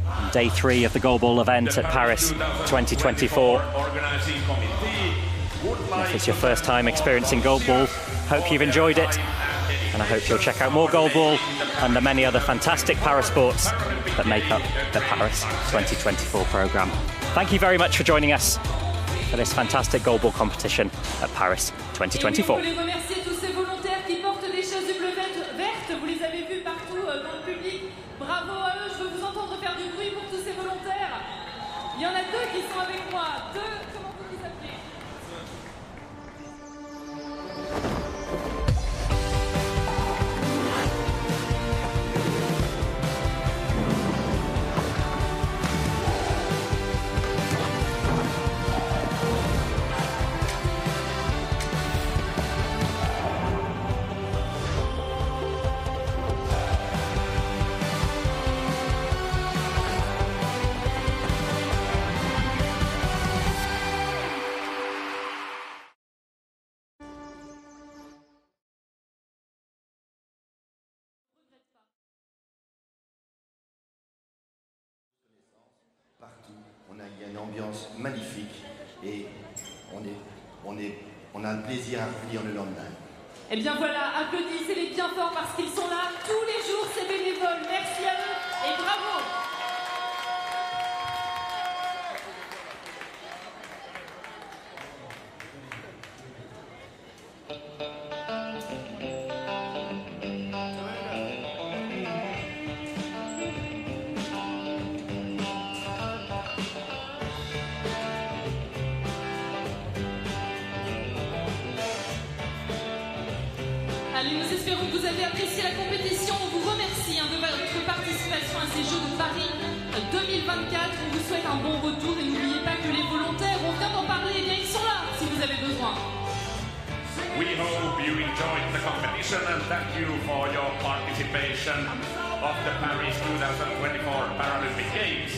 on day 3 of the goalball event at Paris 2024. If it's your first time experiencing goalball, hope you've enjoyed it, and I hope you'll check out more goalball and the many other fantastic parasports that make up the Paris 2024 programme. Thank you very much for joining us for this fantastic goalball competition at Paris 2024. Bravo à eux, je veux vous entendre faire du bruit pour tous ces volontaires. Il y en a 2 qui sont avec moi. 2, comment vous vous appelez? Partout, il y a une ambiance magnifique et on a le plaisir à revenir le lendemain. Eh bien voilà, applaudissez-les bien fort parce qu'ils sont là tous les jours, ces bénévoles. Merci à eux et bravo. Allez, nous espérons que vous avez apprécié la compétition. On vous remercie de votre participation à ces Jeux de Paris 2024. On vous souhaite un bon retour et n'oubliez pas que les volontaires, on vient d'en parler, eh bien ils sont là si vous avez besoin. We hope you enjoyed the competition and thank you for your participation of the Paris 2024 Paralympic Games.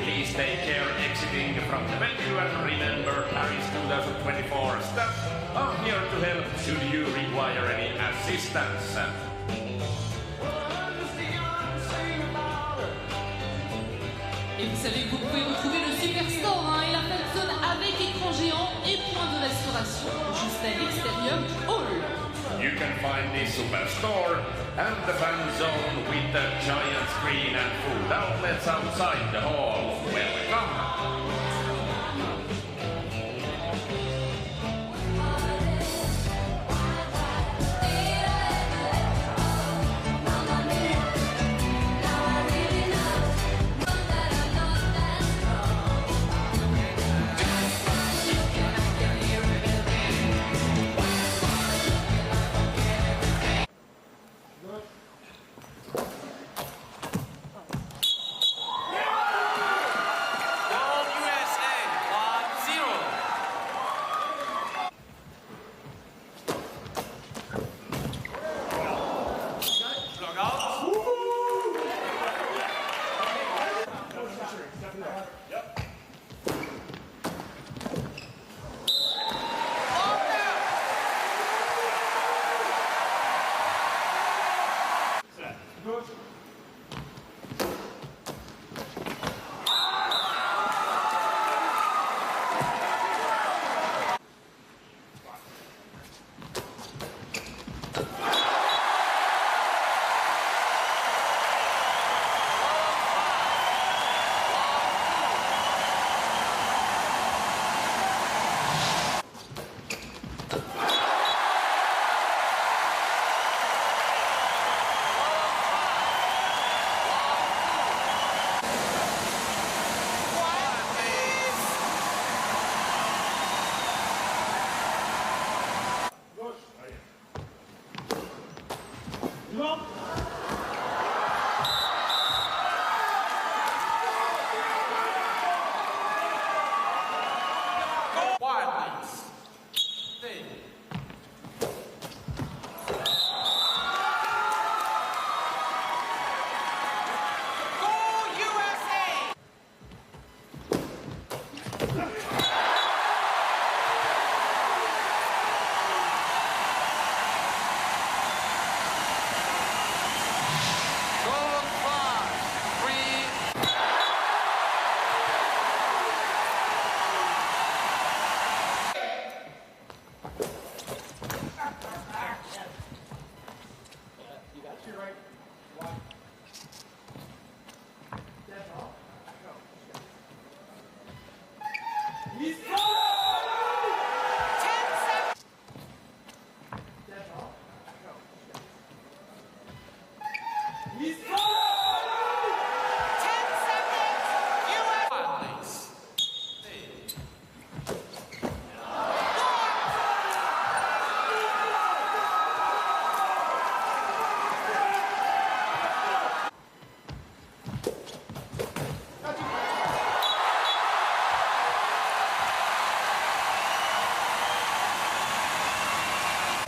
Please take care exiting from the venue and remember Paris 2024 staff are here to help should you require any assistance. Et vous savez que vous pouvez retrouver le Superstore et la fan zone avec écran géant et point de restauration juste à l'extérieur du hall. You can find the Superstore and the fan zone with the giant screen and food outlets outside the hall. Welcome! devant.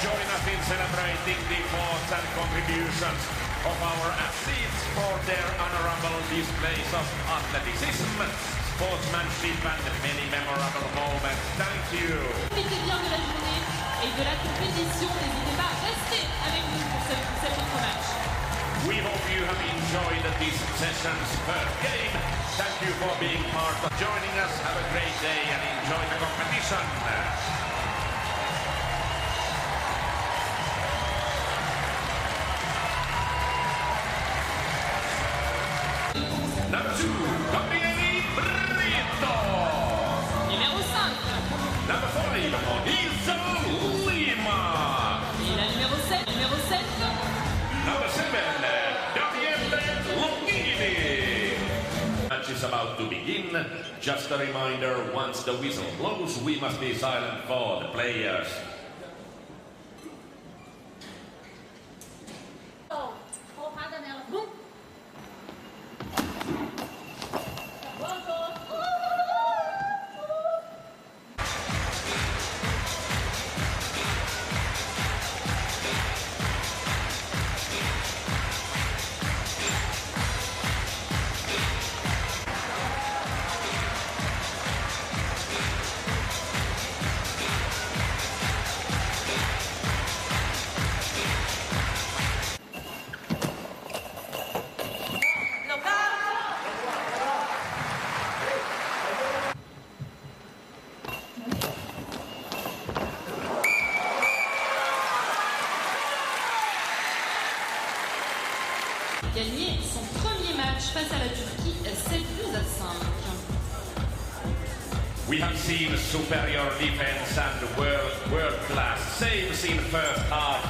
Join us in celebrating the efforts and contributions of our athletes for their honorable displays of athleticism, sportsmanship and many memorable moments. Thank you. Profitez bien de la journée et de la compétition. N'hésitez pas à rester avec nous pour cet autre match. We hope you have enjoyed this session's first game. Thank you for being part of joining us. Have a great day and enjoy the competition. Number 2, Gabriele Brito. Numéro 5. Number 5, Moniza Lima. Et la numéro 7. Numéro 7. Number 7, Gabriele Longini. Match is about to begin. Just a reminder, once the whistle blows, we must be silent for the players. Gagné son premier match face à la Turquie 7-5. We have seen superior defense and world-class saves in first half.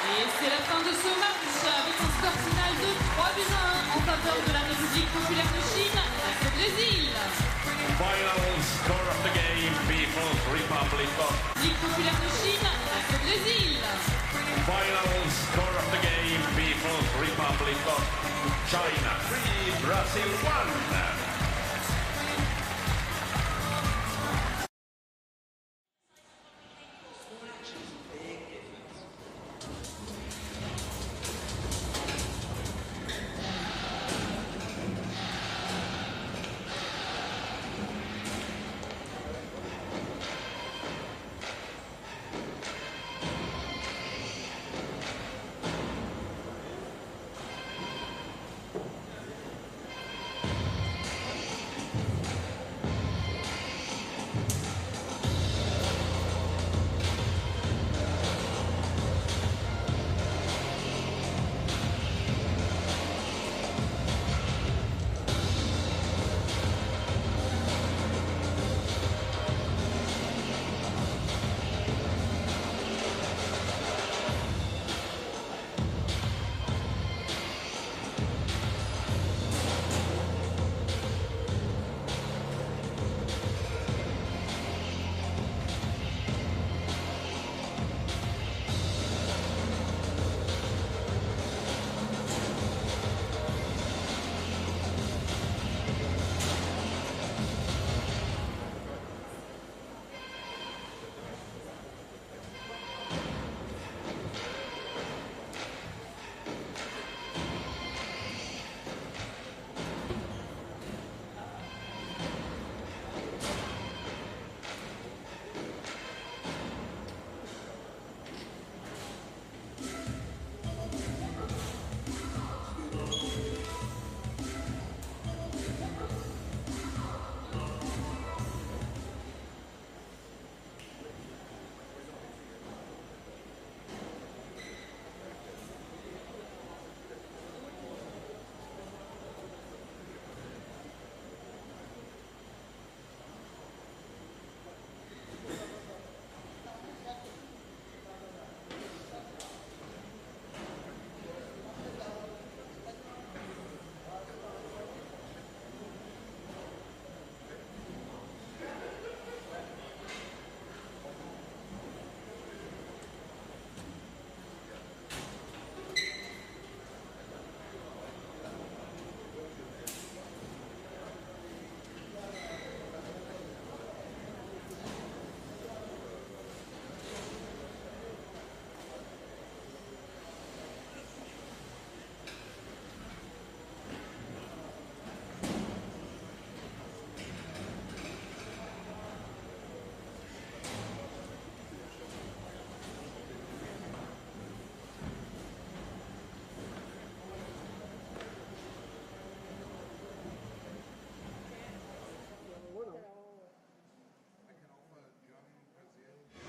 Et c'est la fin de ce match avec un score final de 3-1 en faveur de la République populaire de Chine face au Brésil. Final score of the game, people. Republic of Ligue populaire de Chine face au Brésil. Final score of the game, People's Republic of China 3, Brazil 1.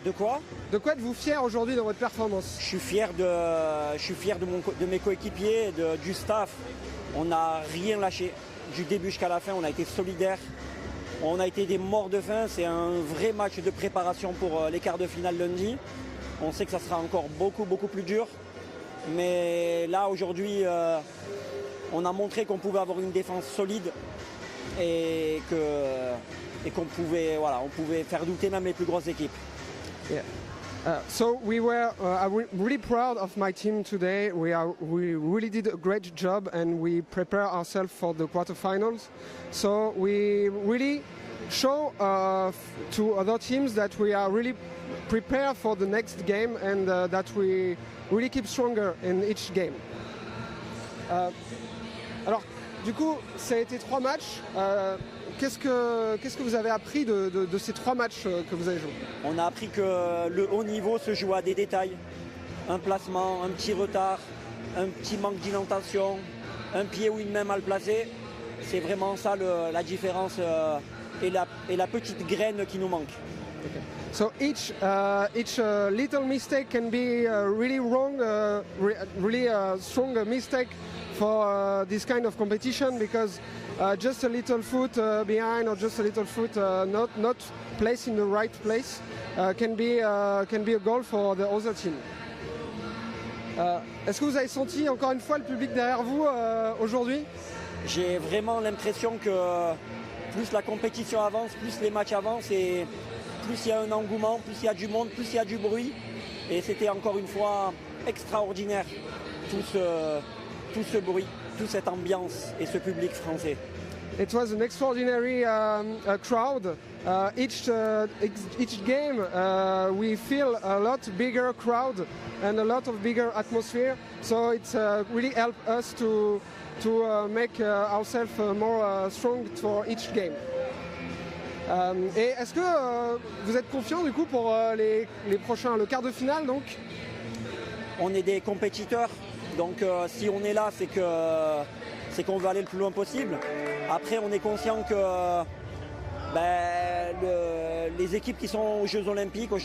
De quoi? De quoi êtes-vous fier aujourd'hui de votre performance? Je suis fier de mes coéquipiers, du staff. On n'a rien lâché. Du début jusqu'à la fin, on a été solidaires. On a été des morts de faim. C'est un vrai match de préparation pour les quarts de finale lundi. On sait que ça sera encore beaucoup plus dur. Mais là, aujourd'hui, on a montré qu'on pouvait avoir une défense solide et qu'on pouvait, on pouvait faire douter même les plus grosses équipes. Yeah. So we were really proud of my team today. We really did a great job and we prepare ourselves for the quarterfinals. So we really show to other teams that we are really prepared for the next game and that we really keep stronger in each game. Alors, du coup, ça a été 3 matchs. Qu'est-ce que vous avez appris de ces 3 matchs que vous avez joués? On a appris que le haut niveau se joue à des détails. Un placement, un petit retard, un petit manque d'intention, un pied ou une main mal placée. C'est vraiment ça la différence et la petite graine qui nous manque. Okay. So each little mistake can be really wrong, really strong mistake for this kind of competition, because just a little foot behind or just a little foot not placed in the right place can be a goal for the other team. Est-ce que vous avez senti encore une fois le public derrière vous aujourd'hui? J'ai vraiment l'impression que plus la compétition avance, plus les matchs avancent et plus il y a un engouement, plus il y a du monde, plus il y a du bruit. Et c'était encore une fois extraordinaire, tout ce bruit, toute cette ambiance et ce public français. It was an extraordinary crowd. Each game we feel a lot bigger crowd and a lot of bigger atmosphere. So it's really helped us to make ourselves more strong for each game. Et est-ce que vous êtes confiant du coup pour les prochains, le quart de finale donc? On est des compétiteurs, donc si on est là, c'est qu'on veut aller le plus loin possible. Après, on est conscient que les équipes qui sont aux Jeux Olympiques, aux Jeux